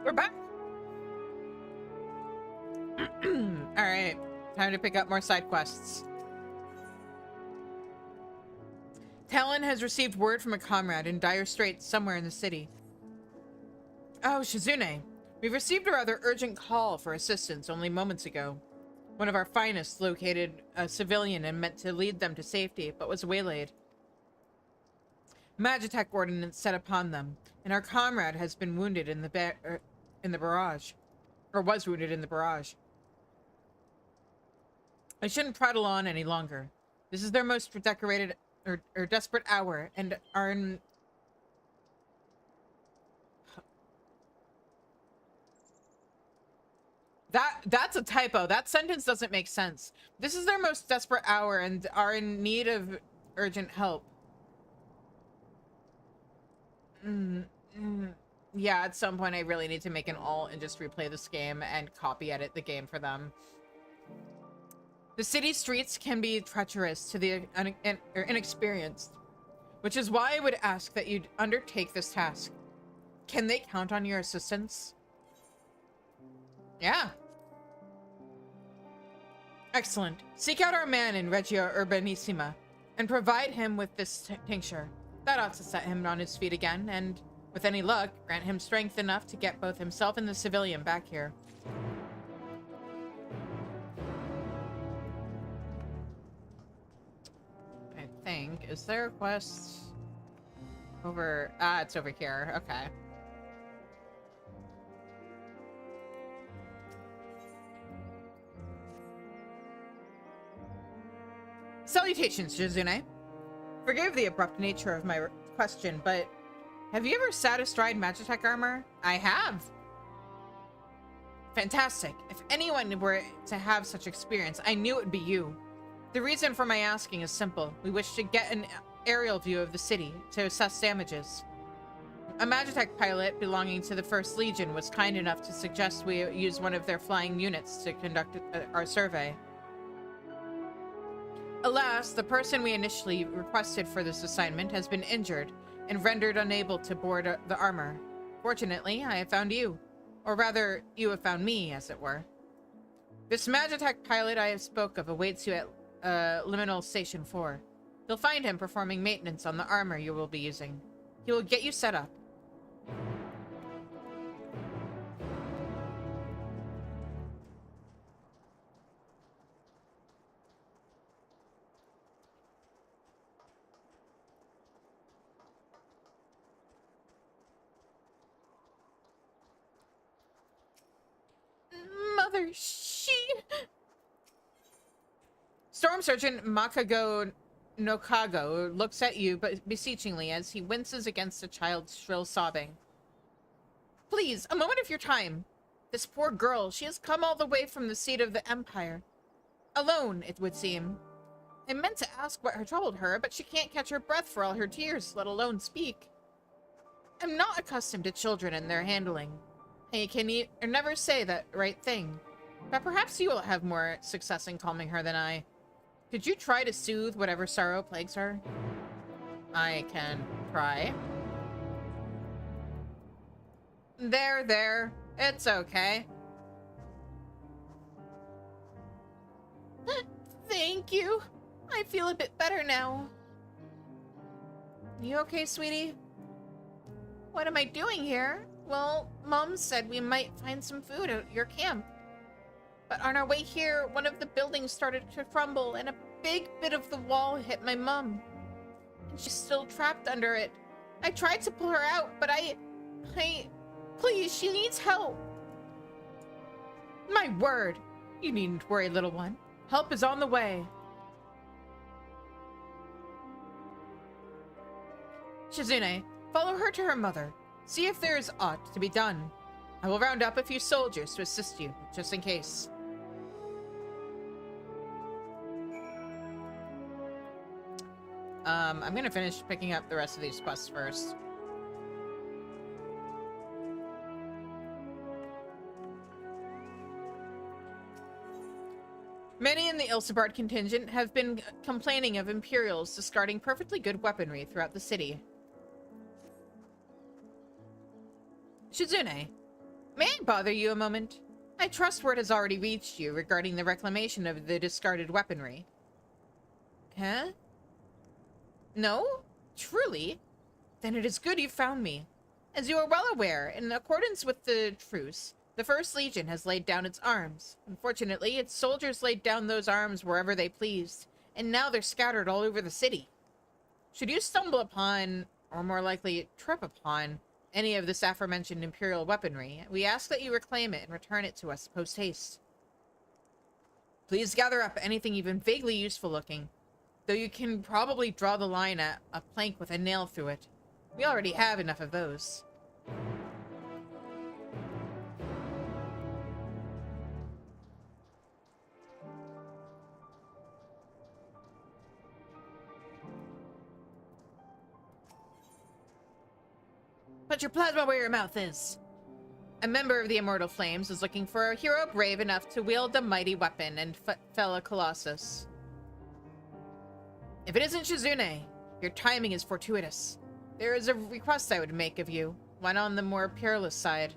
We're back. Alright. Time to pick up more side quests. Talon has received word from a comrade in dire straits somewhere in the city. Oh, Shizune. We've received a rather urgent call for assistance only moments ago. One of our finest located a civilian and meant to lead them to safety, but was waylaid. Magitech ordnance set upon them, and our comrade has been wounded in the barrage. Or was wounded in the barrage. I shouldn't prattle on any longer. This is their most decorated or desperate hour, and are in... That's a typo. That sentence doesn't make sense. This is their most desperate hour and are in need of urgent help. Yeah, at some point I really need to make an alt and just replay this game and copy edit the game for them. The city streets can be treacherous to the inexperienced, which is why I would ask that you undertake this task. Can they count on your assistance? Yeah. Excellent. Seek out our man in Regia Urbanissima and provide him with this tincture. That ought to set him on his feet again, and with any luck, grant him strength enough to get both himself and the civilian back here. I think, is there a quest over? Ah, it's over here. Okay. Salutations, Shizune. Forgive the abrupt nature of my question, but have you ever sat astride Magitech armor? I have. Fantastic. If anyone were to have such experience, I knew it would be you. The reason for my asking is simple. We wish to get an aerial view of the city to assess damages. A Magitech pilot belonging to the 1st Legion was kind enough to suggest we use one of their flying units to conduct our survey. Alas, the person we initially requested for this assignment has been injured and rendered unable to board the armor. Fortunately, I have found you. Or rather, you have found me, as it were. This Magitech pilot I have spoke of awaits you at Liminal Station 4. You'll find him performing maintenance on the armor you will be using. He will get you set up. Mother, Storm Sergeant Makago Nokago looks at you but beseechingly as he winces against the child's shrill sobbing. Please, a moment of your time. This poor girl, she has come all the way from the seat of the Empire. Alone, it would seem. I meant to ask what had troubled her, but she can't catch her breath for all her tears, let alone speak. I'm not accustomed to children and their handling. I can never say that right thing, but perhaps you will have more success in calming her than I. Could you try to soothe whatever sorrow plagues her? I can try. There. It's okay. Thank you. I feel a bit better now. You okay, sweetie? What am I doing here? Well, Mom said we might find some food at your camp. But on our way here, one of the buildings started to crumble and a big bit of the wall hit my mom. And she's still trapped under it. I tried to pull her out, but please, she needs help. My word. You needn't worry, little one. Help is on the way. Shizune, follow her to her mother. See if there is aught to be done. I will round up a few soldiers to assist you, just in case. I'm gonna finish picking up the rest of these quests first. Many in the Ilsebard contingent have been complaining of Imperials discarding perfectly good weaponry throughout the city. Shizune, May I bother you a moment? I trust word has already reached you regarding the reclamation of the discarded weaponry. Huh? No? Truly? Then it is good you found me. As you are well aware, in accordance with the truce, the First Legion has laid down its arms. Unfortunately, its soldiers laid down those arms wherever they pleased, and now they're scattered all over the city. Should you stumble upon, or more likely trip upon, any of this aforementioned Imperial weaponry, we ask that you reclaim it and return it to us post-haste. Please gather up anything even vaguely useful looking, though you can probably draw the line at a plank with a nail through it. We already have enough of those. Put your plasma where your mouth is. A member of the Immortal Flames is looking for a hero brave enough to wield the mighty weapon and fell a colossus. If it isn't Shizune, your timing is fortuitous. There is a request I would make of you, one on the more peerless side.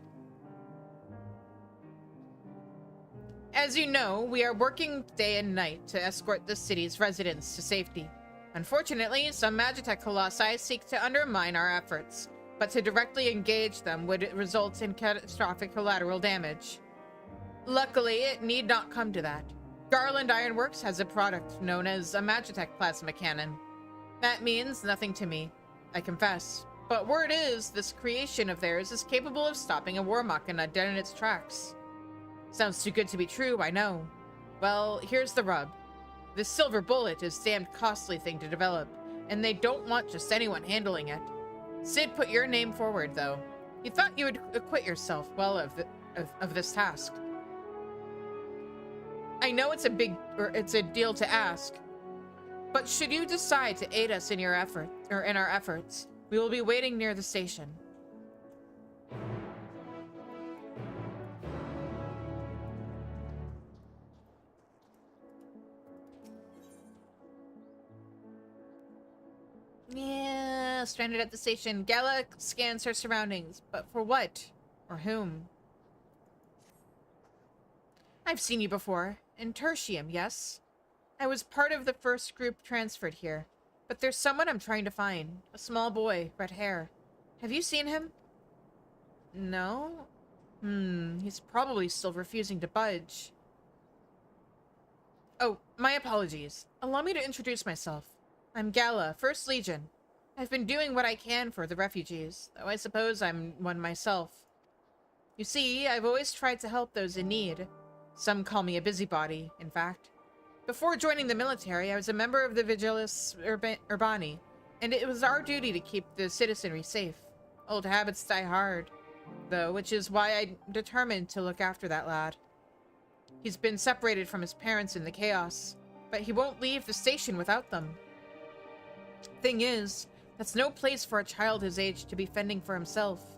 As you know, we are working day and night to escort the city's residents to safety. Unfortunately, some Magitech colossi seek to undermine our efforts, but to directly engage them would result in catastrophic collateral damage. Luckily, it need not come to that. Garlemald Ironworks has a product known as a Magitech plasma cannon. That means nothing to me, I confess. But word is, this creation of theirs is capable of stopping a war machina dead in its tracks. Sounds too good to be true, I know. Well, here's the rub. This silver bullet is a damned costly thing to develop, and they don't want just anyone handling it. Sid put your name forward, though. You thought you would acquit yourself well of this task. I know it's a deal to ask, but should you decide to aid us in your in our efforts, we will be waiting near the station. Yeah, stranded at the station. Gala scans her surroundings, but for what? Or whom? I've seen you before. In Tertium, yes? I was part of the first group transferred here, but there's someone I'm trying to find. A small boy, red hair. Have you seen him? No? He's probably still refusing to budge. Oh, my apologies. Allow me to introduce myself. I'm Gala, First Legion. I've been doing what I can for the refugees, though I suppose I'm one myself. You see, I've always tried to help those in need. Some call me a busybody, in fact. Before joining the military, I was a member of the Vigilis Urbani, and it was our duty to keep the citizenry safe. Old habits die hard, though, which is why I'm determined to look after that lad. He's been separated from his parents in the chaos, but he won't leave the station without them. Thing is, that's no place for a child his age to be fending for himself.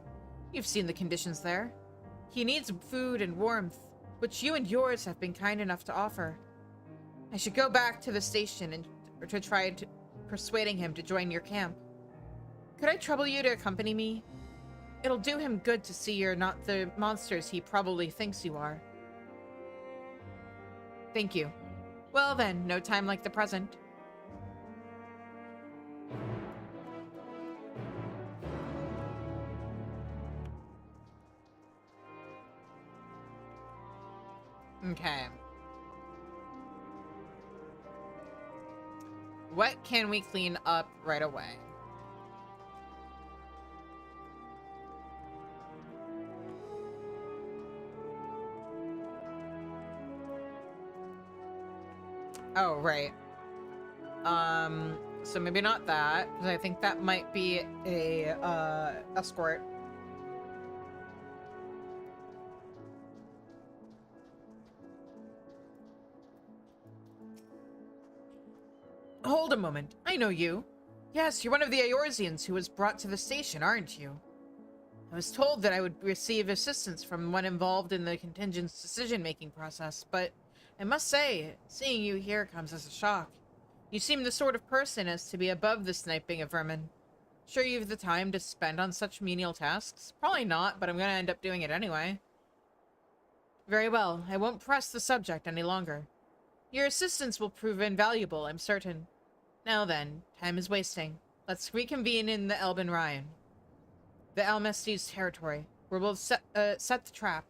You've seen the conditions there. He needs food and warmth, which you and yours have been kind enough to offer. I should go back to the station and to try persuading him to join your camp. Could I trouble you to accompany me? It'll do him good to see you're not the monsters he probably thinks you are. Thank you. Well then, no time like the present. Okay. What can we clean up right away? Oh, right. So maybe not that, because I think that might be a, escort. Hold a moment. I know you. Yes, you're one of the Eorzeans who was brought to the station, aren't you? I was told that I would receive assistance from one involved in the contingent's decision-making process, but I must say, seeing you here comes as a shock. You seem the sort of person as to be above the sniping of vermin. Sure you've the time to spend on such menial tasks? Probably not, but I'm gonna end up doing it anyway. Very well. I won't press the subject any longer. Your assistance will prove invaluable, I'm certain. Now then, time is wasting. Let's reconvene in the Elben Rhine. The Almestes territory, where we'll set the trap.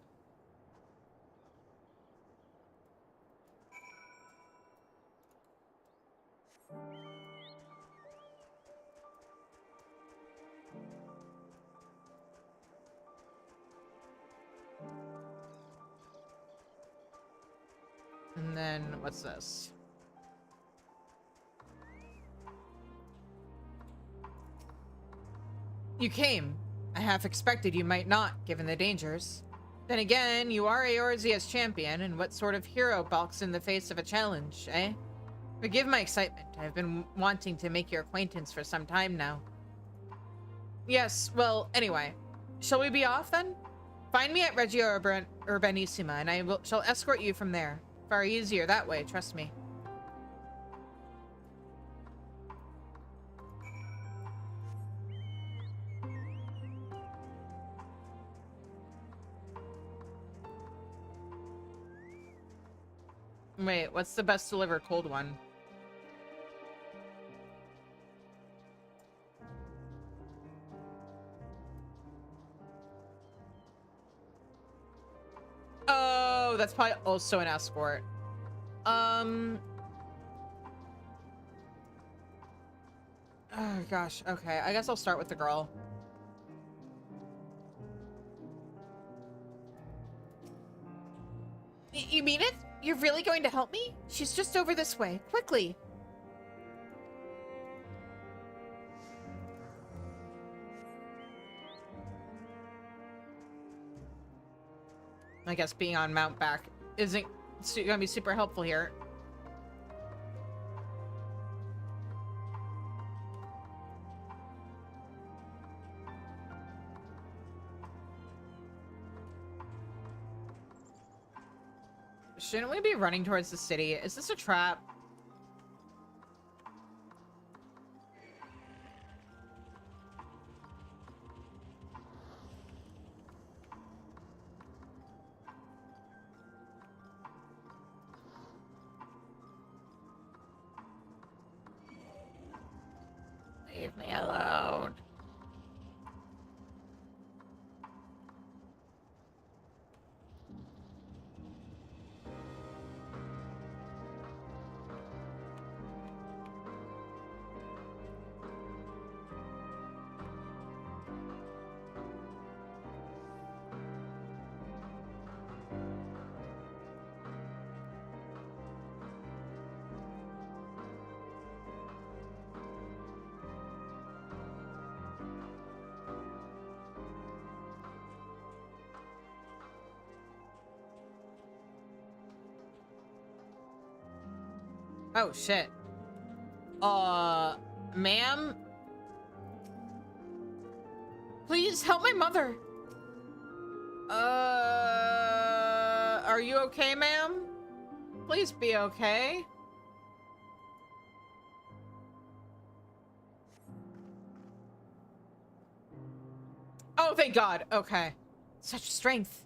And then, what's this? You came. I half expected you might not, given the dangers. Then again, you are Eorzea's champion, and what sort of hero balks in the face of a challenge, eh? Forgive my excitement. I've been wanting to make your acquaintance for some time now. Yes, well, anyway. Shall we be off, then? Find me at Regia Urbanissima, and shall escort you from there. Far easier that way, trust me. Wait, what's the best delivered cold one? Oh, that's probably also an escort. Oh gosh, okay. I guess I'll start with the girl. You mean it? You're really going to help me? She's just over this way. Quickly. I guess being on mount back isn't gonna be super helpful here. Shouldn't we be running towards the city? Is this a trap? Leave me alone. Oh, shit. Ma'am? Please help my mother. Are you okay, ma'am? Please be okay. Oh, thank God. Okay. Such strength.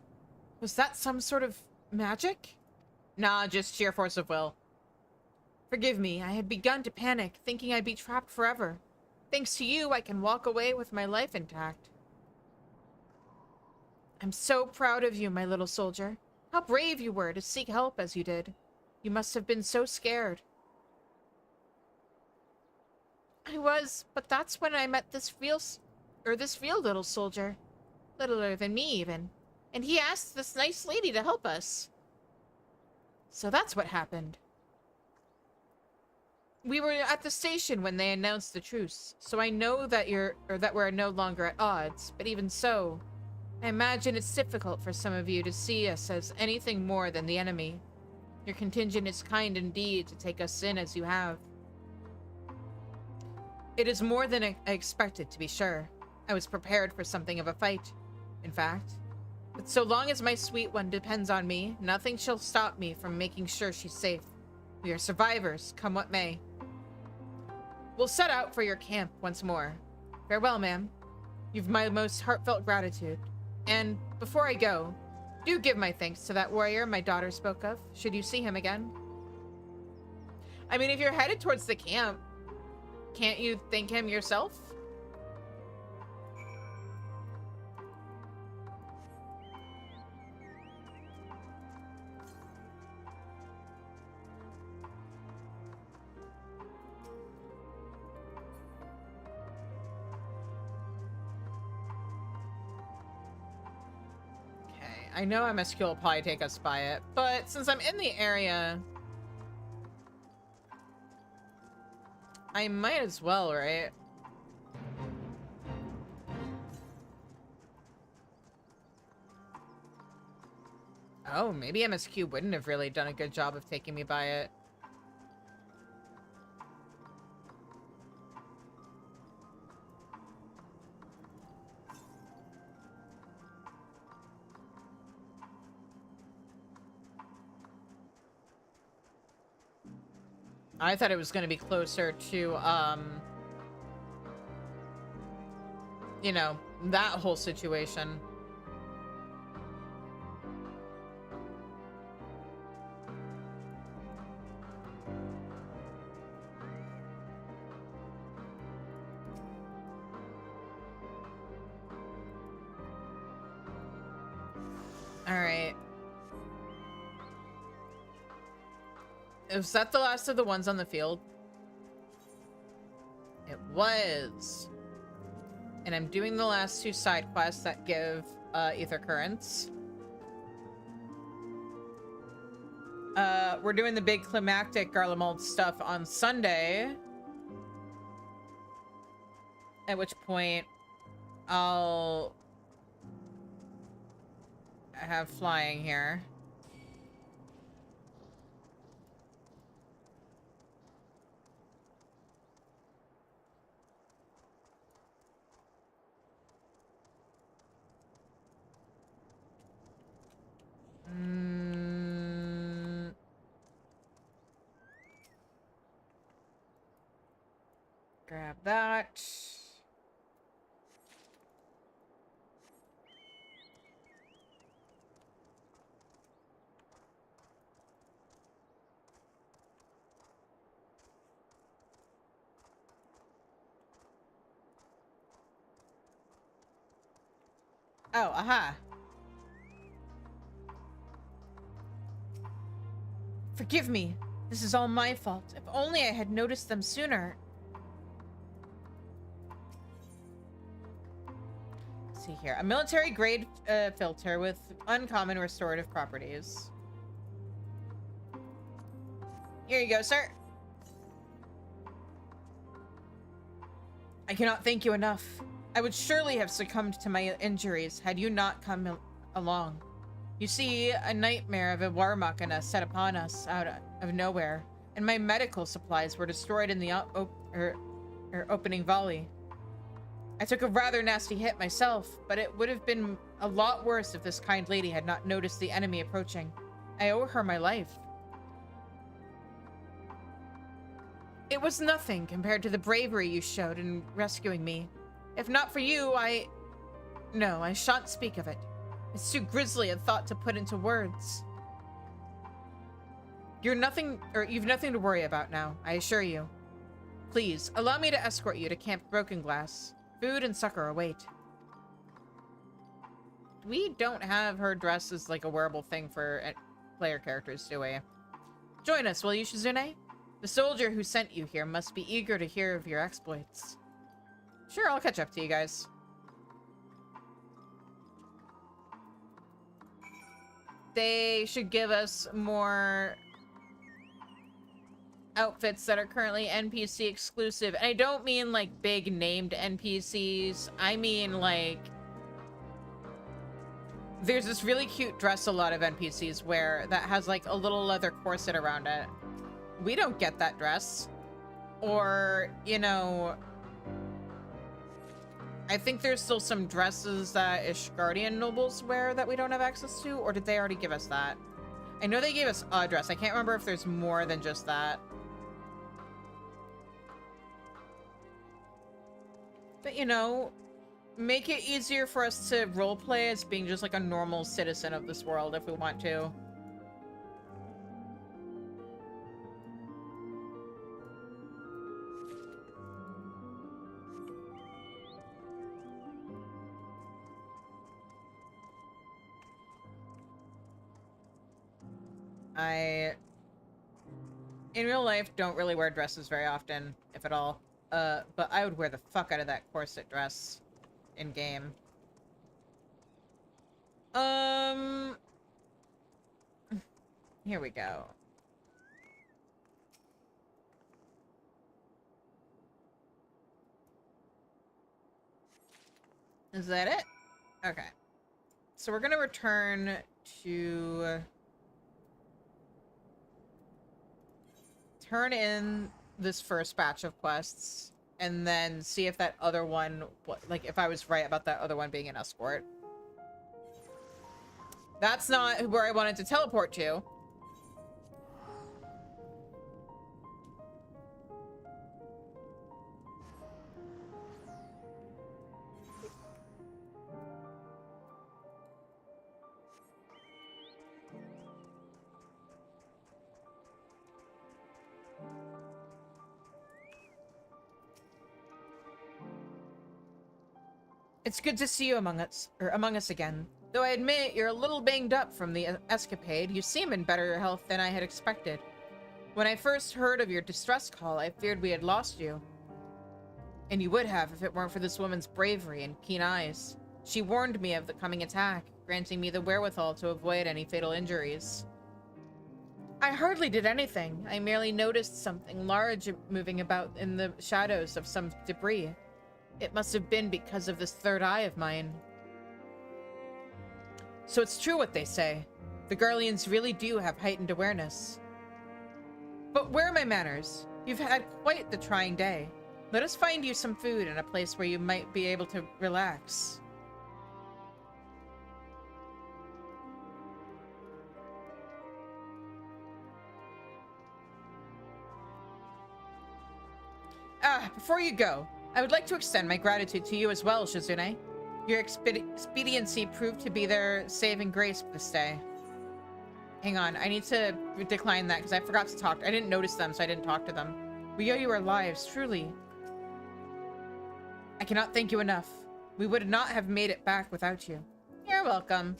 Was that some sort of magic? Nah, just sheer force of will. Forgive me, I had begun to panic, thinking I'd be trapped forever. Thanks to you, I can walk away with my life intact. I'm so proud of you, my little soldier. How brave you were to seek help as you did. You must have been so scared. I was, but that's when I met this real little soldier. Littler than me, even. And he asked this nice lady to help us. So that's what happened. We were at the station when they announced the truce, so I know that we're no longer at odds, but even so, I imagine it's difficult for some of you to see us as anything more than the enemy. Your contingent is kind indeed to take us in as you have. It is more than I expected, to be sure. I was prepared for something of a fight, in fact. But so long as my sweet one depends on me, nothing shall stop me from making sure she's safe. We are survivors, come what may. We'll set out for your camp once more. Farewell, ma'am. You've my most heartfelt gratitude. And before I go, Do give my thanks to that warrior my daughter spoke of, should you see him again. I mean, if you're headed towards the camp, can't you thank him yourself? I know MSQ will probably take us by it, but since I'm in the area, I might as well, right? Oh, maybe MSQ wouldn't have really done a good job of taking me by it. I thought it was going to be closer to, you know, that whole situation. All right. Was that the last of the ones on the field? It was. And I'm doing the last 2 side quests that give ether currents. We're doing the big climactic Garlemald stuff on Sunday. At which point I'll have flying here. Grab that. Oh, aha. Forgive me. This is all my fault. If only I had noticed them sooner. Let's see here. A military grade filter with uncommon restorative properties. Here you go, sir. I cannot thank you enough. I would surely have succumbed to my injuries had you not come along. You see, a nightmare of a war machina set upon us out of nowhere, and my medical supplies were destroyed in the opening volley. I took a rather nasty hit myself, but it would have been a lot worse if this kind lady had not noticed the enemy approaching. I owe her my life. It was nothing compared to the bravery you showed in rescuing me. If not for you, No, I shan't speak of it. It's too grisly a thought to put into words. You've nothing to worry about now, I assure you. Please, allow me to escort you to Camp Broken Glass. Food and succor await. We don't have her dress as like a wearable thing for player characters, do we? Join us, will you, Shizune? The soldier who sent you here must be eager to hear of your exploits. Sure, I'll catch up to you guys. They should give us more outfits that are currently NPC exclusive. And I don't mean like big named NPCs. I mean like there's this really cute dress a lot of NPCs wear that has like a little leather corset around it. We don't get that dress. Or, you know, I think there's still some dresses that Ishgardian nobles wear that we don't have access to, or did they already give us that? I know they gave us a dress. I can't remember if there's more than just that. But, you know, make it easier for us to roleplay as being just like a normal citizen of this world if we want to. In real life, don't really wear dresses very often, if at all. But I would wear the fuck out of that corset dress in game. Here we go. Is that it? Okay. So we're gonna return to... turn in this first batch of quests, and then see if that other one... like, if I was right about that other one being an escort. That's not where I wanted to teleport to. It's good to see you among us again. Though I admit you're a little banged up from the escapade, you seem in better health than I had expected. When I first heard of your distress call, I feared we had lost you. And you would have if it weren't for this woman's bravery and keen eyes. She warned me of the coming attack, granting me the wherewithal to avoid any fatal injuries. I hardly did anything. I merely noticed something large moving about in the shadows of some debris. It must have been because of this third eye of mine. So it's true what they say. The Garleans really do have heightened awareness. But where are my manners? You've had quite the trying day. Let us find you some food and a place where you might be able to relax. Before you go, I would like to extend my gratitude to you as well, Shizune. Your expediency proved to be their saving grace this day. Hang on, I need to decline that because I forgot to talk. I didn't notice them, so I didn't talk to them. We owe you our lives, truly. I cannot thank you enough. We would not have made it back without you. You're welcome.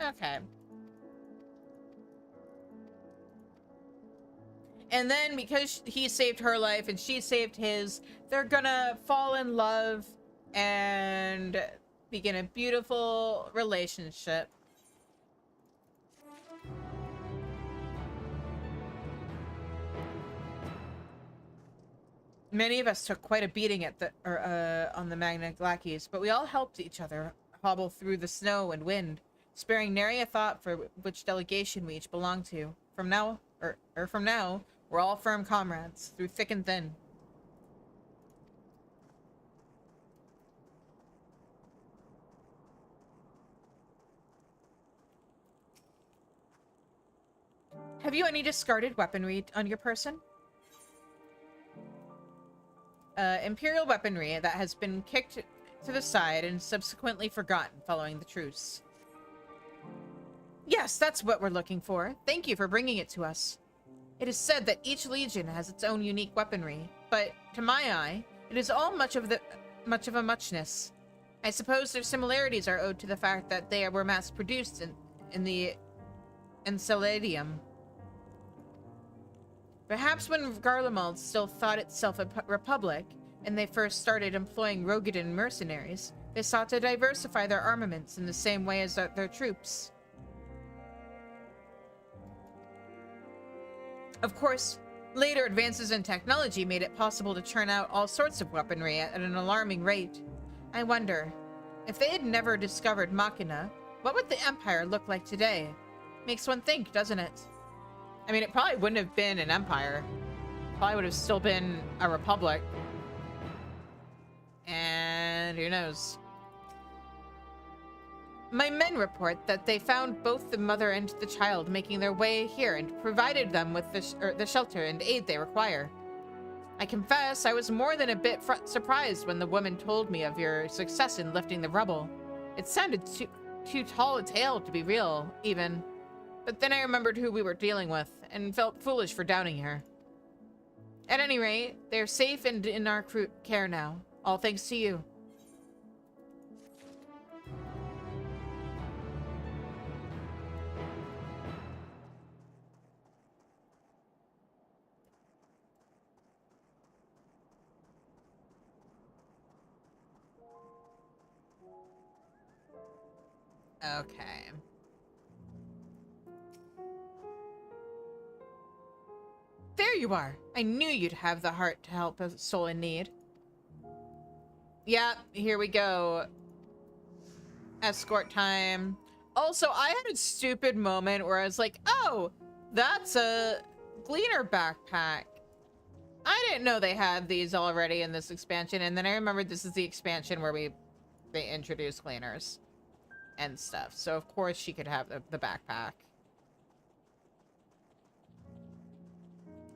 Okay. And then, because he saved her life and she saved his, they're gonna fall in love and begin a beautiful relationship. Many of us took quite a beating at on the Magna Glacies, but we all helped each other hobble through the snow and wind, sparing nary a thought for which delegation we each belong to. From now, we're all firm comrades, through thick and thin. Have you any discarded weaponry on your person? Imperial weaponry that has been kicked to the side and subsequently forgotten following the truce. Yes, that's what we're looking for. Thank you for bringing it to us. It is said that each legion has its own unique weaponry, but to my eye, it is all much of a muchness. I suppose their similarities are owed to the fact that they were mass-produced in the Enceladium. Perhaps when Garlemald still thought itself a republic, and they first started employing Rogadan mercenaries, they sought to diversify their armaments in the same way as their troops. Of course, later advances in technology made it possible to churn out all sorts of weaponry at an alarming rate. I wonder, if they had never discovered Machina, what would the Empire look like today? Makes one think, doesn't it? I mean, it probably wouldn't have been an empire. Probably would have still been a republic. And who knows? My men report that they found both the mother and the child making their way here and provided them with the shelter and aid they require. I confess, I was more than a bit surprised when the woman told me of your success in lifting the rubble. It sounded too tall a tale to be real, even. But then I remembered who we were dealing with, and felt foolish for doubting her. At any rate, they're safe and in our care now, all thanks to you. Okay. There you are. I knew you'd have the heart to help a soul in need. Yep, here we go. Escort time. Also, I had a stupid moment where I was like, oh, that's a Gleaner backpack. I didn't know they had these already in this expansion, and then I remembered this is the expansion where they introduced Gleaners and stuff. So, of course, she could have the backpack.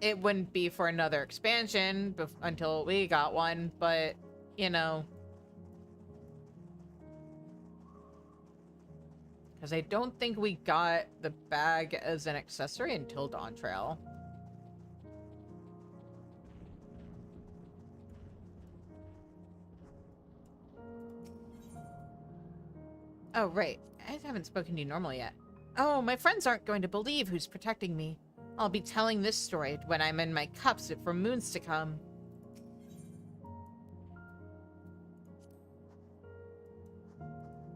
It wouldn't be for another expansion until we got one, but, you know. Because I don't think we got the bag as an accessory until Dawn Trail. Oh, right. I haven't spoken to you normally yet. Oh, my friends aren't going to believe who's protecting me. I'll be telling this story when I'm in my cups for moons to come.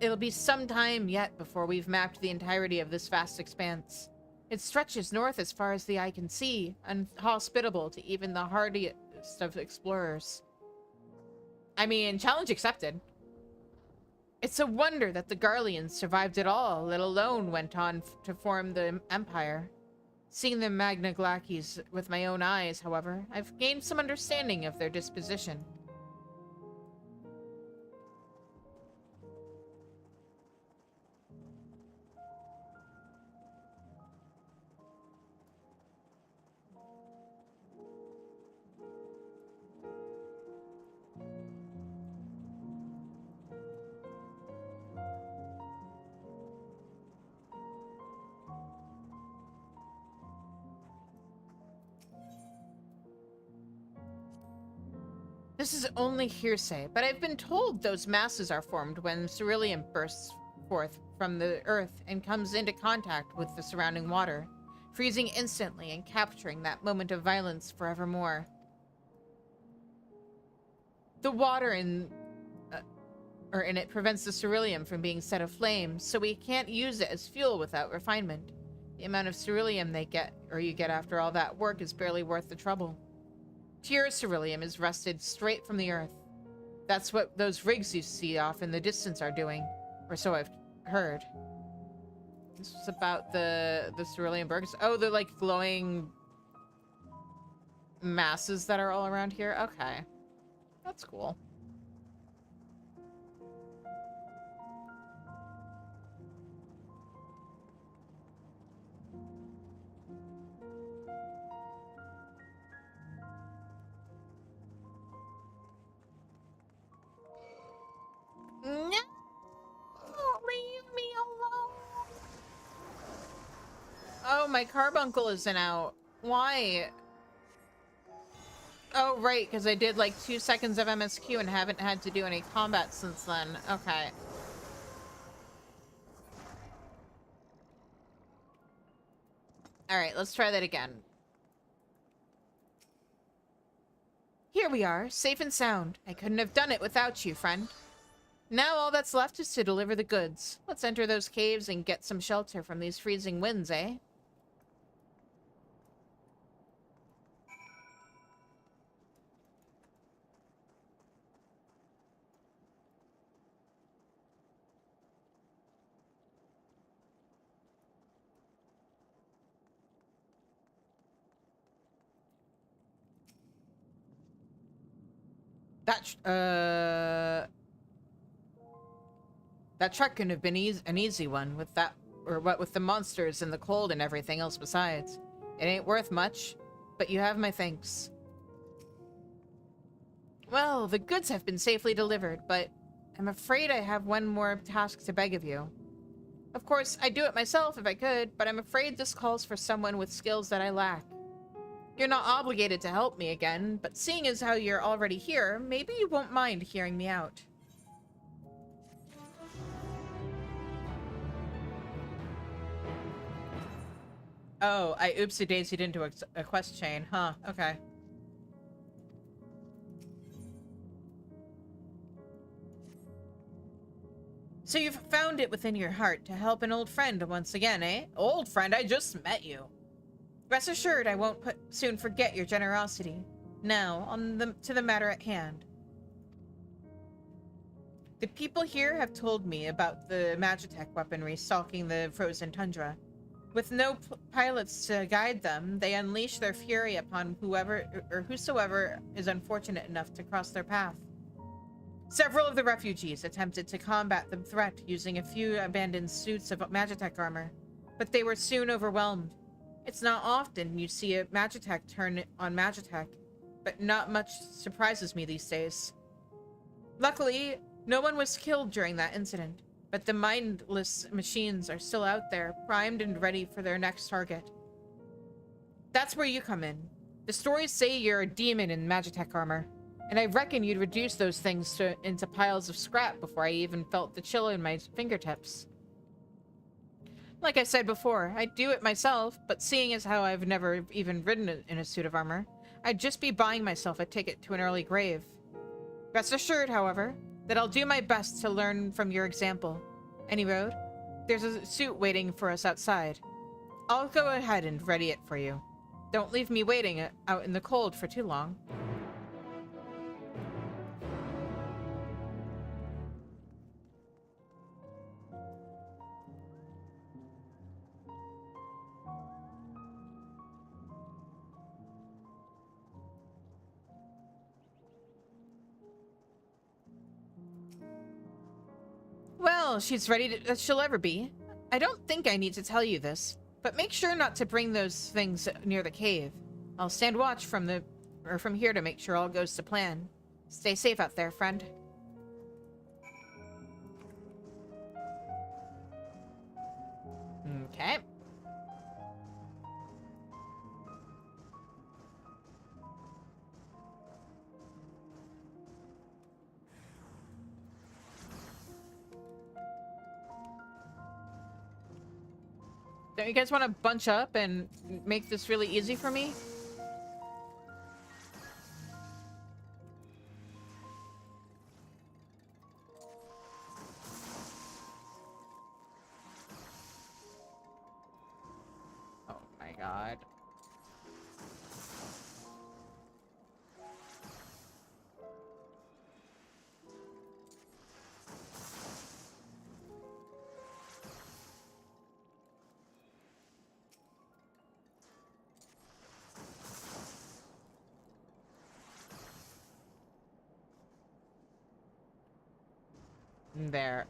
It'll be some time yet before we've mapped the entirety of this vast expanse. It stretches north as far as the eye can see, unhospitable to even the hardiest of explorers. I mean, challenge accepted. It's a wonder that the Garleans survived it all, let alone went on to form the Empire. Seeing the Magna Glacies with my own eyes, however, I've gained some understanding of their disposition. This is only hearsay, but I've been told those masses are formed when ceruleum bursts forth from the earth and comes into contact with the surrounding water, freezing instantly and capturing that moment of violence forevermore. The water in it prevents the ceruleum from being set aflame, so we can't use it as fuel without refinement. The amount of ceruleum you get after all that work is barely worth the trouble. Pure ceruleum is wrested straight from the earth. That's what those rigs you see off in the distance are doing, or so I've heard. This is about the ceruleum bergs. Oh, they're like glowing masses that are all around here. Okay, that's cool. No! Leave me alone! Oh, my carbuncle isn't out. Why? Oh, right, because I did like 2 seconds of MSQ and haven't had to do any combat since then. Okay. Alright, let's try that again. Here we are, safe and sound. I couldn't have done it without you, friend. Now all that's left is to deliver the goods. Let's enter those caves and get some shelter from these freezing winds, eh? That trek couldn't have been an easy one with that, or what with the monsters and the cold and everything else besides. It ain't worth much, but you have my thanks. Well, the goods have been safely delivered, but I'm afraid I have one more task to beg of you. Of course, I'd do it myself if I could, but I'm afraid this calls for someone with skills that I lack. You're not obligated to help me again, but seeing as how you're already here, maybe you won't mind hearing me out. Oh, I oopsie-daisied into a quest chain. Huh, okay. So you've found it within your heart to help an old friend once again, eh? Old friend, I just met you. Rest assured I won't soon forget your generosity. Now, to the matter at hand. The people here have told me about the Magitech weaponry stalking the frozen tundra. With no pilots to guide them, they unleash their fury upon whosoever is unfortunate enough to cross their path. Several of the refugees attempted to combat the threat using a few abandoned suits of Magitech armor, but they were soon overwhelmed. It's not often you see a Magitech turn on Magitech, but not much surprises me these days. Luckily, no one was killed during that incident, but the mindless machines are still out there, primed and ready for their next target. That's where you come in. The stories say you're a demon in Magitech armor, and I reckon you'd reduce those things into piles of scrap before I even felt the chill in my fingertips. Like I said before, I'd do it myself, but seeing as how I've never even ridden in a suit of armor, I'd just be buying myself a ticket to an early grave. Rest assured, however, that I'll do my best to learn from your example. Any road? There's a suit waiting for us outside. I'll go ahead and ready it for you. Don't leave me waiting out in the cold for too long. Well, she's ready as she'll ever be. I don't think I need to tell you this, but make sure not to bring those things near the cave. I'll stand watch from here to make sure all goes to plan. Stay safe out there, friend. Okay. Don't you guys want to bunch up and make this really easy for me? Oh my god. There.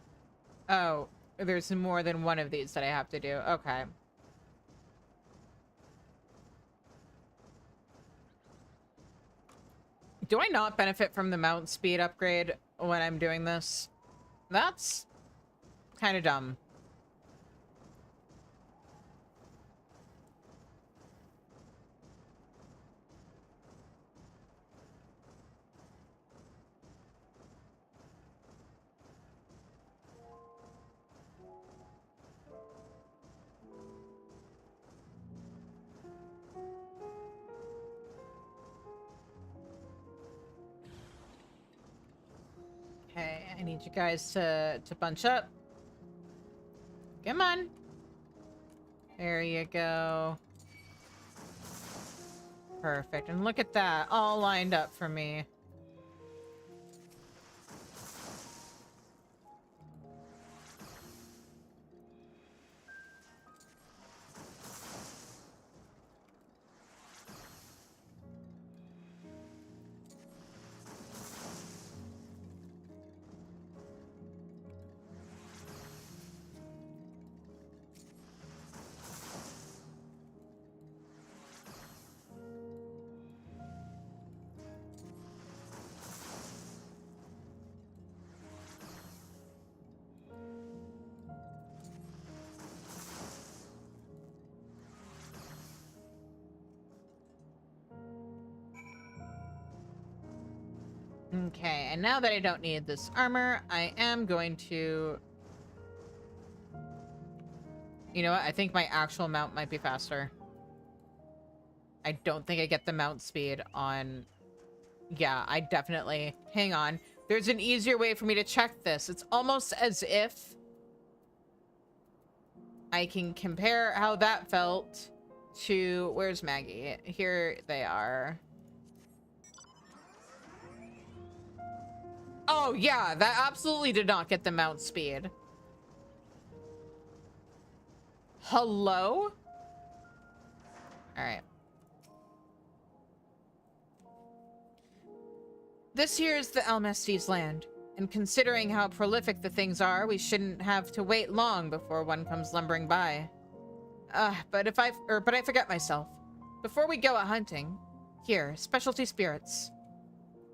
Oh, there's more than one of these that I have to do. Okay. Do I not benefit from the mount speed upgrade when I'm doing this? That's kind of dumb. Okay, I need you guys to bunch up. Come on. There you go. Perfect. And look at that, all lined up for me. Okay, and now that I don't need this armor, I am going to... You know what? I think my actual mount might be faster. I don't think I get the mount speed on... Yeah, I definitely... Hang on. There's an easier way for me to check this. It's almost as if I can compare how that felt to... Where's Maggie? Here they are. Oh, yeah, that absolutely did not get the mount speed. Hello? All right. This here is the Almesti's land, and considering how prolific the things are, we shouldn't have to wait long before one comes lumbering by. But I forget myself. Before we go hunting, here, specialty spirits.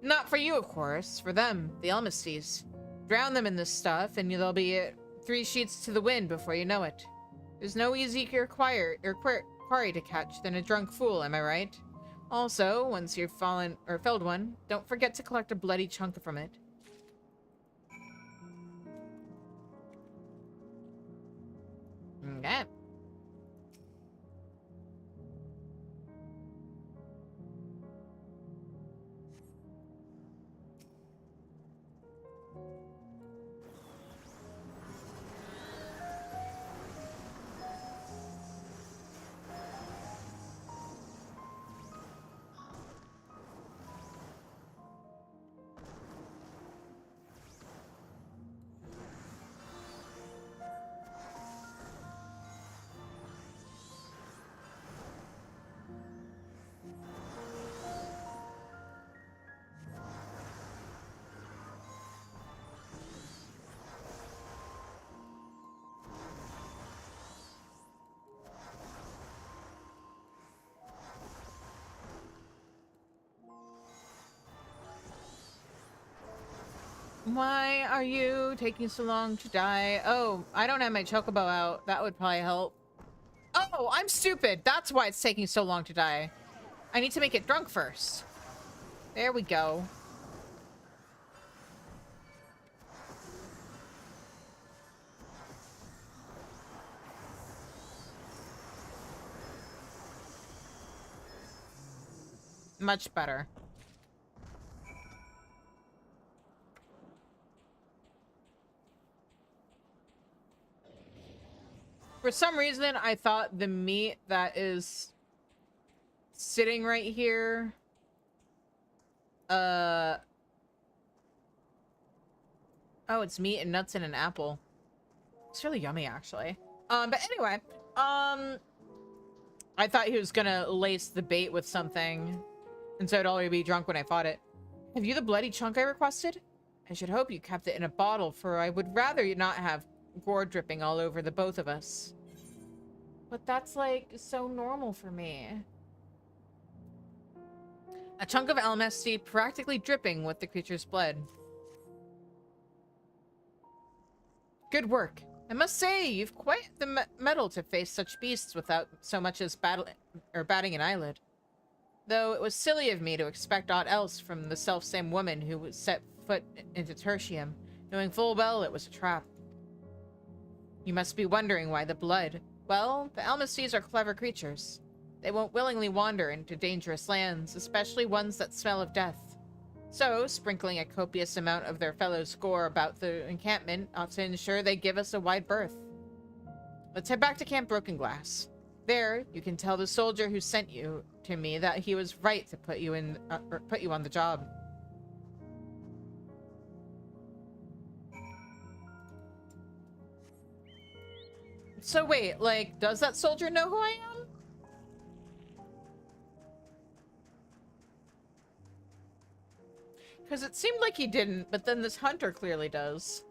Not for you, of course. For them, the Almestis. Drown them in this stuff, and they'll be 3 sheets to the wind before you know it. There's no easier quarry to catch than a drunk fool, am I right? Also, once you've felled one, don't forget to collect a bloody chunk from it. Okay. Why are you taking so long to die? Oh, I don't have my chocobo out. That would probably help. Oh, I'm stupid. That's why it's taking so long to die. I need to make it drunk first. There we go. Much better. For some reason, I thought the meat that is sitting right here, oh, it's meat and nuts and an apple. It's really yummy, actually. But anyway, I thought he was gonna lace the bait with something, and so I'd already be drunk when I fought it. Have you the bloody chunk I requested? I should hope you kept it in a bottle, for I would rather you not have gore dripping all over the both of us. But that's, like, so normal for me. A chunk of Almesti practically dripping with the creature's blood. Good work. I must say, you've quite the mettle to face such beasts without so much as batting an eyelid. Though it was silly of me to expect aught else from the self-same woman who set foot into Tertium, knowing full well it was a trap. You must be wondering why the blood. Well, the Almestis are clever creatures. They won't willingly wander into dangerous lands, especially ones that smell of death. So, sprinkling a copious amount of their fellows' gore about the encampment ought to ensure they give us a wide berth. Let's head back to Camp Broken Glass. There, you can tell the soldier who sent you to me that he was right to put you on the job. So wait, like, does that soldier know who I am? Because it seemed like he didn't, but then this hunter clearly does.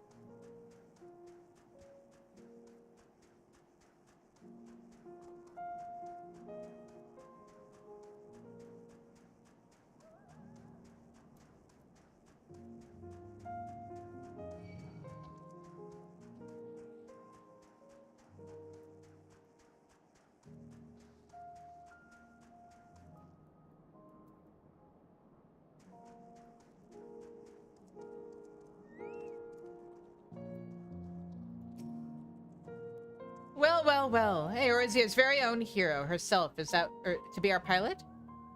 Well. Eorzea's very own hero herself is out to be our pilot?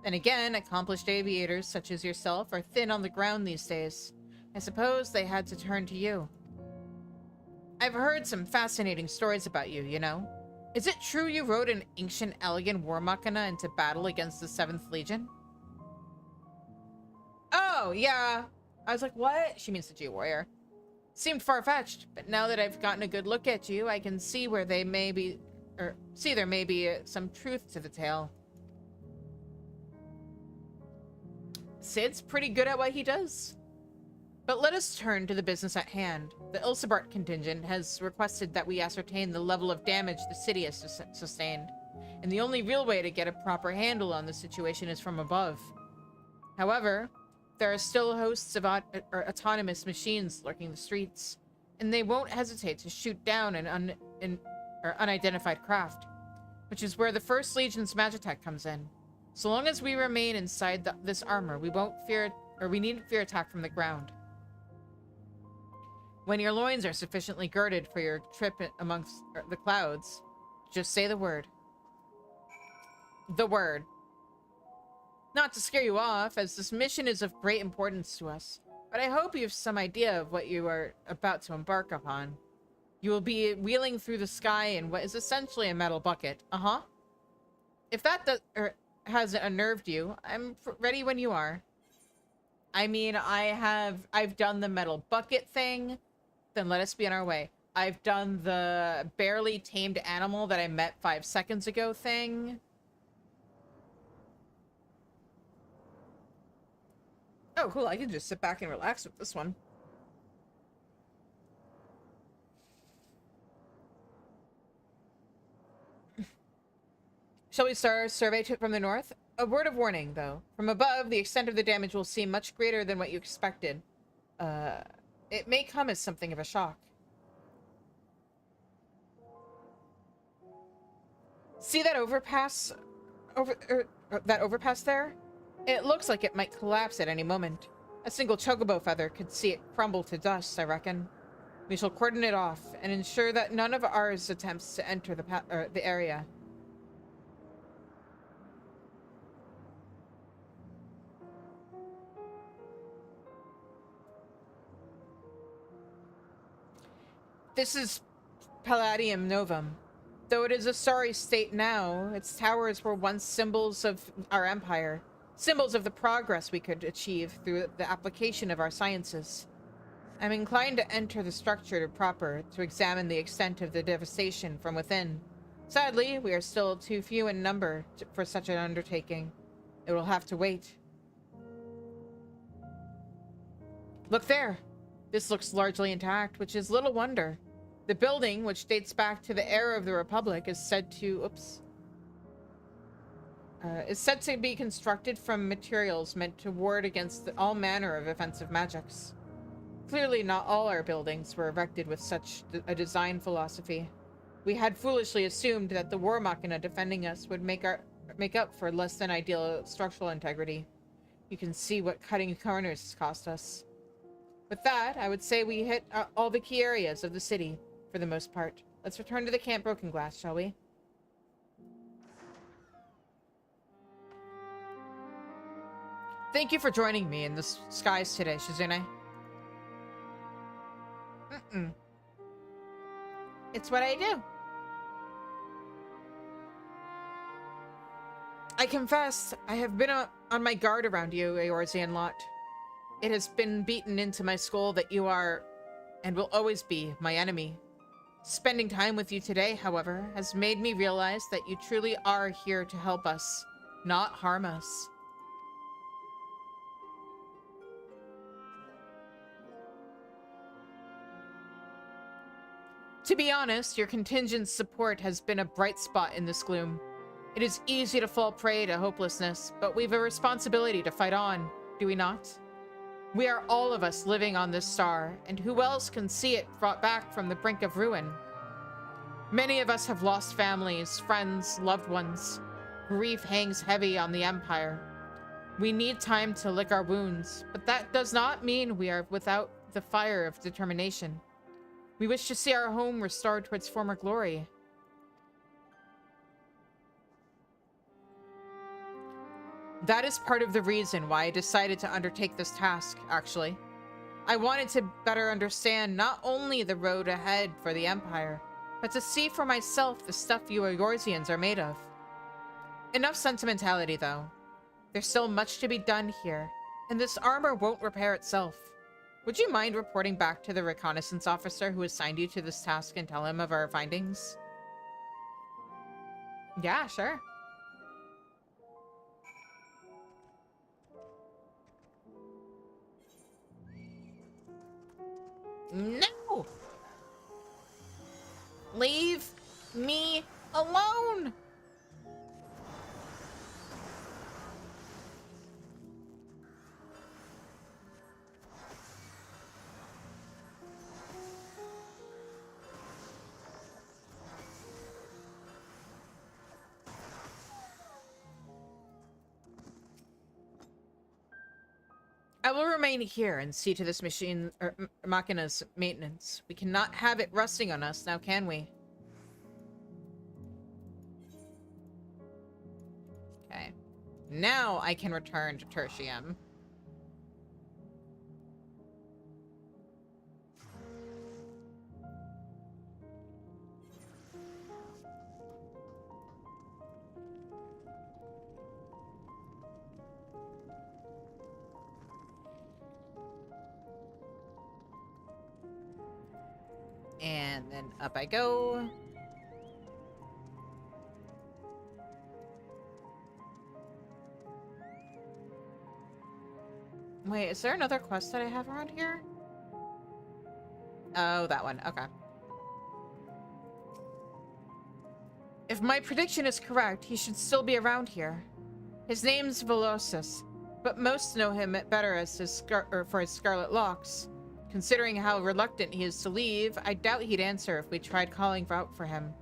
Then again, accomplished aviators such as yourself are thin on the ground these days. I suppose they had to turn to you. I've heard some fascinating stories about you, you know. Is it true you rode an ancient Elgin war machina into battle against the 7th Legion? Oh, yeah. I was like, what? She means the G-Warrior. Seemed far-fetched, but now that I've gotten a good look at you, I can see where they may be, see there may be some truth to the tale. Sid's pretty good at what he does. But let us turn to the business at hand. The Ilsebart contingent has requested that we ascertain the level of damage the city has sustained, and the only real way to get a proper handle on the situation is from above. However, there are still hosts of autonomous machines lurking the streets, and they won't hesitate to shoot down an unidentified craft, which is where the 1st Legion's Magitech comes in. So long as we remain inside this armor, we needn't fear attack from the ground. When your loins are sufficiently girded for your trip amongst the clouds, just say the word. The word. Not to scare you off, as this mission is of great importance to us, but I hope you have some idea of what you are about to embark upon. You will be wheeling through the sky in what is essentially a metal bucket. If that hasn't unnerved you, I'm ready when you are. I mean, I've done the metal bucket thing, then let us be on our way. I've done the barely tamed animal that I met 5 seconds ago thing. Oh, cool. I can just sit back and relax with this one. Shall we start our survey from the north? A word of warning, though. From above, the extent of the damage will seem much greater than what you expected. It may come as something of a shock. See that overpass? That overpass there? It looks like it might collapse at any moment. A single chocobo feather could see it crumble to dust, I reckon. We shall cordon it off and ensure that none of ours attempts to enter the area. This is Palladium Novum. Though it is a sorry state now, its towers were once symbols of our empire. Symbols of the progress we could achieve through the application of our sciences. I'm inclined to enter the structure proper to examine the extent of the devastation from within. Sadly, we are still too few in number for such an undertaking. It will have to wait. Look there. This looks largely intact, which is little wonder. The building, which dates back to the era of the Republic, is said to... is said to be constructed from materials meant to ward against all manner of offensive magics. Clearly not all our buildings were erected with such a design philosophy. We had foolishly assumed that the war machina defending us would make up for less than ideal structural integrity. You can see what cutting corners cost us. With that, I would say we hit all the key areas of the city, for the most part. Let's return to the Camp Broken Glass, shall we? Thank you for joining me in the skies today, Shizune. It's what I do. I confess, I have been on my guard around you, Eorzean lot. It has been beaten into my skull that you are, and will always be, my enemy. Spending time with you today, however, has made me realize that you truly are here to help us, not harm us. To be honest, your contingent's support has been a bright spot in this gloom. It is easy to fall prey to hopelessness, but we've a responsibility to fight on, do we not? We are all of us living on this star, and who else can see it brought back from the brink of ruin? Many of us have lost families, friends, loved ones. Grief hangs heavy on the Empire. We need time to lick our wounds, but that does not mean we are without the fire of determination. We wish to see our home restored to its former glory. That is part of the reason why I decided to undertake this task, actually. I wanted to better understand not only the road ahead for the Empire, but to see for myself the stuff you Eorzeans are made of. Enough sentimentality, though. There's still much to be done here, and this armor won't repair itself. Would you mind reporting back to the reconnaissance officer who assigned you to this task and tell him of our findings? Yeah, sure. No! Leave me alone! I will remain here and see to this machine or machina's maintenance. We cannot have it rusting on us now, can we? Okay. Now I can return to Tertium. And then up I go. Wait, is there another quest that I have around here? Oh, that one. Okay. If my prediction is correct, he should still be around here. His name's Velocis, but most know him better as for his scarlet locks. Considering how reluctant he is to leave, I doubt he'd answer if we tried calling out for him.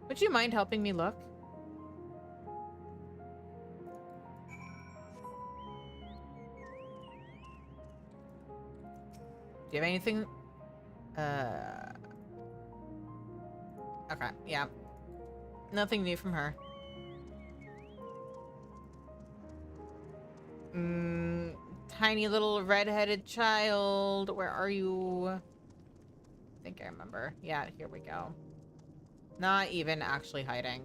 Would you mind helping me look? Do you have anything? Okay, yeah. Nothing new from her. Tiny little red-headed child. Where are you? I think I remember. Yeah, here we go. Not even actually hiding.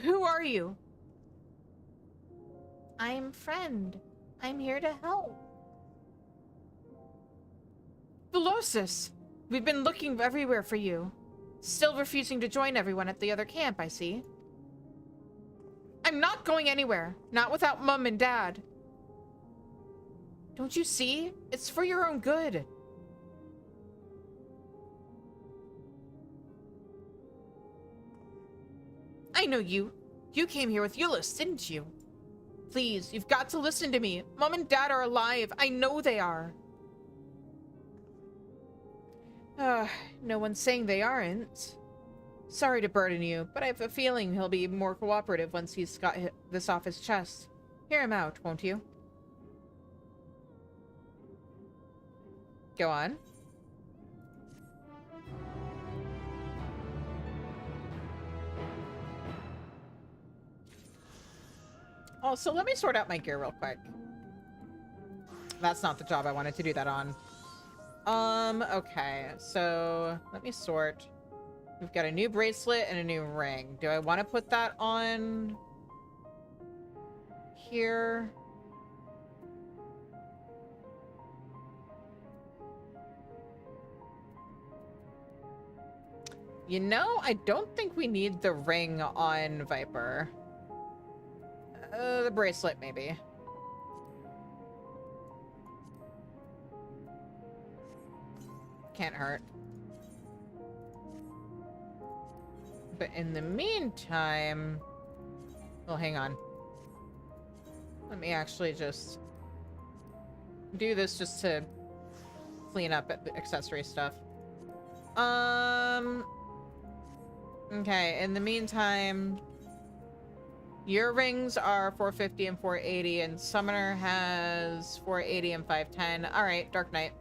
Who are you? I'm friend. I'm here to help. Velocis! We've been looking everywhere for you. Still refusing to join everyone at the other camp, I see. I'm not going anywhere. Not without Mum and Dad. Don't you see? It's for your own good. I know you. You came here with Euless, didn't you? Please, you've got to listen to me. Mom and Dad are alive. I know they are. No one's saying they aren't. Sorry to burden you, but I have a feeling he'll be more cooperative once he's got this off his chest. Hear him out, won't you? Go on. Also, let me sort out my gear real quick. That's not the job I wanted to do that on. Okay, so let me sort. We've got a new bracelet and a new ring. Do I want to put that on here? You know, I don't think we need the ring on Viper. The bracelet, maybe. Can't hurt. But in the meantime... Well, hang on. Let me actually just do this just to clean up the accessory stuff. Okay, in the meantime... Your rings are 450 and 480, and Summoner has 480 and 510. Alright, Dark Knight.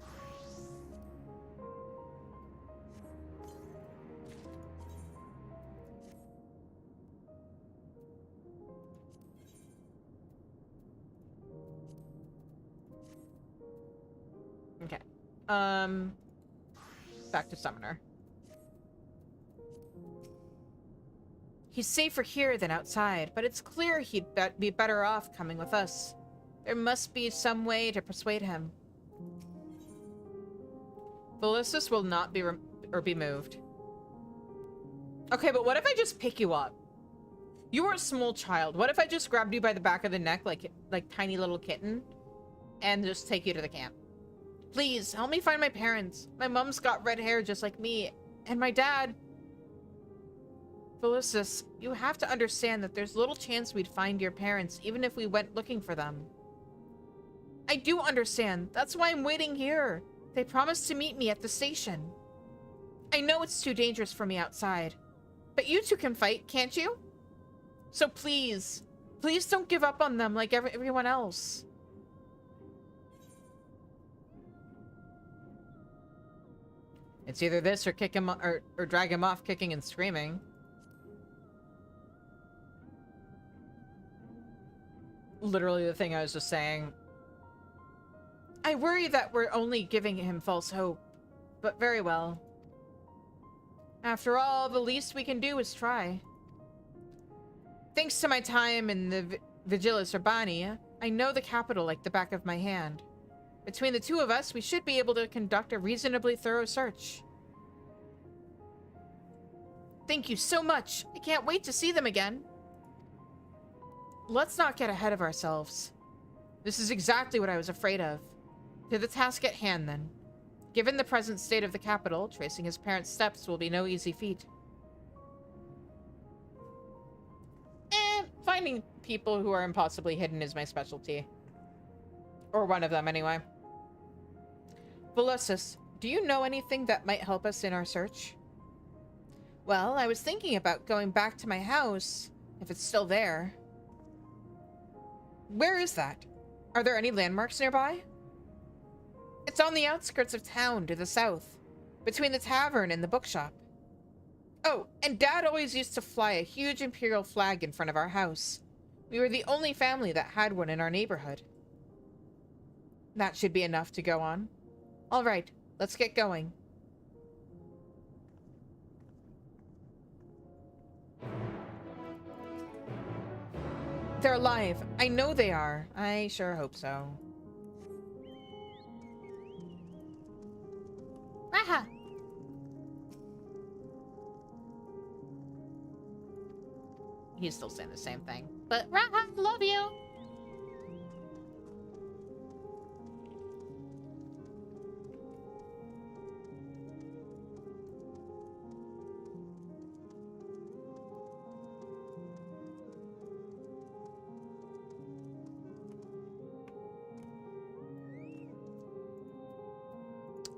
Back to Summoner. He's safer here than outside, but it's clear he'd be better off coming with us. There must be some way to persuade him. Bellissus will not be moved. Okay, but what if I just pick you up? You are a small child. What if I just grabbed you by the back of the neck like tiny little kitten and just take you to the camp? Please, help me find my parents. My mom's got red hair just like me, and my dad... Bellissus, you have to understand that there's little chance we'd find your parents, even if we went looking for them. I do understand. That's why I'm waiting here. They promised to meet me at the station. I know it's too dangerous for me outside, but you two can fight, can't you? So please, please don't give up on them like everyone else. It's either this or kick him or drag him off kicking and screaming. Literally the thing I was just saying. I worry that we're only giving him false hope, but very well. After all, the least we can do is try. Thanks to my time in the Vigilis Urbani, I know the capital like the back of my hand. Between the two of us, we should be able to conduct a reasonably thorough search. Thank you so much. I can't wait to see them again. Let's not get ahead of ourselves. This is exactly what I was afraid of. To the task at hand, then. Given the present state of the capital, tracing his parents' steps will be no easy feat. Finding people who are impossibly hidden is my specialty. Or one of them, anyway. Bellissus, do you know anything that might help us in our search? Well, I was thinking about going back to my house, if it's still there. Where is that? Are there any landmarks nearby? It's on the outskirts of town to the south, between the tavern and the bookshop. Oh, and Dad always used to fly a huge imperial flag in front of our house. We were the only family that had one in our neighborhood. That should be enough to go on. All right, let's get going. They're alive. I know they are. I sure hope so. Aha! He's still saying the same thing. But Raha, love you.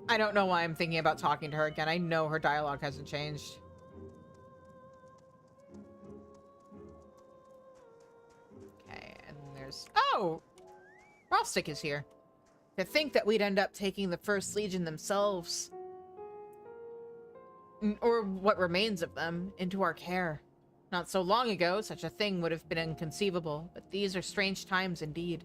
I don't know why I'm thinking about talking to her again. I know her dialogue hasn't changed. Okay, and there's... Oh! Rostic is here. To think that we'd end up taking the First Legion themselves, or what remains of them, into our care. Not so long ago, such a thing would have been inconceivable, but these are strange times indeed.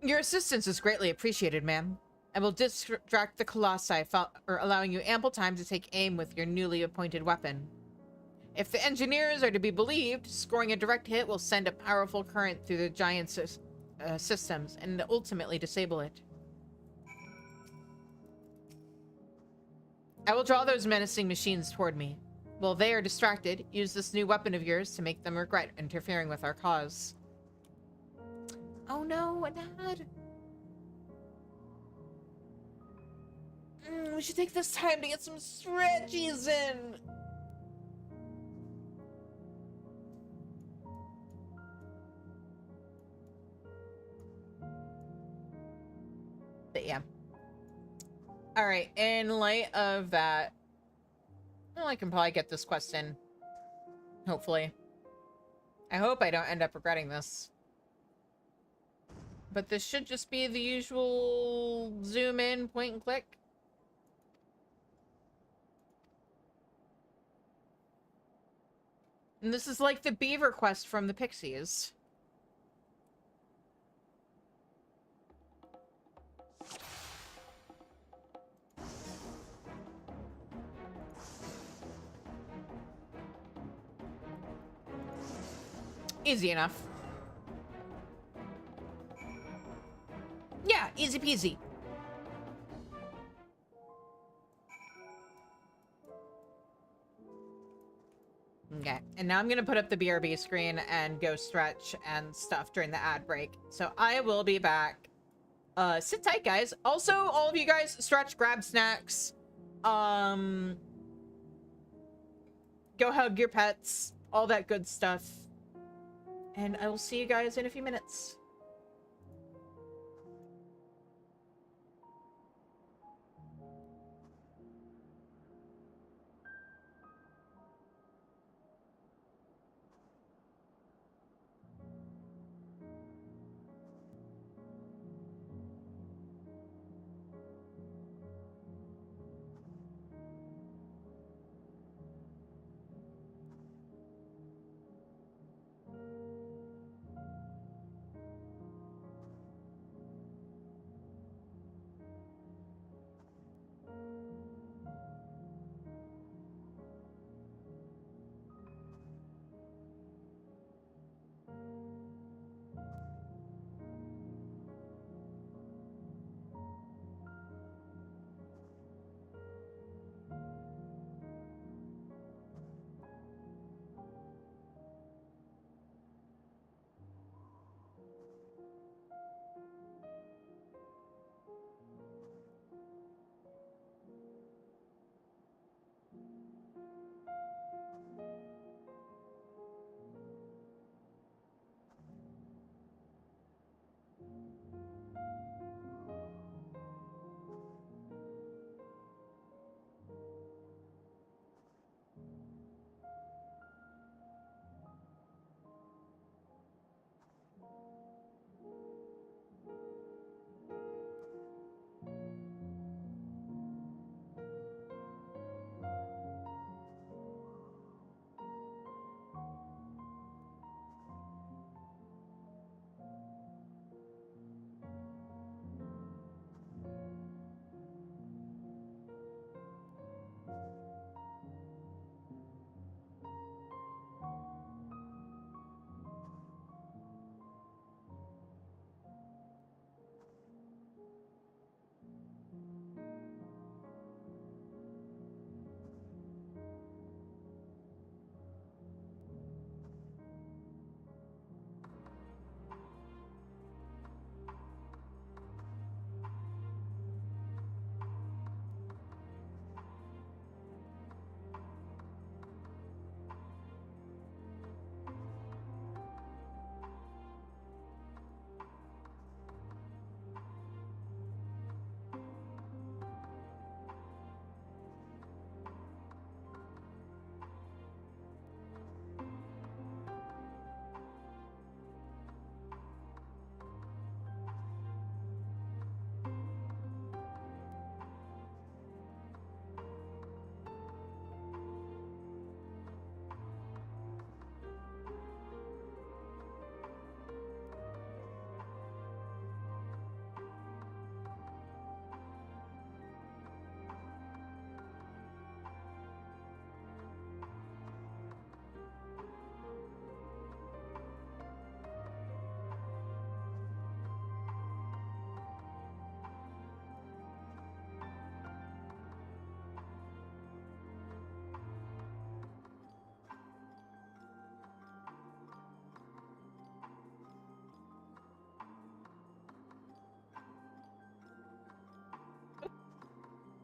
Your assistance is greatly appreciated, ma'am. I will distract the Colossi, allowing you ample time to take aim with your newly appointed weapon. If the engineers are to be believed, scoring a direct hit will send a powerful current through the giant systems and ultimately disable it. I will draw those menacing machines toward me. While they are distracted, use this new weapon of yours to make them regret interfering with our cause. Oh no, Dad. We should take this time to get some stretchies in. But yeah. Alright, in light of that, well, I can probably get this quest in. Hopefully. I hope I don't end up regretting this. But this should just be the usual zoom in, point and click. And this is like the beaver quest from the Pixies. Easy enough. Yeah, easy peasy. Okay, and now I'm gonna put up the BRB screen and go stretch and stuff during the ad break. So I will be back. Sit tight, guys. Also, all of you guys, stretch, grab snacks. Go hug your pets, all that good stuff. And I will see you guys in a few minutes.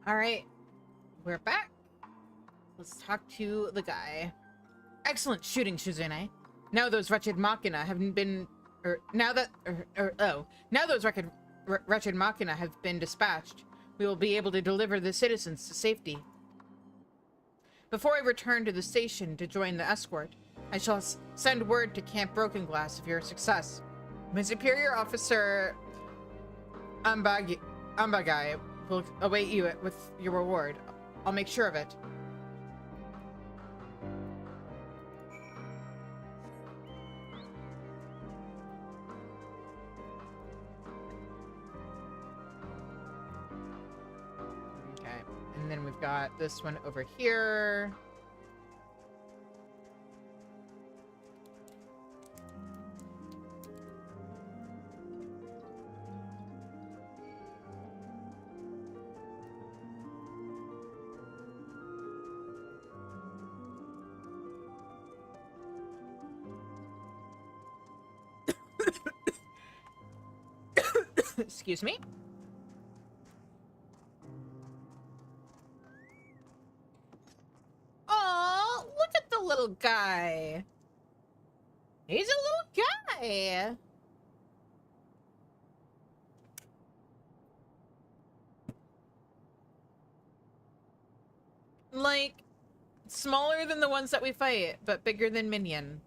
All right, we're back. Let's talk to the guy. Excellent shooting, Shizune. Now those wretched machina haven't been, now those wretched machina have been dispatched, we will be able to deliver the citizens to safety. Before I return to the station to join the escort, I shall send word to Camp Broken Glass of your success. My superior officer, Ambagai, will await you with your reward. I'll make sure of it. got this one over here. Excuse me. Oh, look at the little guy. He's a little guy. Like, smaller than the ones that we fight, but bigger than Minion.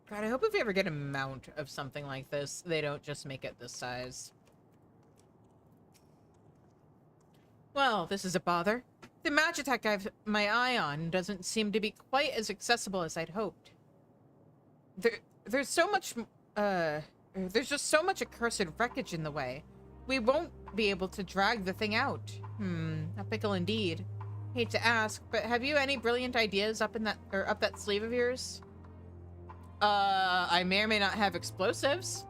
God, I hope if we ever get a mount of something like this, they don't just make it this size. Well, this is a bother. The Magitech I've my eye on doesn't seem to be quite as accessible as I'd hoped. There's so much, there's just so much accursed wreckage in the way. We won't be able to drag the thing out. A pickle indeed. Hate to ask, but have you any brilliant ideas up that sleeve of yours? I may or may not have explosives.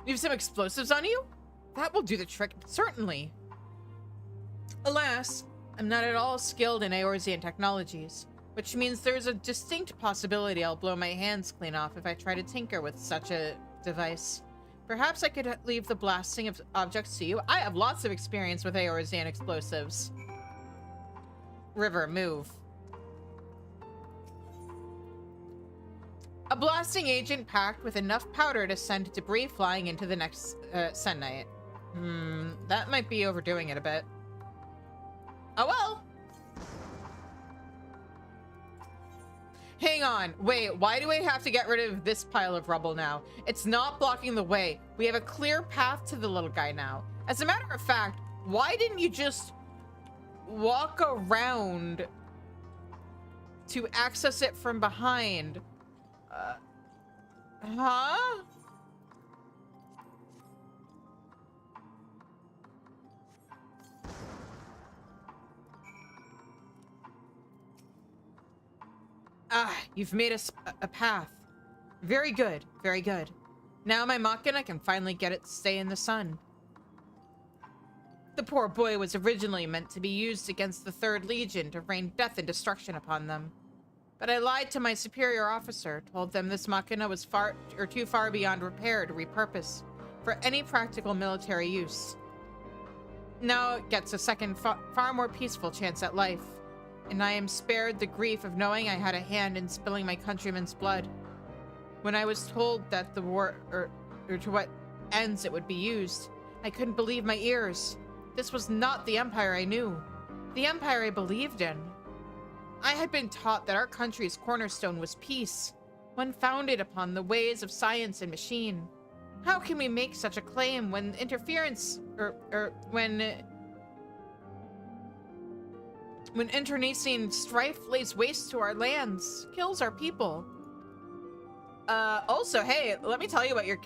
You have some explosives on you? That will do the trick, certainly. Alas, I'm not at all skilled in Eorzean technologies, which means there's a distinct possibility I'll blow my hands clean off if I try to tinker with such a device. Perhaps I could leave the blasting of objects to you. I have lots of experience with Eorzean explosives. River, move. A blasting agent packed with enough powder to send debris flying into the next Senite. That might be overdoing it a bit. Oh well. Hang on. Wait, why do we have to get rid of this pile of rubble now? It's not blocking the way. We have a clear path to the little guy now. As a matter of fact, why didn't you just walk around to access it from behind? Huh? Ah, you've made us a path. Very good, very good. Now my Machina can finally get it to stay in the sun. The poor boy was originally meant to be used against the Third Legion to rain death and destruction upon them. But I lied to my superior officer, told them this Machina was too far beyond repair to repurpose for any practical military use. Now it gets a second, far more peaceful chance at life, and I am spared the grief of knowing I had a hand in spilling my countrymen's blood. When I was told that the war, or to what ends it would be used, I couldn't believe my ears. This was not the Empire I knew, the Empire I believed in. I had been taught that our country's cornerstone was peace, one founded upon the ways of science and machine. How can we make such a claim when interference, when internecine strife lays waste to our lands, kills our people? Also, hey, let me tell you what your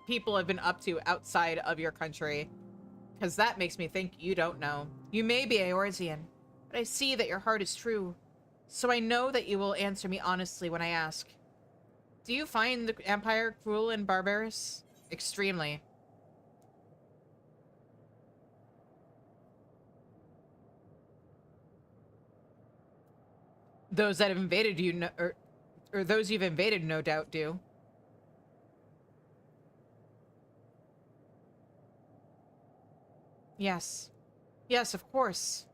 people have been up to outside of your country, because that makes me think you don't know. You may be Eorzean, but I see that your heart is true, so I know that you will answer me honestly when I ask. Do you find the Empire cruel and barbarous? Extremely. Those that have invaded you, or those you've invaded, no doubt do. Yes. Yes, of course.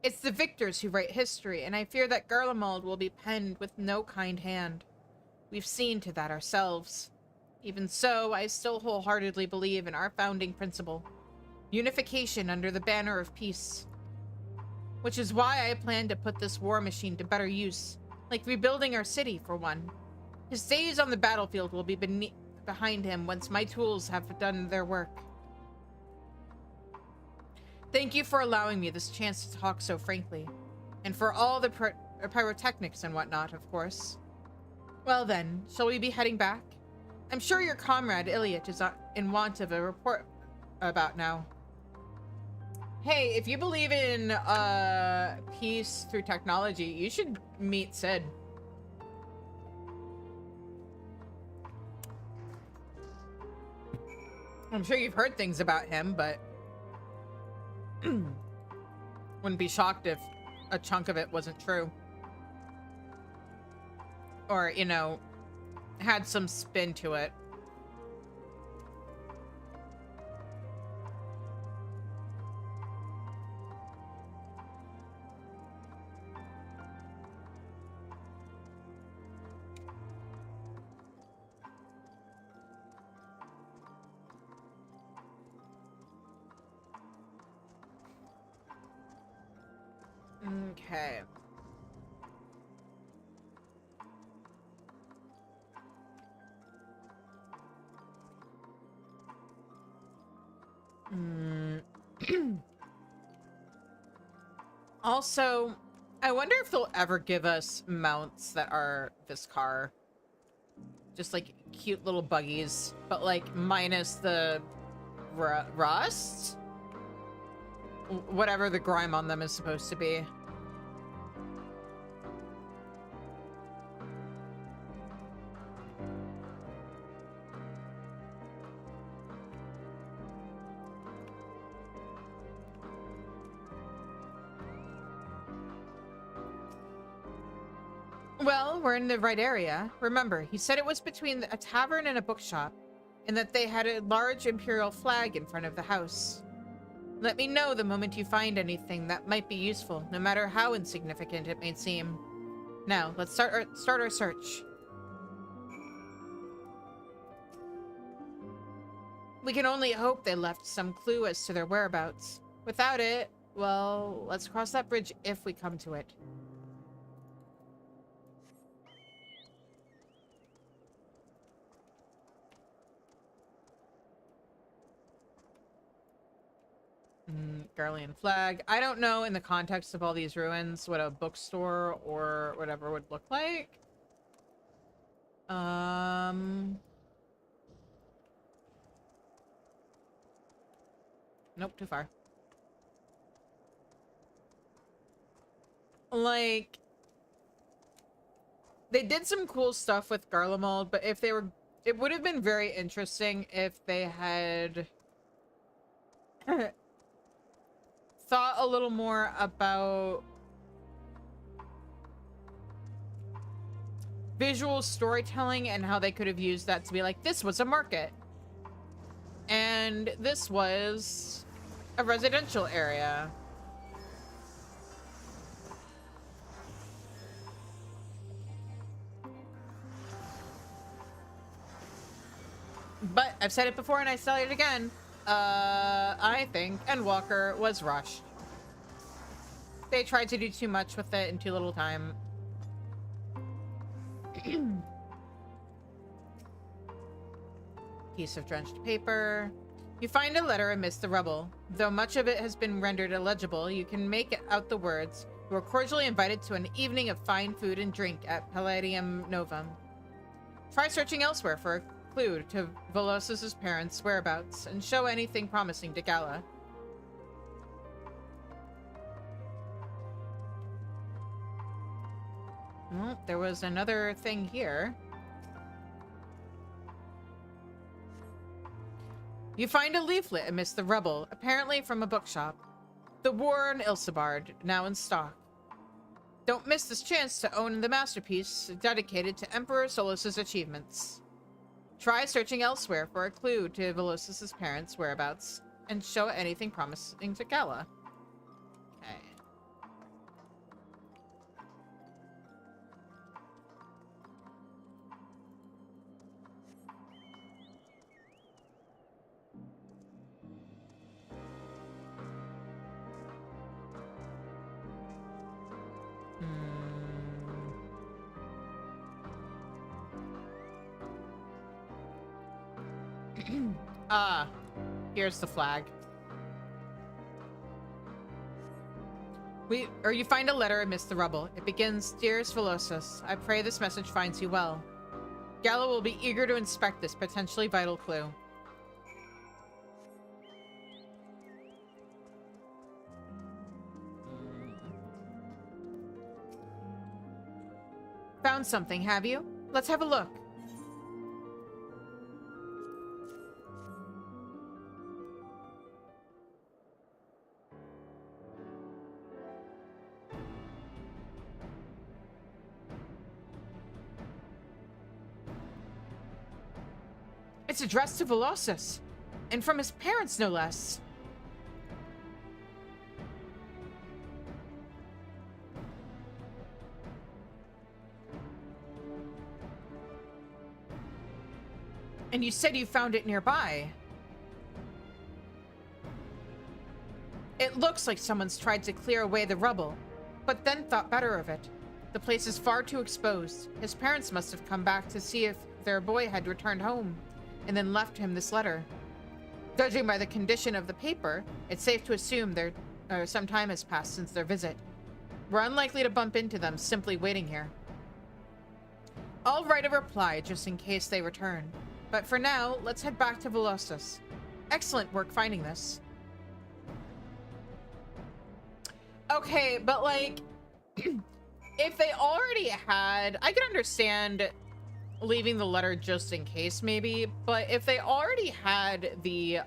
It's the victors who write history, and I fear that Garlemald will be penned with no kind hand. We've seen to that ourselves. Even so, I still wholeheartedly believe in our founding principle. Unification under the banner of peace. Which is why I plan to put this war machine to better use, like rebuilding our city, for one. His days on the battlefield will be behind him once my tools have done their work. Thank you for allowing me this chance to talk so frankly, and for all the pyrotechnics and whatnot, of course. Well then, shall we be heading back? I'm sure your comrade Iliot is in want of a about now. Hey, if you believe in peace through technology, you should meet Sid. I'm sure you've heard things about him, but wouldn't be shocked if a chunk of it wasn't true. Or, you know, had some spin to it. Okay. Also, I wonder if they'll ever give us mounts that are this car. Just like cute little buggies, but like minus the rust? Whatever the grime on them is supposed to be. Well, we're in the right area. Remember, he said it was between a tavern and a bookshop, and that they had a large imperial flag in front of the house. Let me know the moment you find anything that might be useful, no matter how insignificant it may seem. Now, let's start our search. We can only hope they left some clue as to their whereabouts. Without it, well, let's cross that bridge if we come to it. Garlemald flag. I don't know in the context of all these ruins what a bookstore or whatever would look like. Nope, too far. Like, they did some cool stuff with Garlemald, but if they were, it would have been very interesting if they had thought a little more about visual storytelling and how they could have used that to be like, this was a market and this was a residential area. But I've said it before and I say it again. I think Endwalker was rushed. They tried to do too much with it in too little time. Piece of drenched paper. You find a letter amidst the rubble. Though much of it has been rendered illegible, you can make out the words. You are cordially invited to an evening of fine food and drink at Palladium Novum. Try searching elsewhere for a clue to Velosus's parents' whereabouts and show anything promising to Gala. Well, there was another thing here. You find a leaflet amidst the rubble, apparently from a bookshop. The War on Ilsebard, now in stock. Don't miss this chance to own the masterpiece dedicated to Emperor Solus's achievements. Try searching elsewhere for a clue to Velosus's parents' whereabouts and show anything promising to Gala. Okay. Here's the flag. You find a letter amidst the rubble. It begins, Dearest Velosus, I pray this message finds you well. Gala will be eager to inspect this potentially vital clue. found something, have you? Let's have a look. It's addressed to Velocus, and from his parents, no less. And you said you found it nearby. It looks like someone's tried to clear away the rubble, but then thought better of it. The place is far too exposed. His parents must have come back to see if their boy had returned home, and then left him this letter. Judging by the condition of the paper, it's safe to assume some time has passed since their visit. We're unlikely to bump into them simply waiting here. I'll write a reply just in case they return. But for now, let's head back to Velocus. Excellent work finding this. Okay, but like, if they already had, I can understand leaving the letter just in case maybe, but if they already had the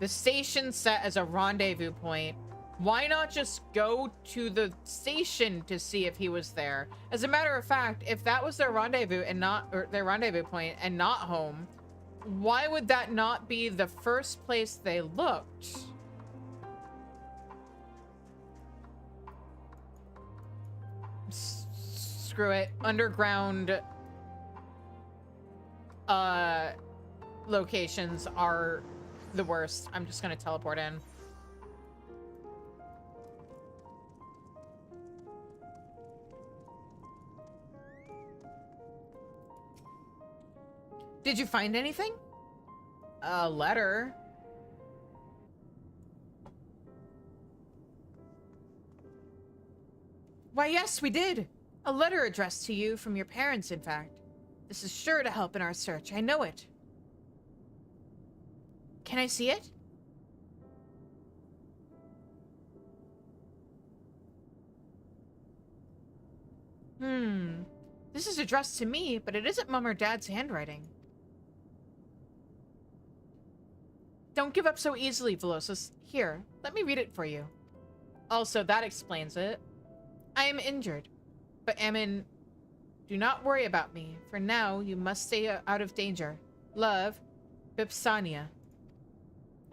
station set as a rendezvous point, why not just go to the station to see if he was there? As a matter of fact, if that was their rendezvous and not, or their rendezvous point and not home, why would that not be the first place they looked? Screw it. Underground locations are the worst. I'm just gonna teleport in. Did you find anything? A letter. Why, yes, we did. A letter addressed to you from your parents, in fact. This is sure to help in our search. I know it. Can I see it? This is addressed to me, but it isn't Mum or Dad's handwriting. Don't give up so easily, Velocus. Here, let me read it for you. Also, that explains it. I am injured, but do not worry about me. For now, you must stay out of danger. Love, Vipsania.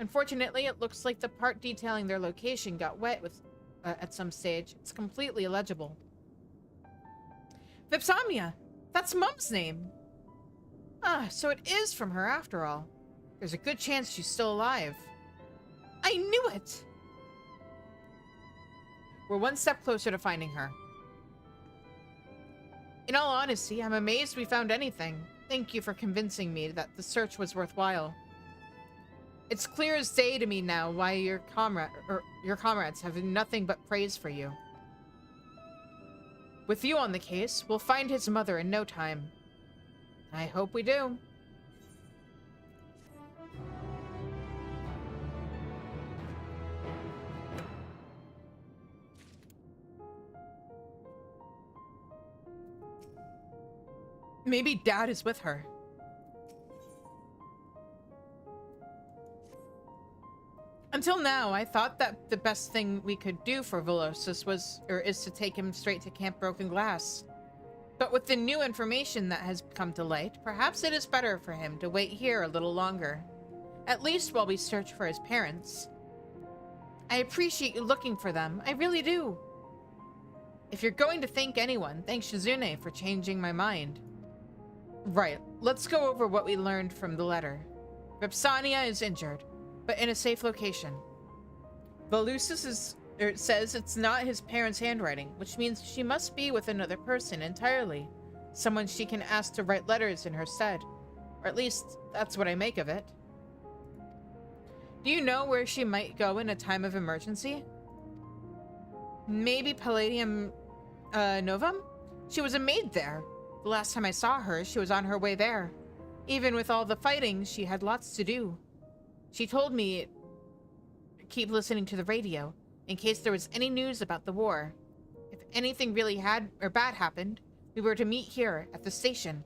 Unfortunately, it looks like the part detailing their location got wet at some stage. It's completely illegible. Vipsania! That's Mum's name! Ah, so it is from her after all. There's a good chance she's still alive. I knew it! We're one step closer to finding her. In all honesty, I'm amazed we found anything. Thank you for convincing me that the search was worthwhile. It's clear as day to me now why your comrades have nothing but praise for you. With you on the case, we'll find his mother in no time. I hope we do. Maybe Dad is with her. Until now, I thought that the best thing we could do for Velocus is to take him straight to Camp Broken Glass. But with the new information that has come to light, perhaps it is better for him to wait here a little longer. At least while we search for his parents. I appreciate you looking for them. I really do. If you're going to thank anyone, thank Shizune for changing my mind. Right, let's go over what we learned from the letter. Vipsania is injured, but in a safe location. Velocus says it's not his parents' handwriting, which means she must be with another person entirely. Someone she can ask to write letters in her stead. Or at least, that's what I make of it. Do you know where she might go in a time of emergency? Maybe Palladium Novum? She was a maid there. The last time I saw her, she was on her way there. Even with all the fighting, she had lots to do. She told me keep listening to the radio, in case there was any news about the war. If anything really bad happened, we were to meet here at the station.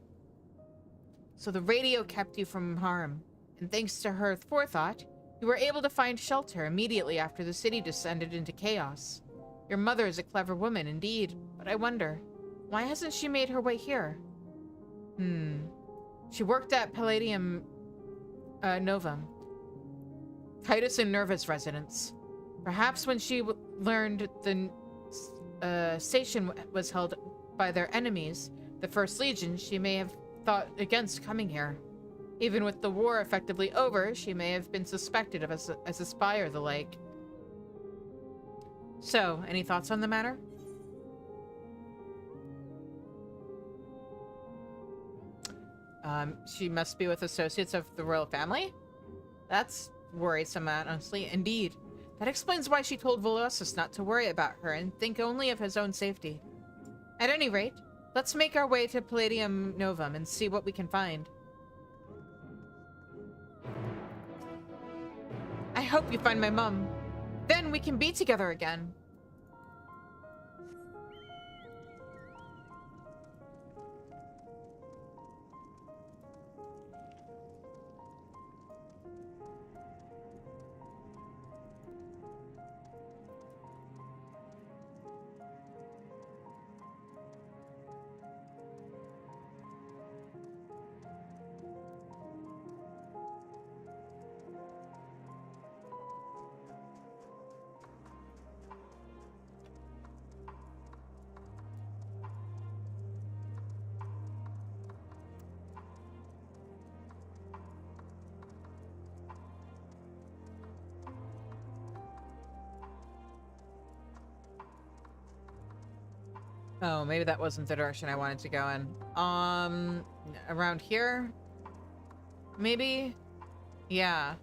So the radio kept you from harm, and thanks to her forethought, you were able to find shelter immediately after the city descended into chaos. Your mother is a clever woman indeed, but I wonder, why hasn't she made her way here? She worked at Palladium Novum, Titus and Nerva's residence. Perhaps when she learned the station was held by their enemies, the First Legion, she may have thought against coming here. Even with the war effectively over, she may have been suspected of as a spy or the like. So, any thoughts on the matter? She must be with associates of the royal family? That's worrisome, honestly. Indeed. That explains why she told Volosus not to worry about her and think only of his own safety. At any rate, let's make our way to Palladium Novum and see what we can find. I hope you find my mum. Then we can be together again. Oh, maybe that wasn't the direction I wanted to go in. Around here? Maybe? Yeah.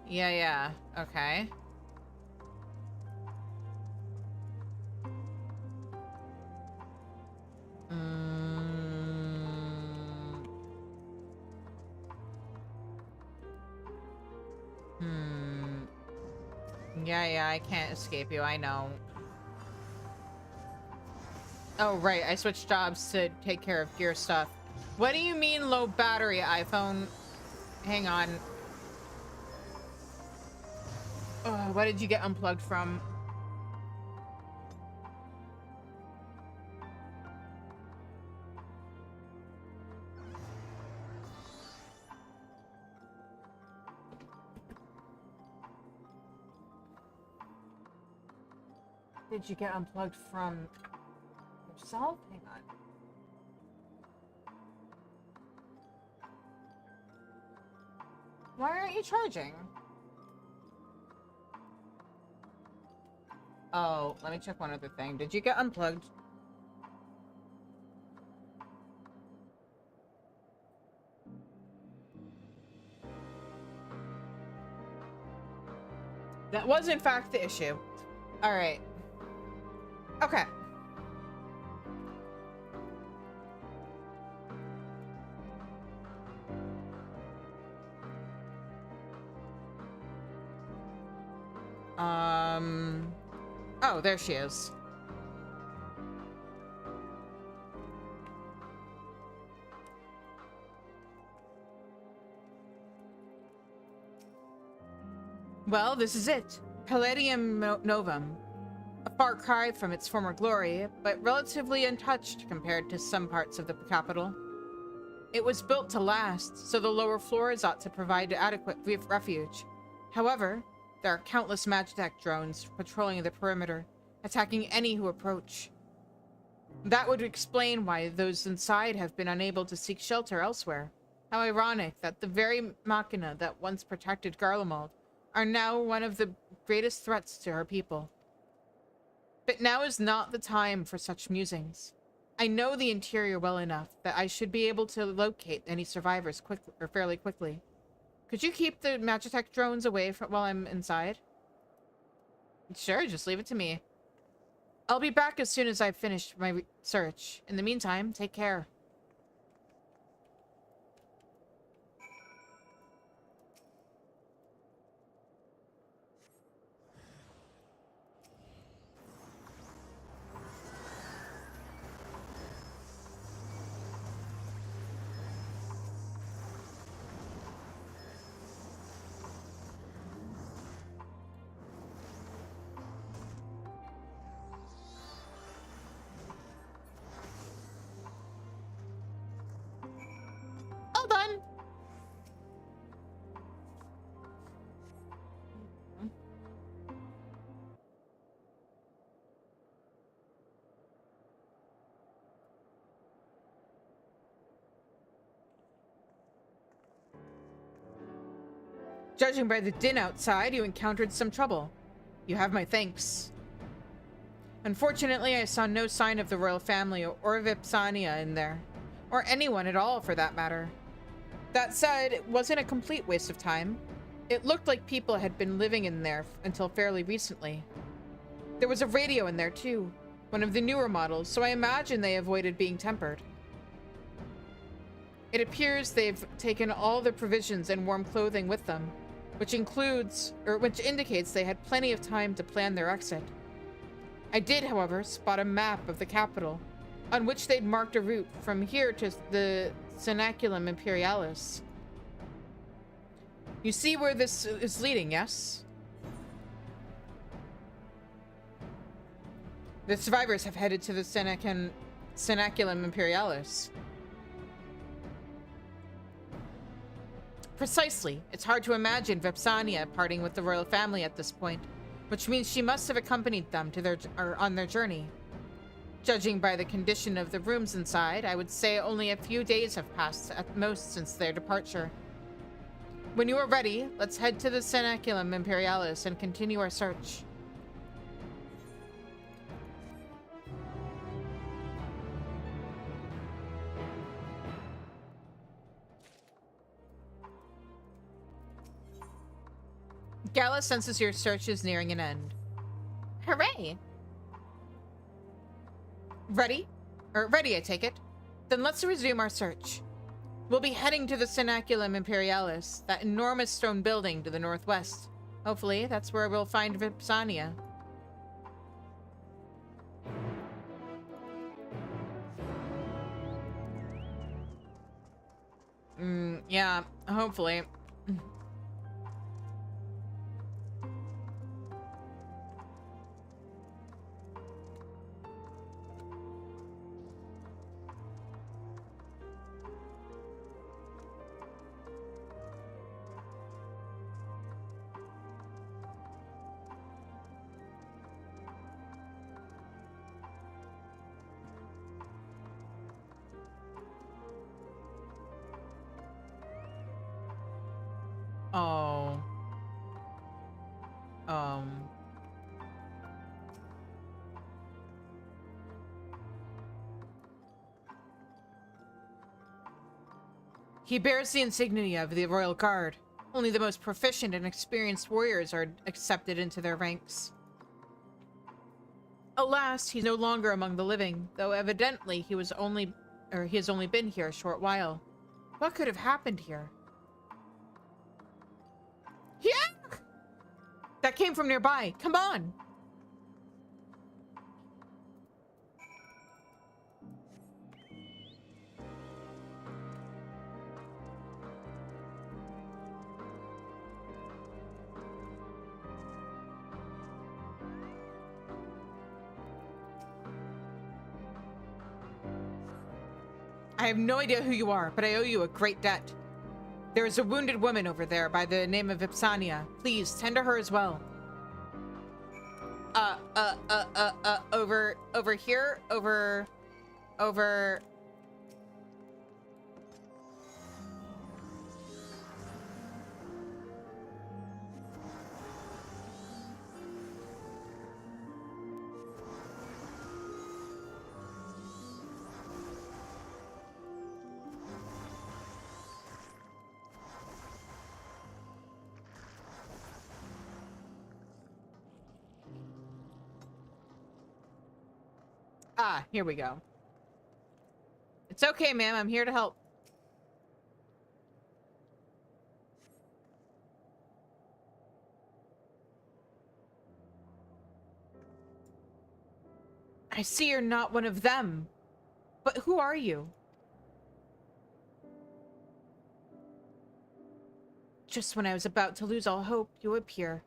Yeah. Okay. Yeah, I can't escape you, I know. Oh, right, I switched jobs to take care of gear stuff. What do you mean low battery, iPhone? Hang on. What did you get unplugged from? Did you get unplugged from yourself? Hang on. Why aren't you charging? Oh, let me check one other thing. Did you get unplugged? That was in fact the issue. All right. Okay. Oh, there she is. Well, this is it. Palladium Novum. A far cry from its former glory, but relatively untouched compared to some parts of the capital. It was built to last, so the lower floors ought to provide adequate refuge. However, there are countless Magitech drones patrolling the perimeter, attacking any who approach. That would explain why those inside have been unable to seek shelter elsewhere. How ironic that the very machina that once protected Garlemald are now one of the greatest threats to her people. But now is not the time for such musings. I know the interior well enough that I should be able to locate any survivors fairly quickly. Could you keep the Magitech drones away while I'm inside? Sure, just leave it to me. I'll be back as soon as I've finished my search. In the meantime, take care. Judging by the din outside, you encountered some trouble. You have my thanks. Unfortunately, I saw no sign of the royal family or Vipsania in there. Or anyone at all, for that matter. That said, it wasn't a complete waste of time. It looked like people had been living in there until fairly recently. There was a radio in there too, one of the newer models, so I imagine they avoided being tempered. It appears they've taken all their provisions and warm clothing with them, which indicates they had plenty of time to plan their exit. I did, however, spot a map of the capital, on which they'd marked a route from here to the Cenaculum Imperialis. You see where this is leading, yes? The survivors have headed to the Cenaculum Imperialis. Precisely. It's hard to imagine Vipsania parting with the royal family at this point, which means she must have accompanied them to on their journey. Judging by the condition of the rooms inside, I would say only a few days have passed at most since their departure. When you are ready, let's head to the Cenaculum Imperialis and continue our search. Gala senses your search is nearing an end. Hooray! Ready? Ready, I take it. Then let's resume our search. We'll be heading to the Cenaculum Imperialis, that enormous stone building to the northwest. Hopefully, that's where we'll find Vipsania. Yeah, hopefully. Oh. He bears the insignia of the Royal Guard. Only the most proficient and experienced warriors are accepted into their ranks. Alas, he's no longer among the living, though evidently he has only been here a short while. What could have happened here? Yeah! That came from nearby. Come on! I have no idea who you are, but I owe you a great debt. There is a wounded woman over there by the name of Vipsania. Please, tend to her as well. Over here? Over... Ah, here we go. It's okay, ma'am. I'm here to help. I see you're not one of them. But who are you? Just when I was about to lose all hope, you appear.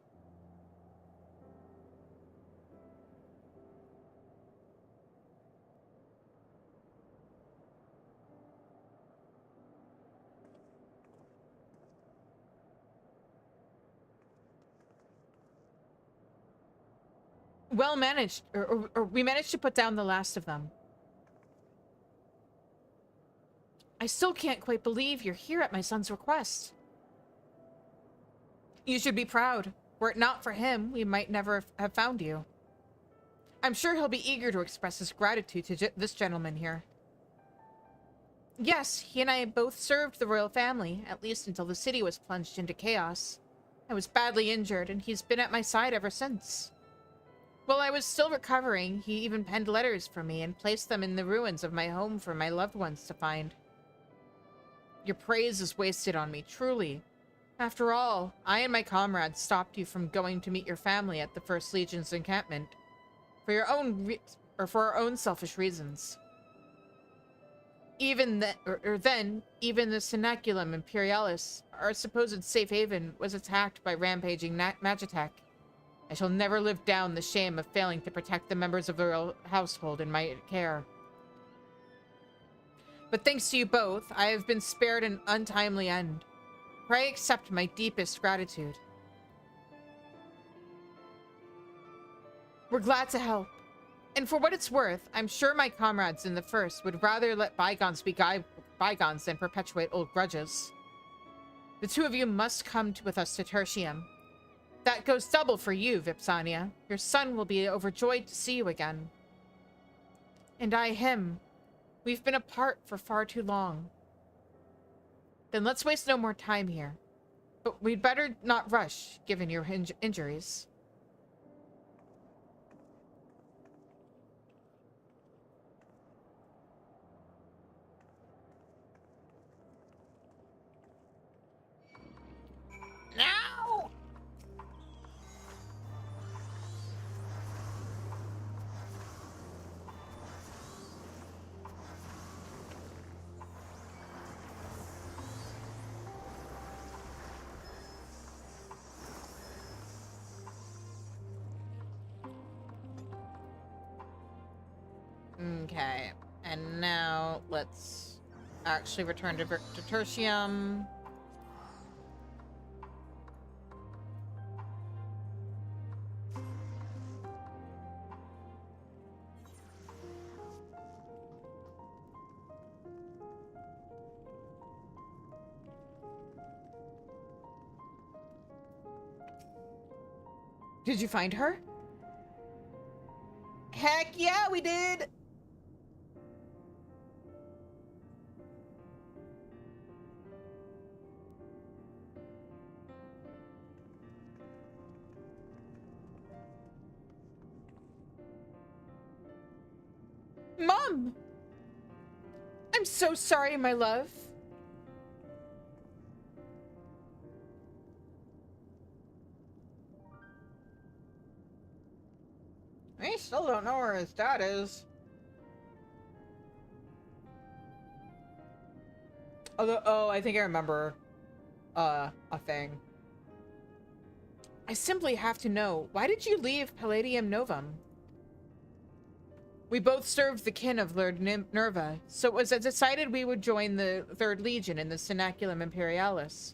Well managed, or we managed to put down the last of them. I still can't quite believe you're here at my son's request. You should be proud. Were it not for him, we might never have found you. I'm sure he'll be eager to express his gratitude to this gentleman here. Yes, he and I both served the royal family, at least until the city was plunged into chaos. I was badly injured, and he's been at my side ever since. While I was still recovering, he even penned letters for me and placed them in the ruins of my home for my loved ones to find. Your praise is wasted on me, truly. After all, I and my comrades stopped you from going to meet your family at the First Legion's encampment. For your own for our own selfish reasons. Even then, even the Cenaculum Imperialis, our supposed safe haven, was attacked by rampaging Magitek. I shall never live down the shame of failing to protect the members of the royal household in my care. But thanks to you both, I have been spared an untimely end. Pray accept my deepest gratitude. We're glad to help. And for what it's worth, I'm sure my comrades in the First would rather let bygones be bygones than perpetuate old grudges. The two of you must come with us to Tertium. That goes double for you, Vipsania. Your son will be overjoyed to see you again. And I him. We've been apart for far too long. Then let's waste no more time here. But we'd better not rush, given your injuries. Now! Okay, and now let's actually return to Tertium. Did you find her? Heck yeah, we did! Mom! I'm so sorry, my love. I still don't know where his dad is. Although, oh, I think I remember a thing. I simply have to know, why did you leave Palladium Novum? We both served the kin of Lord Nerva, so it was decided we would join the Third Legion in the Cenaculum Imperialis.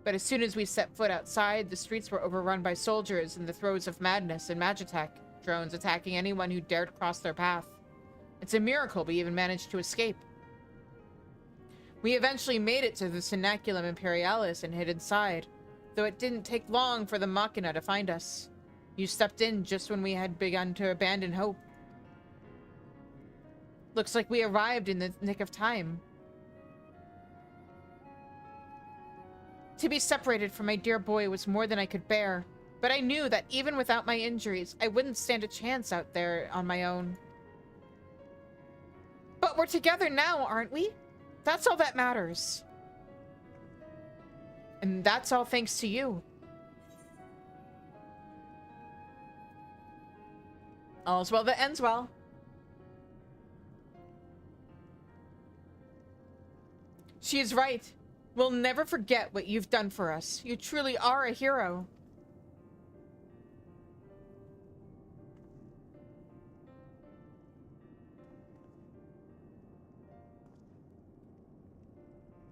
But as soon as we set foot outside, the streets were overrun by soldiers in the throes of madness and Magitek drones attacking anyone who dared cross their path. It's a miracle we even managed to escape. We eventually made it to the Cenaculum Imperialis and hid inside, though it didn't take long for the Machina to find us. You stepped in just when we had begun to abandon hope. Looks like we arrived in the nick of time. To be separated from my dear boy was more than I could bear, but I knew that even without my injuries, I wouldn't stand a chance out there on my own. But we're together now, aren't we? That's all that matters. And that's all thanks to you. All's well that ends well. She is right. We'll never forget what you've done for us. You truly are a hero.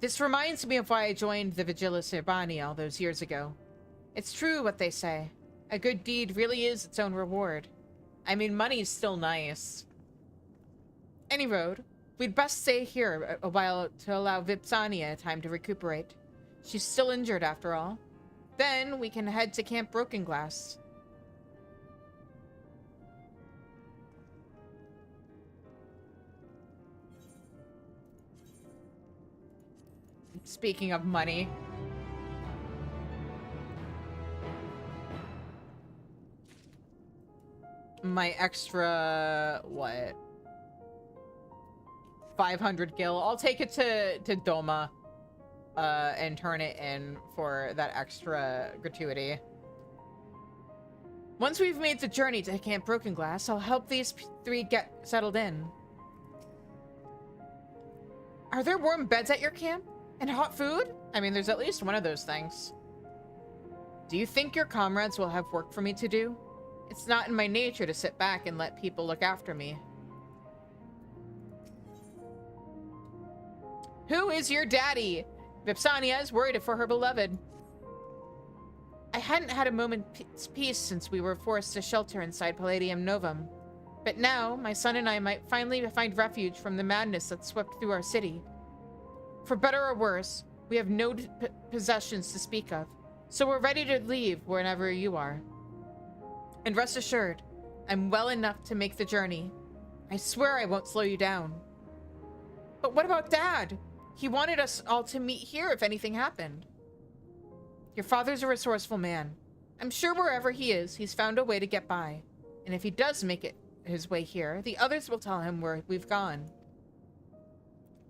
This reminds me of why I joined the Vigilis Urbani all those years ago. It's true what they say. A good deed really is its own reward. I mean, money's still nice. Any road. We'd best stay here a while to allow Vipsania time to recuperate. She's still injured after all. Then we can head to Camp Broken Glass. Speaking of money. My extra, what? 500 gil. I'll take it to Doma and turn it in for that extra gratuity. Once we've made the journey to Camp Broken Glass, I'll help these three get settled in. Are there warm beds at your camp? And hot food? I mean, there's at least one of those things. Do you think your comrades will have work for me to do? It's not in my nature to sit back and let people look after me. Who is your daddy? Vipsania is worried for her beloved. I hadn't had a moment's peace since we were forced to shelter inside Palladium Novum. But now, my son and I might finally find refuge from the madness that swept through our city. For better or worse, we have no possessions to speak of, so we're ready to leave whenever you are. And rest assured, I'm well enough to make the journey. I swear I won't slow you down. But what about Dad? He wanted us all to meet here if anything happened. Your father's a resourceful man. I'm sure wherever he is, he's found a way to get by. And if he does make it his way here, the others will tell him where we've gone.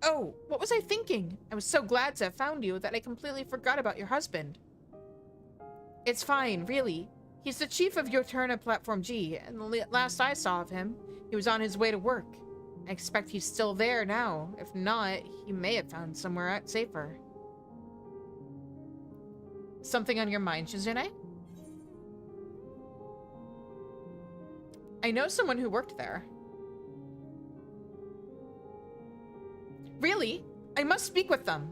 Oh, what was I thinking? I was so glad to have found you that I completely forgot about your husband. It's fine, really. He's the chief of Yoturna Platform G, and the last I saw of him, he was on his way to work. I expect he's still there now. If not, he may have found somewhere safer. Something on your mind, Shizune? I know someone who worked there. Really? I must speak with them.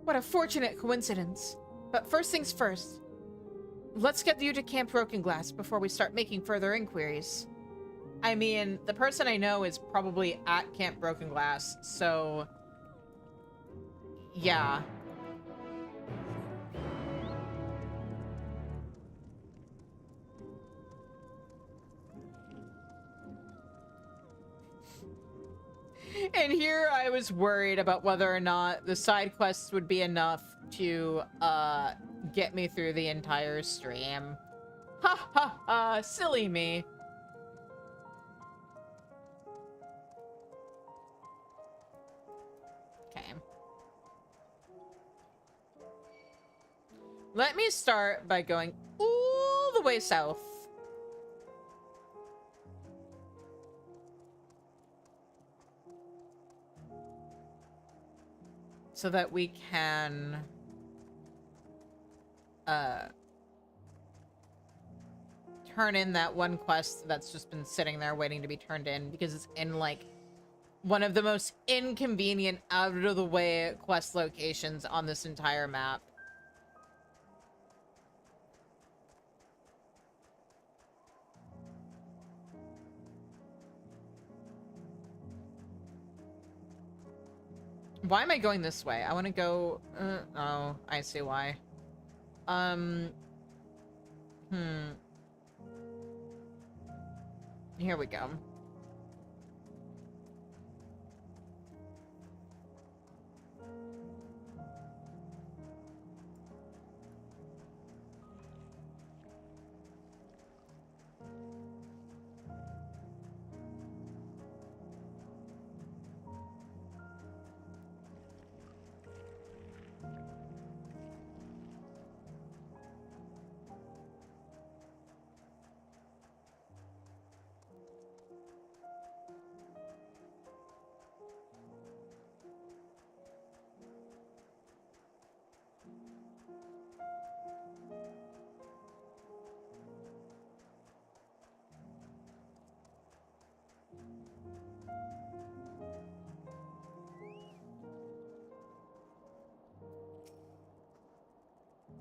What a fortunate coincidence. But first things first. Let's get you to Camp Broken Glass before we start making further inquiries. I mean, the person I know is probably at Camp Broken Glass, so... yeah. And here I was worried about whether or not the side quests would be enough to, get me through the entire stream. Ha ha ha, silly me. Okay. Let me start by going all the way south. So that we can turn in that one quest that's just been sitting there waiting to be turned in, because it's in like one of the most inconvenient, out of the way quest locations on this entire map. Why am I going this way? I want to go... oh, I see why. Here we go.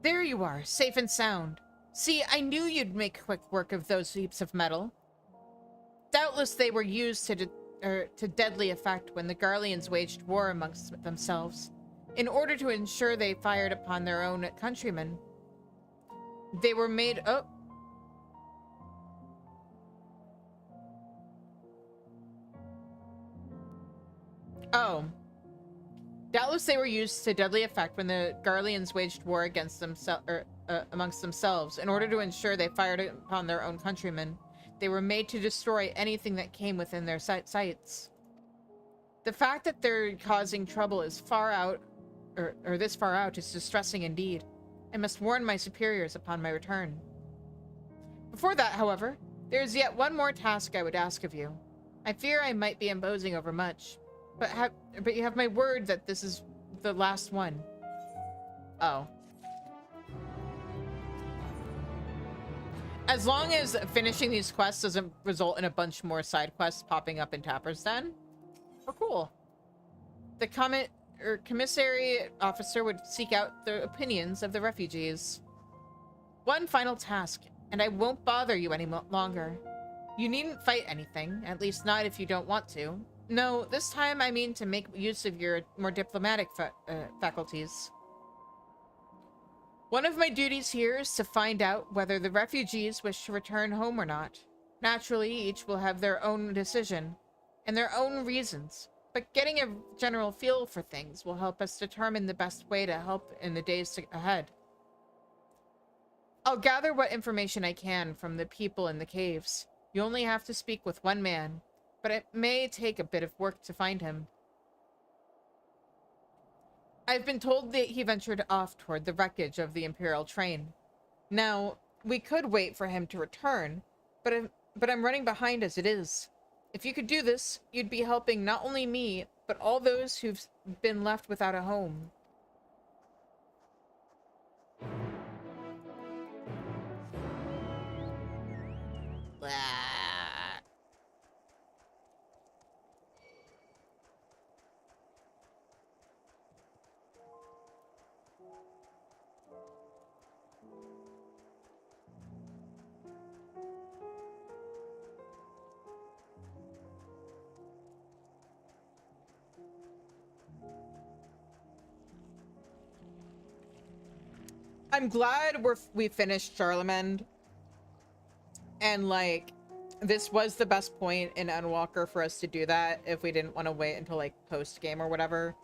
There you are, safe and sound. See, I knew you'd make quick work of those heaps of metal. Doubtless they were used to deadly effect when the Garleans waged war amongst themselves, in order to ensure they fired upon their own countrymen. They were made... Oh. Oh. Doubtless they were used to deadly effect when the Garleans waged war against amongst themselves. In order to ensure they fired upon their own countrymen, they were made to destroy anything that came within their sights. The fact that they're causing trouble is far out, or this far out, is distressing indeed. I must warn my superiors upon my return. Before that, however, there is yet one more task I would ask of you. I fear I might be imposing overmuch, but you have my word that this is the last one. Oh. As long as finishing these quests doesn't result in a bunch more side quests popping up in Tapper's Den, we're cool. The commissary officer would seek out the opinions of the refugees. One final task, and I won't bother you any longer. You needn't fight anything, at least not if you don't want to. No, this time I mean to make use of your more diplomatic faculties. One of my duties here is to find out whether the refugees wish to return home or not. Naturally, each will have their own decision and their own reasons, but getting a general feel for things will help us determine the best way to help in the days ahead. I'll gather what information I can from the people in the caves. You only have to speak with one man, but it may take a bit of work to find him. I've been told that he ventured off toward the wreckage of the Imperial train. Now, we could wait for him to return, but I'm running behind as it is. If you could do this, you'd be helping not only me, but all those who've been left without a home. Blah. I'm glad we finished Garlemald, and like this was the best point in Endwalker for us to do that if we didn't want to wait until like post game or whatever.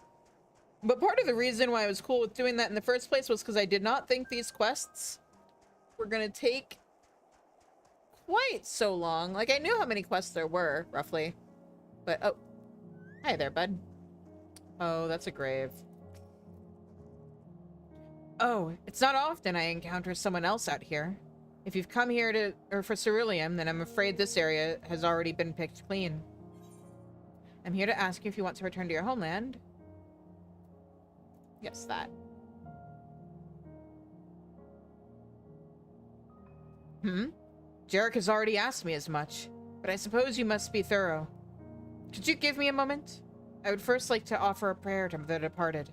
But part of the reason why I was cool with doing that in the first place was because I did not think these quests were gonna take quite so long. Like I knew how many quests there were roughly, but oh, hi there, bud. Oh, that's a grave. Oh, it's not often I encounter someone else out here. If you've come here for ceruleum, then I'm afraid this area has already been picked clean. I'm here to ask you if you want to return to your homeland. Yes, that. Jarek has already asked me as much, but I suppose you must be thorough. Could you give me a moment? I would first like to offer a prayer to the departed.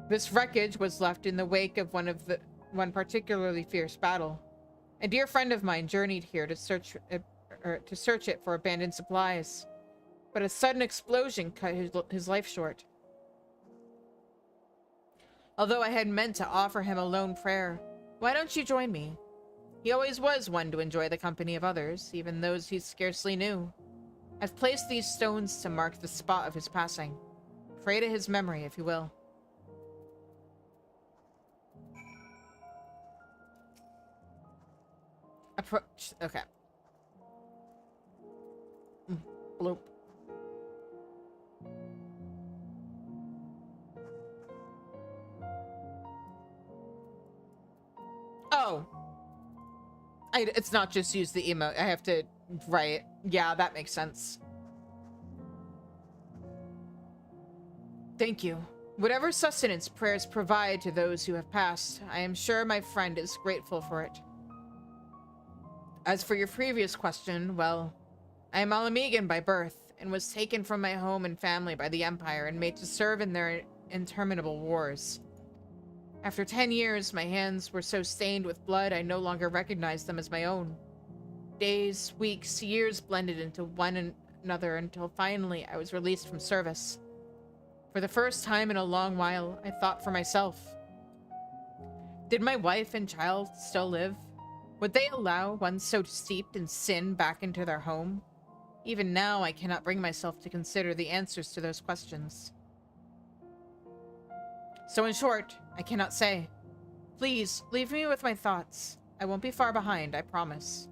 This wreckage was left in the wake of one particularly fierce battle. A dear friend of mine journeyed here to search it for abandoned supplies, but a sudden explosion cut his life short. Although I had meant to offer him a lone prayer, why don't you join me? He always was one to enjoy the company of others, even those he scarcely knew. I've placed these stones to mark the spot of his passing. Pray to his memory, if you will. Approach. Okay. Bloop. Oh. It's not just use the emote. I have to write. Yeah, that makes sense. Thank you. Whatever sustenance prayers provide to those who have passed, I am sure my friend is grateful for it. As for your previous question, well, I am Alamegan by birth, and was taken from my home and family by the Empire and made to serve in their interminable wars. After 10 years, my hands were so stained with blood I no longer recognized them as my own. Days, weeks, years blended into one another until finally I was released from service. For the first time in a long while, I thought for myself. Did my wife and child still live? Would they allow one so steeped in sin back into their home? Even now, I cannot bring myself to consider the answers to those questions. So in short, I cannot say. Please, leave me with my thoughts. I won't be far behind, I promise.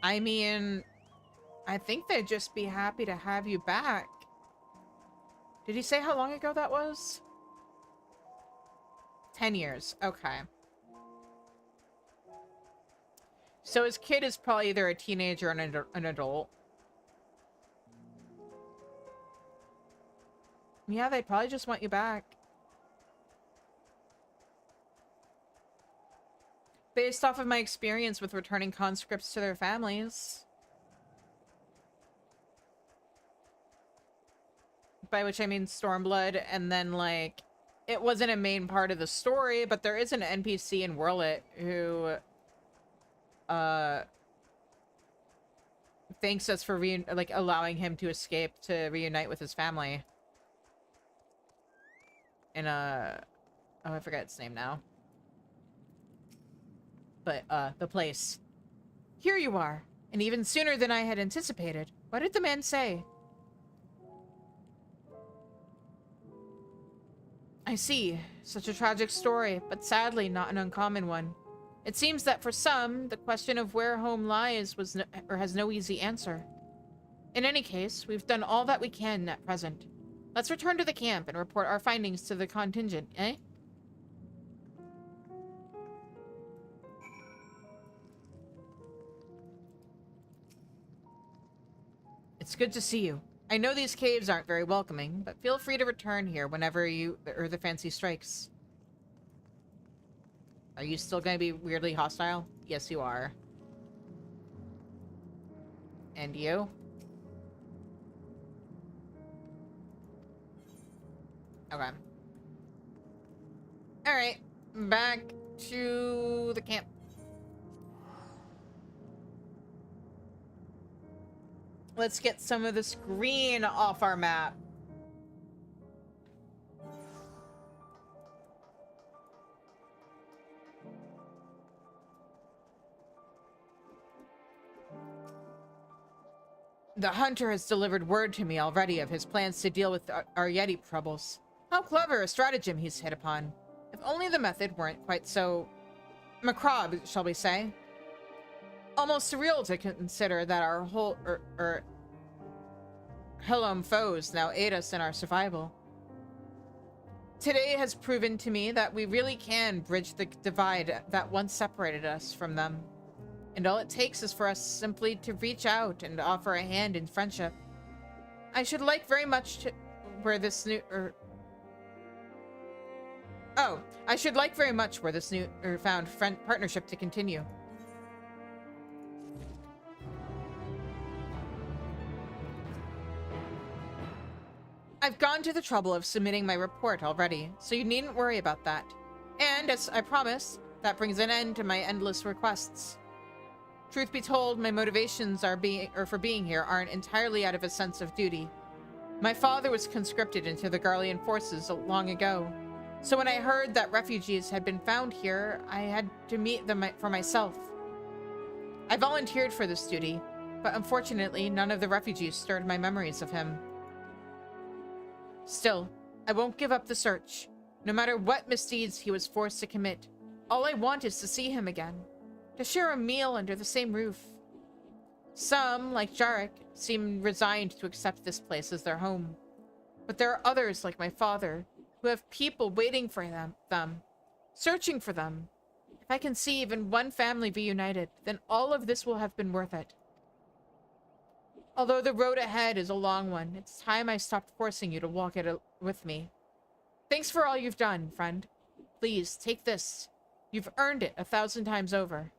I mean, I think they'd just be happy to have you back. Did he say how long ago that was? 10 years. Okay. So his kid is probably either a teenager or an adult. Yeah, they'd probably just want you back. Based off of my experience with returning conscripts to their families. By which I mean Stormblood, and then, like, it wasn't a main part of the story, but there is an NPC in Whirlit who, thanks us for, allowing him to escape to reunite with his family. In, oh, I forget its name now. But, the place. Here you are, and even sooner than I had anticipated. What did the man say? I see. Such a tragic story, but sadly not an uncommon one. It seems that for some, the question of where home lies has no easy answer. In any case, we've done all that we can at present. Let's return to the camp and report our findings to the contingent, eh? It's good to see you. I know these caves aren't very welcoming, but feel free to return here whenever the fancy strikes. Are you still going to be weirdly hostile? Yes, you are. And you? Okay. Alright. Back to the camp. Let's get some of this green off our map. The hunter has delivered word to me already of his plans to deal with our Yeti troubles. How clever a stratagem he's hit upon. If only the method weren't quite so macabre, shall we say. Almost surreal to consider that our whole Helom foes now aid us in our survival. Today has proven to me that we really can bridge the divide that once separated us from them. And all it takes is for us simply to reach out and offer a hand in friendship. I should like very much to where this I should like very much where this found partnership to continue. I've gone to the trouble of submitting my report already, so you needn't worry about that. And, as I promised, that brings an end to my endless requests. Truth be told, my motivations for being here aren't entirely out of a sense of duty. My father was conscripted into the Garlean forces long ago, so when I heard that refugees had been found here, I had to meet them for myself. I volunteered for this duty, but unfortunately, none of the refugees stirred my memories of him. Still, I won't give up the search. No matter what misdeeds he was forced to commit, all I want is to see him again, to share a meal under the same roof. Some, like Jarek, seem resigned to accept this place as their home. But there are others, like my father, who have people waiting for them, searching for them. If I can see even one family reunited, then all of this will have been worth it. Although the road ahead is a long one, it's time I stopped forcing you to walk it with me. Thanks for all you've done, friend. Please, take this. You've earned it 1,000 times over.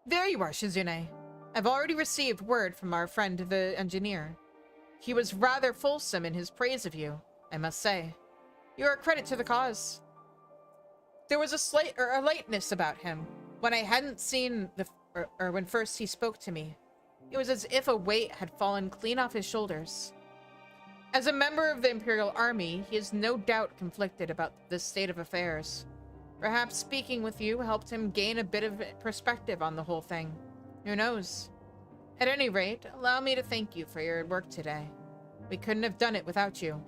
There you are, Shizune. I've already received word from our friend, the engineer. He was rather fulsome in his praise of you, I must say. You are a credit to the cause. There was a lightness about him when I hadn't seen or when first he spoke to me. It was as if a weight had fallen clean off his shoulders. As a member of the Imperial Army, he is no doubt conflicted about this state of affairs. Perhaps speaking with you helped him gain a bit of perspective on the whole thing. Who knows? At any rate, allow me to thank you for your work today. We couldn't have done it without you.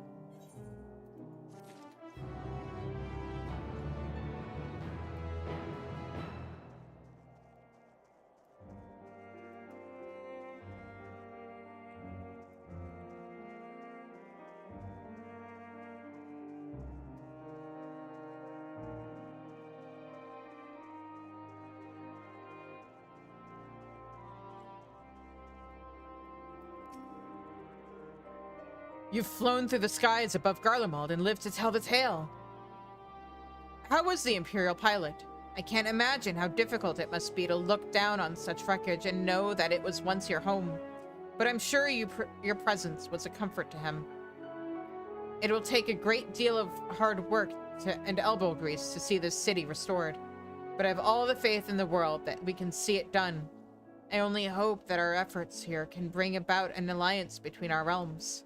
You've flown through the skies above Garlemald and lived to tell the tale. How was the Imperial pilot? I can't imagine how difficult it must be to look down on such wreckage and know that it was once your home. But I'm sure your presence was a comfort to him. It will take a great deal of hard work and elbow grease to see this city restored. But I have all the faith in the world that we can see it done. I only hope that our efforts here can bring about an alliance between our realms.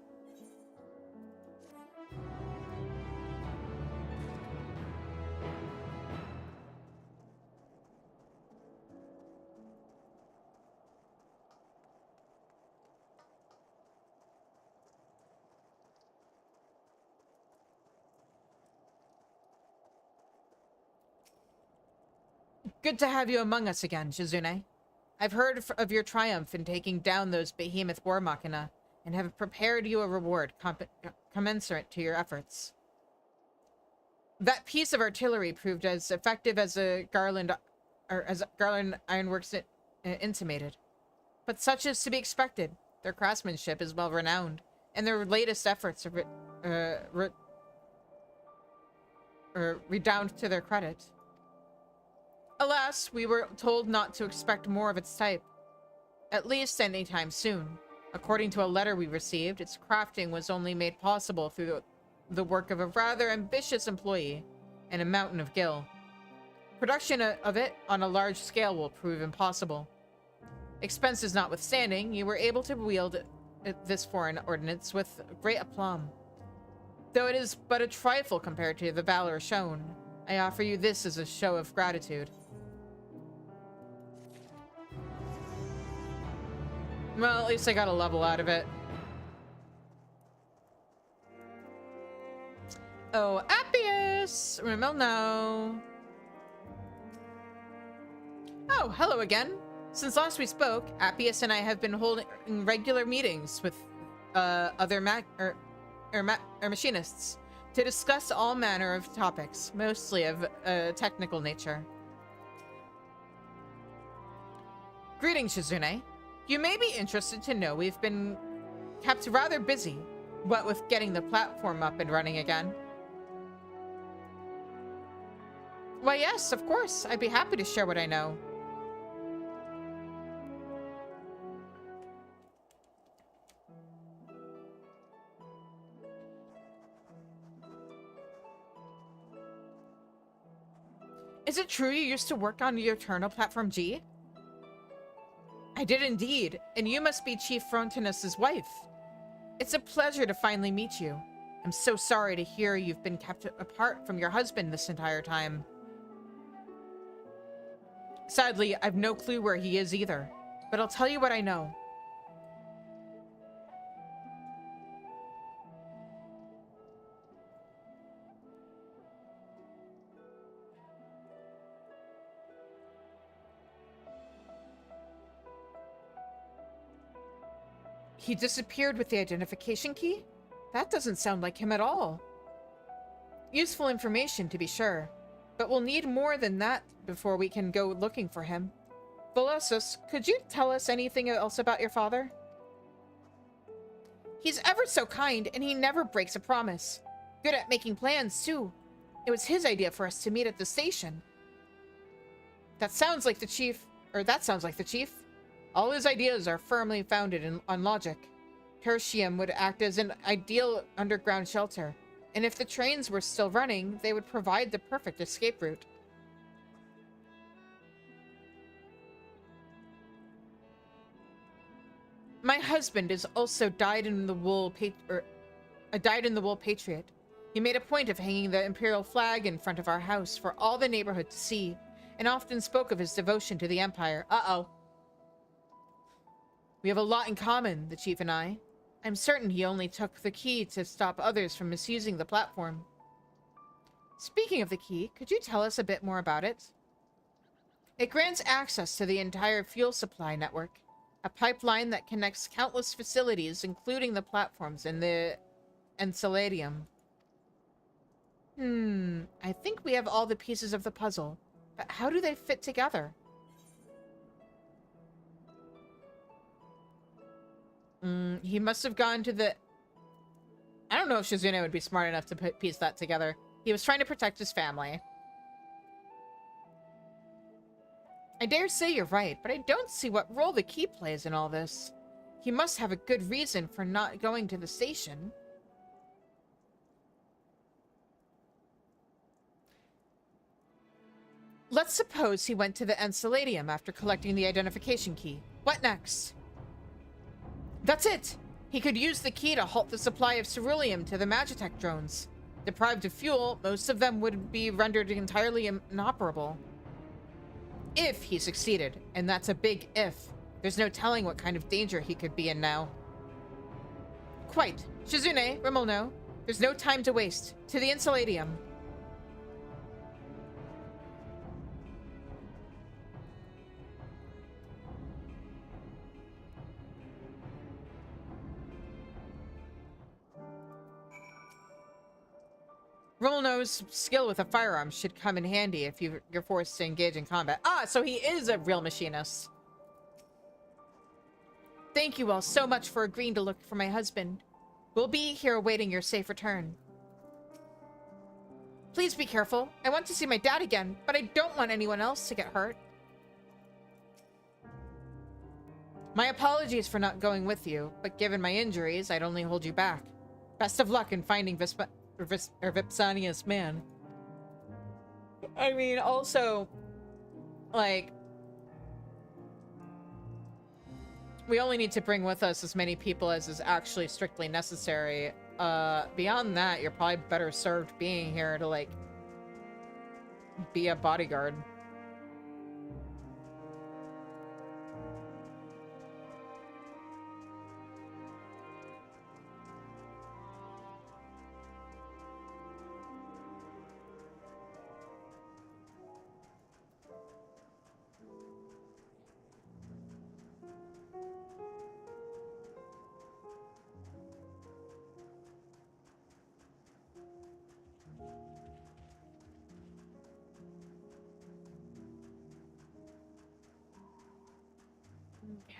Good to have you among us again, Shizune. I've heard of your triumph in taking down those behemoth war machina, and have prepared you a reward commensurate to your efforts. That piece of artillery proved as effective as Garland Ironworks intimated. But such is to be expected. Their craftsmanship is well renowned, and their latest efforts are redound to their credit. Alas, we were told not to expect more of its type, at least anytime soon. According to a letter we received, its crafting was only made possible through the work of a rather ambitious employee and a mountain of gil. Production of it on a large scale will prove impossible. Expenses notwithstanding, you were able to wield this foreign ordnance with great aplomb. Though it is but a trifle compared to the valor shown, I offer you this as a show of gratitude. Well, at least I got a level out of it. Oh, Appius! Rimmel, no. Oh, hello again. Since last we spoke, Appius and I have been holding regular meetings with other machinists to discuss all manner of topics, mostly of a technical nature. Greetings, Shizune. You may be interested to know we've been kept rather busy, what with getting the platform up and running again. Why, yes, of course. I'd be happy to share what I know. Is it true you used to work on the Eternal Platform G? I did indeed, and you must be Chief Frontinus's wife. It's a pleasure to finally meet you. I'm so sorry to hear you've been kept apart from your husband this entire time. Sadly, I've no clue where he is either, but I'll tell you what I know. He disappeared with the identification key? That doesn't sound like him at all. Useful information, to be sure, but we'll need more than that before we can go looking for him. Volosus, could you tell us anything else about your father? He's ever so kind, and he never breaks a promise. Good at making plans, too. It was his idea for us to meet at the station. That sounds like the chief. All his ideas are firmly founded on logic. Tertium would act as an ideal underground shelter, And if the trains were still running, they would provide the perfect escape route. My husband is also dyed-in-the-wool patriot. He made a point of hanging the Imperial flag in front of our house for all the neighborhood to see, and often spoke of his devotion to the Empire. Uh-oh. We have a lot in common, the Chief and I. I'm certain he only took the key to stop others from misusing the platform. Speaking of the key, could you tell us a bit more about it? It grants access to the entire fuel supply network, a pipeline that connects countless facilities, including the platforms in the Enceladium. I think we have all the pieces of the puzzle, but how do they fit together? He must have gone to the... I don't know if Shizune would be smart enough to piece that together. He was trying to protect his family. I dare say you're right, but I don't see what role the key plays in all this. He must have a good reason for not going to the station. Let's suppose he went to the Enceladium after collecting the identification key. What next? That's it! He could use the key to halt the supply of ceruleum to the Magitech drones. Deprived of fuel, most of them would be rendered entirely inoperable. If he succeeded, and that's a big if. There's no telling what kind of danger he could be in now. Quite. Shizune, Rimulno, there's no time to waste. To the Enceladium. Rimulno's skill with a firearm should come in handy if you're forced to engage in combat. Ah, so he is a real machinist. Thank you all so much for agreeing to look for my husband. We'll be here awaiting your safe return. Please be careful. I want to see my dad again, but I don't want anyone else to get hurt. My apologies for not going with you, but given my injuries, I'd only hold you back. Best of luck in finding Vipsania's man. I mean, also, like, we only need to bring with us as many people as is actually strictly necessary. Beyond that, you're probably better served being here to, like, be a bodyguard.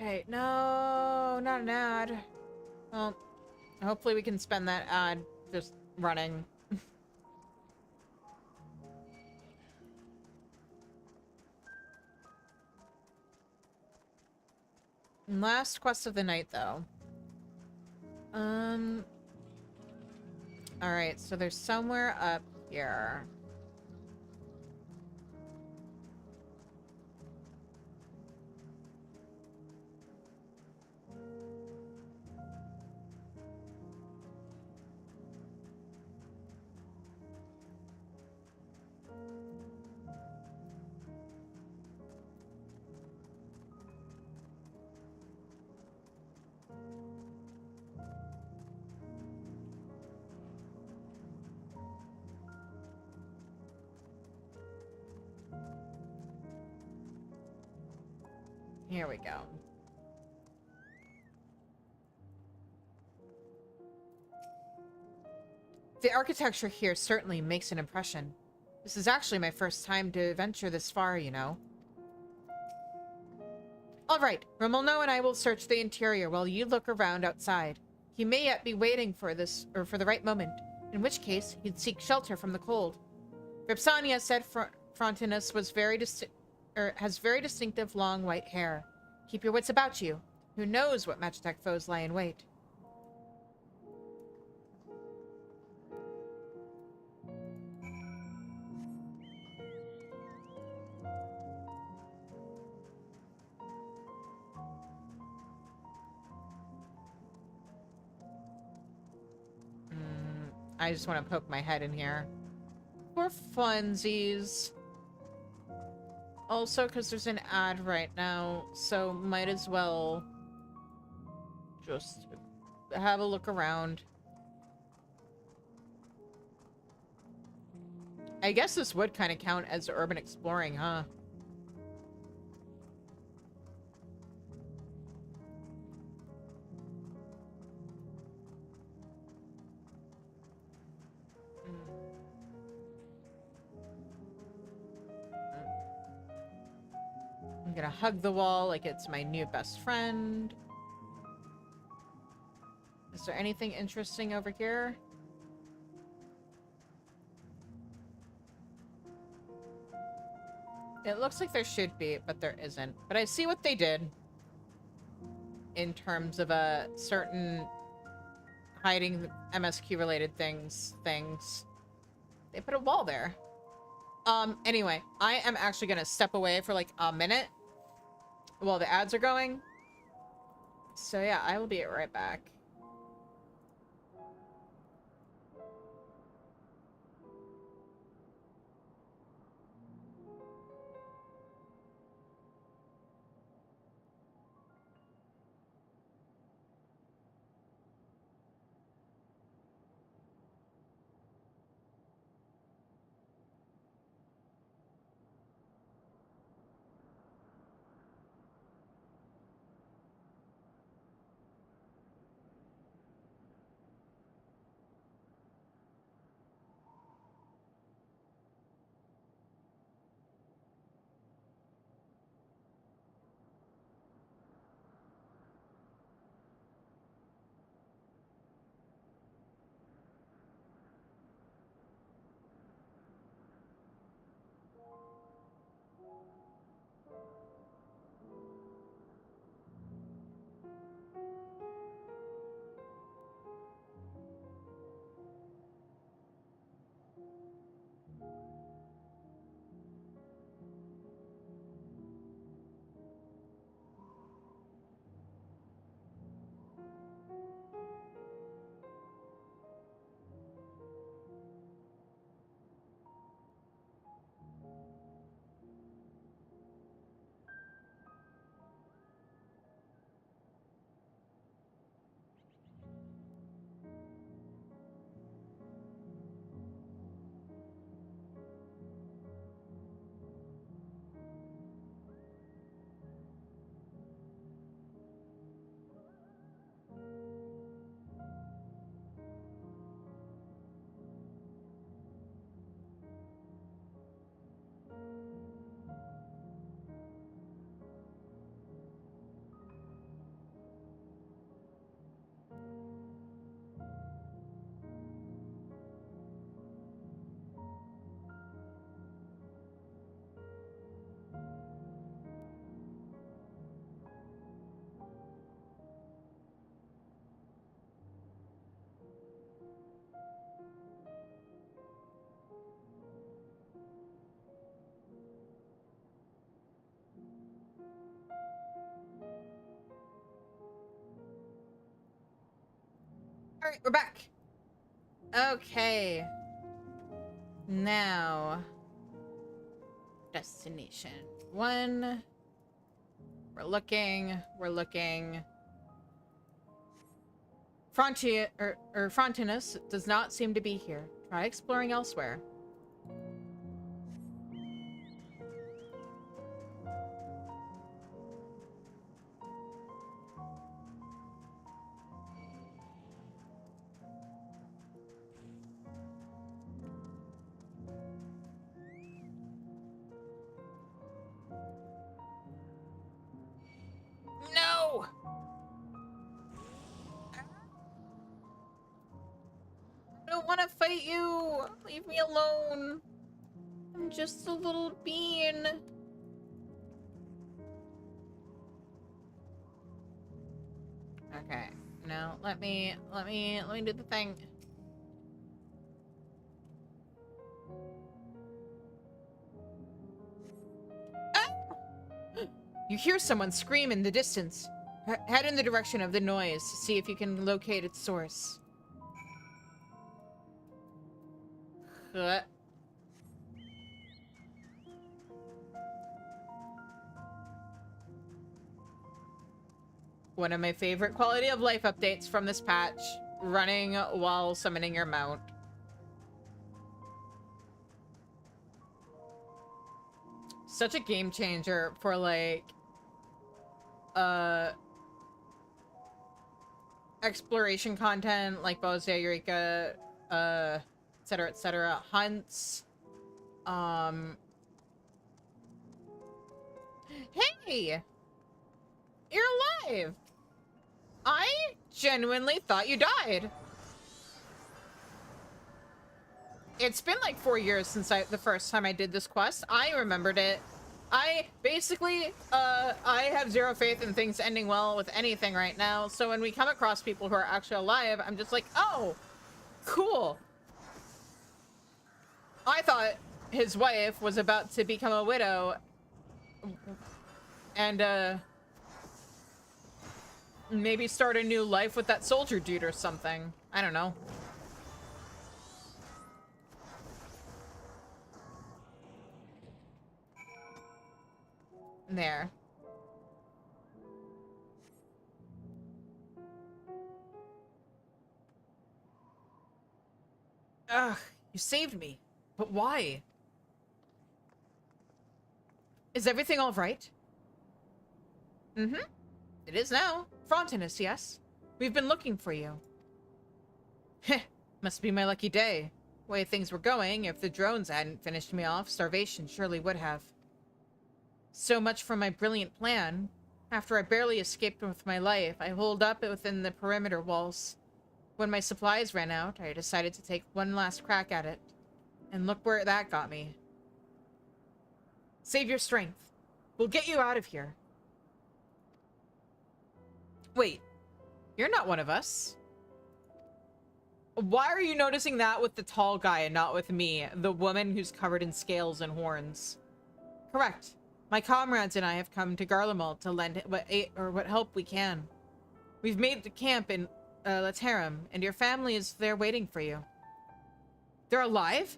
Okay, no, not an ad. Well, hopefully we can spend that ad just running. Last quest of the night, though. Alright, so there's somewhere up here. Here we go. The architecture here certainly makes an impression. This is actually my first time to venture this far, you know. Alright, Rimulno and I will search the interior while you look around outside. He may yet be waiting for this, or for the right moment, in which case he'd seek shelter from the cold. Vipsania said Frontinus was has very distinctive long white hair. Keep your wits about you. Who knows what Magitech foes lie in wait? I just want to poke my head in here. For funsies. Also, because there's an ad right now, so might as well just have a look around. I guess this would kind of count as urban exploring, huh? I'm gonna hug the wall like it's my new best friend. Is there anything interesting over here? It looks like there should be, but there isn't. But I see what they did in terms of a certain hiding MSQ-related things. They put a wall there. Anyway, I am actually gonna step away for like a minute while the ads are going. So yeah, I will be right back. All right, we're back. Okay. Now, destination 1. We're looking. Frontinus does not seem to be here. Try exploring elsewhere. No! I don't want to fight you! Leave me alone! I'm just a little bean. Okay. No, let me do the thing. Ah! You hear someone scream in the distance. Head in the direction of the noise to see if you can locate its source. One of my favorite quality of life updates from this patch, running while summoning your mount. Such a game changer for like exploration content like Bozia, Eureka, etc, hunts. Hey! You're alive! I genuinely thought you died. It's been like 4 years since the first time I did this quest. I remembered it. I basically, I have zero faith in things ending well with anything right now. So when we come across people who are actually alive, I'm just like, oh, cool. I thought his wife was about to become a widow and, maybe start a new life with that soldier dude or something. I don't know. There. Ugh, you saved me. But why? Is everything all right? Mm-hmm. It is now. Frontinus, yes. We've been looking for you. Heh, must be my lucky day. Way things were going, if the drones hadn't finished me off, starvation surely would have. So much for my brilliant plan. After I barely escaped with my life, I holed up within the perimeter walls. When my supplies ran out, I decided to take one last crack at it. And look where that got me. Save your strength. We'll get you out of here. Wait, you're not one of us. Why are you noticing that with the tall guy and not with me, the woman who's covered in scales and horns? Correct. My comrades and I have come to Garlemald to lend what help we can. We've made the camp in Laterum, and your family is there waiting for you. They're alive?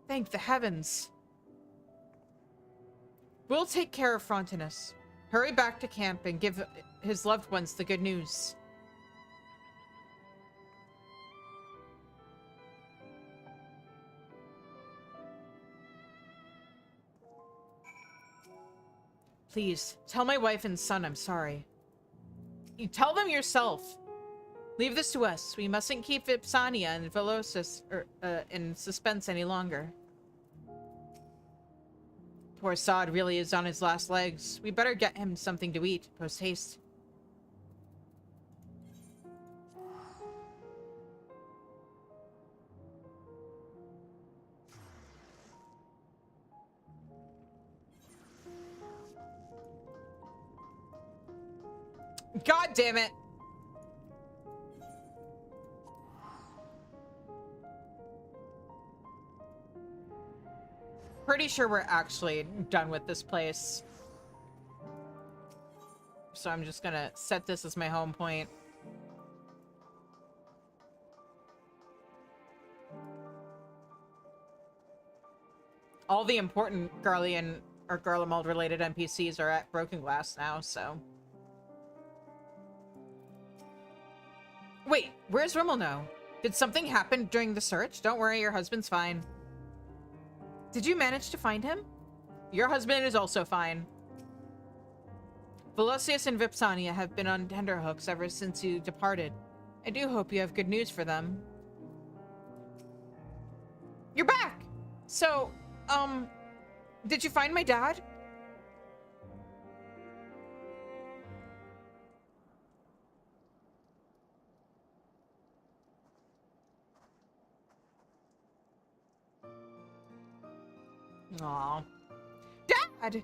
Thank the heavens. We'll take care of Frontinus. Hurry back to camp and give his loved ones the good news. Please, tell my wife and son I'm sorry. You tell them yourself. Leave this to us. We mustn't keep Vipsania and Velocis in suspense any longer. Poor Sod really is on his last legs. We better get him something to eat, post-haste. God damn it! Pretty sure we're actually done with this place. So I'm just gonna set this as my home point. All the important Garlean or Garlemald related NPCs are at Broken Glass now, so. Wait, where's Rimmel now? Did something happen during the search? Don't worry, your husband's fine. Did you manage to find him? Your husband is also fine. Velocius and Vipsania have been on tenterhooks ever since you departed. I do hope you have good news for them. You're back! So, did you find my dad? Aw. Dad!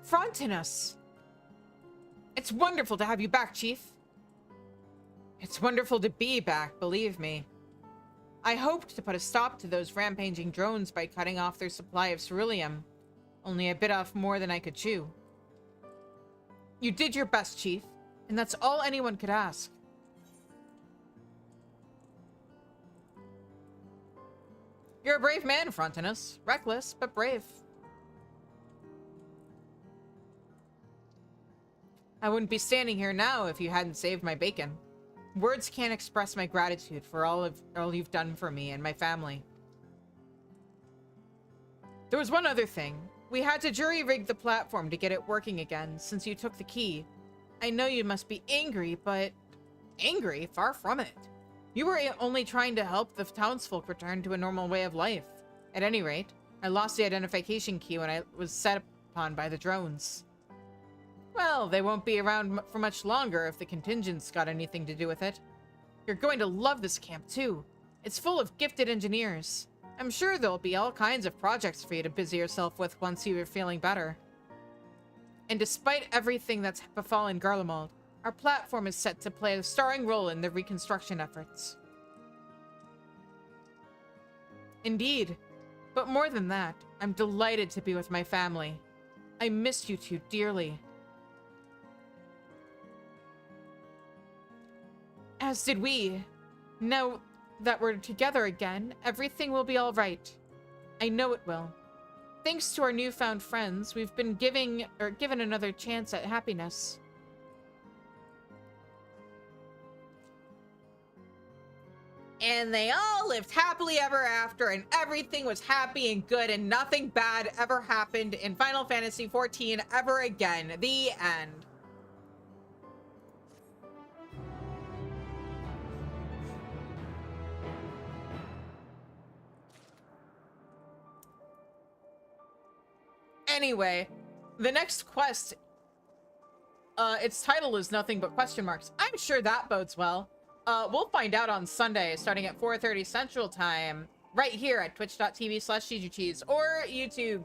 Frontinus! It's wonderful to have you back, Chief. It's wonderful to be back, believe me. I hoped to put a stop to those rampaging drones by cutting off their supply of ceruleum. Only I bit off more than I could chew. You did your best, Chief, and that's all anyone could ask. You're a brave man, Frontinus. Reckless, but brave. I wouldn't be standing here now if you hadn't saved my bacon. Words can't express my gratitude for all you've done for me and my family. There was one other thing. We had to jury-rig the platform to get it working again, since you took the key. I know you must be angry, but... Angry? Far from it. You were only trying to help the townsfolk return to a normal way of life. At any rate, I lost the identification key when I was set upon by the drones. Well, they won't be around for much longer if the contingent's got anything to do with it. You're going to love this camp, too. It's full of gifted engineers. I'm sure there'll be all kinds of projects for you to busy yourself with once you're feeling better. And despite everything that's befallen Garlemald, our platform is set to play a starring role in the reconstruction efforts. Indeed. But more than that, I'm delighted to be with my family. I missed you two dearly. As did we. Now that we're together again, everything will be all right. I know it will. Thanks to our newfound friends, we've been given another chance at happiness. And they all lived happily ever after, and everything was happy and good, and nothing bad ever happened in Final Fantasy XIV ever again. The end. Anyway, the next quest, its title is nothing but question marks. I'm sure that bodes well. We'll find out on Sunday, starting at 4:30 Central Time, right here at twitch.tv/ShijuCheese or YouTube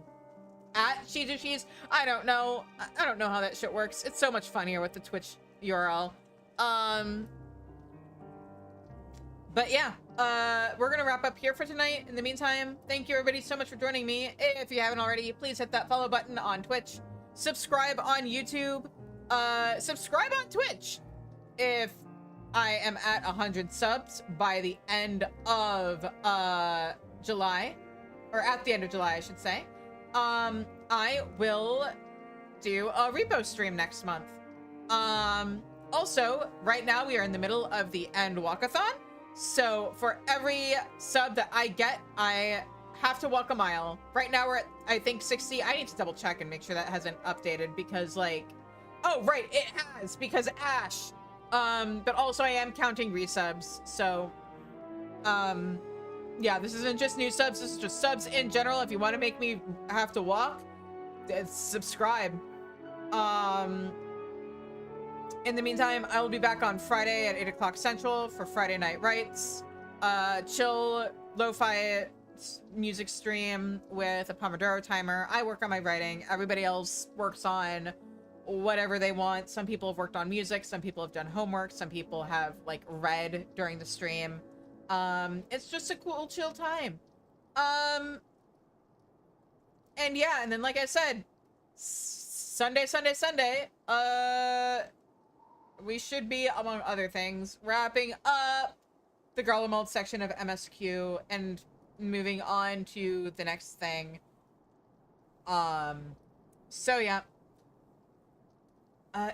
at ShijuCheese. I don't know. I don't know how that shit works. It's so much funnier with the Twitch URL. But yeah, we're gonna wrap up here for tonight. In the meantime, thank you everybody so much for joining me. If you haven't already, please hit that follow button on Twitch. Subscribe on YouTube. Subscribe on Twitch. If I am at 100 subs by the end of July, or at the end of July, I should say, I will do a repo stream next month. Also, right now we are in the middle of the Endwalkathon. So for every sub that I get, I have to walk a mile. Right now we're at, I think, 60. I need to double check and make sure that hasn't updated because, like, oh, right, it has, because Ash. But also I am counting resubs. So, yeah, this isn't just new subs. This is just subs in general. If you want to make me have to walk, subscribe. In the meantime, I will be back on Friday at 8 o'clock Central for Friday Night Rights. Chill, lo-fi music stream with a Pomodoro timer. I work on my writing. Everybody else works on whatever they want. Some people have worked on music. Some people have done homework. Some people have, like, read during the stream. It's just a cool, chill time. And yeah, and then, like I said, Sunday, we should be, among other things, wrapping up the Garlemald section of MSQ and moving on to the next thing. So yeah.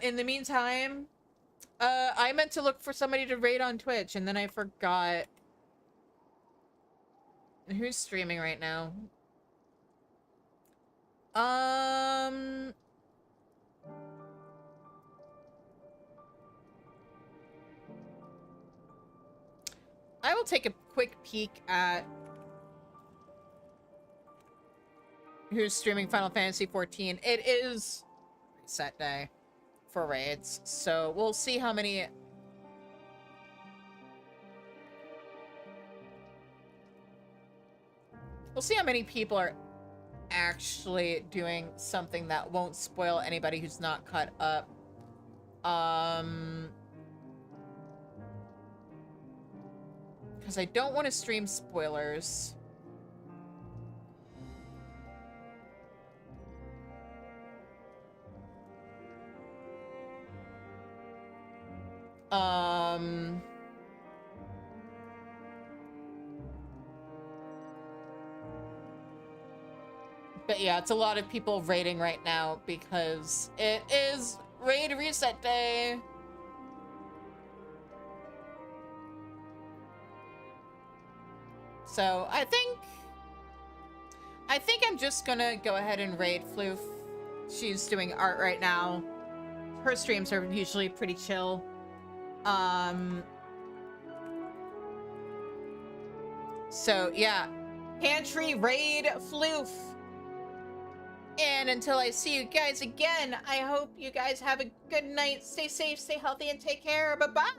In the meantime, I meant to look for somebody to raid on Twitch, and then I forgot. Who's streaming right now? I will take a quick peek at who's streaming Final Fantasy XIV. It is reset day for raids, so we'll see how many. We'll see how many people are actually doing something that won't spoil anybody who's not caught up. Because I don't want to stream spoilers. Um... But yeah, it's a lot of people raiding right now because it is raid reset day. So I think I'm just gonna go ahead and raid Floof. She's doing art right now. Her streams are usually pretty chill. So yeah, pantry raid Floof. And until I see you guys again, I hope you guys have a good night. Stay safe, stay healthy, and take care. Bye-bye.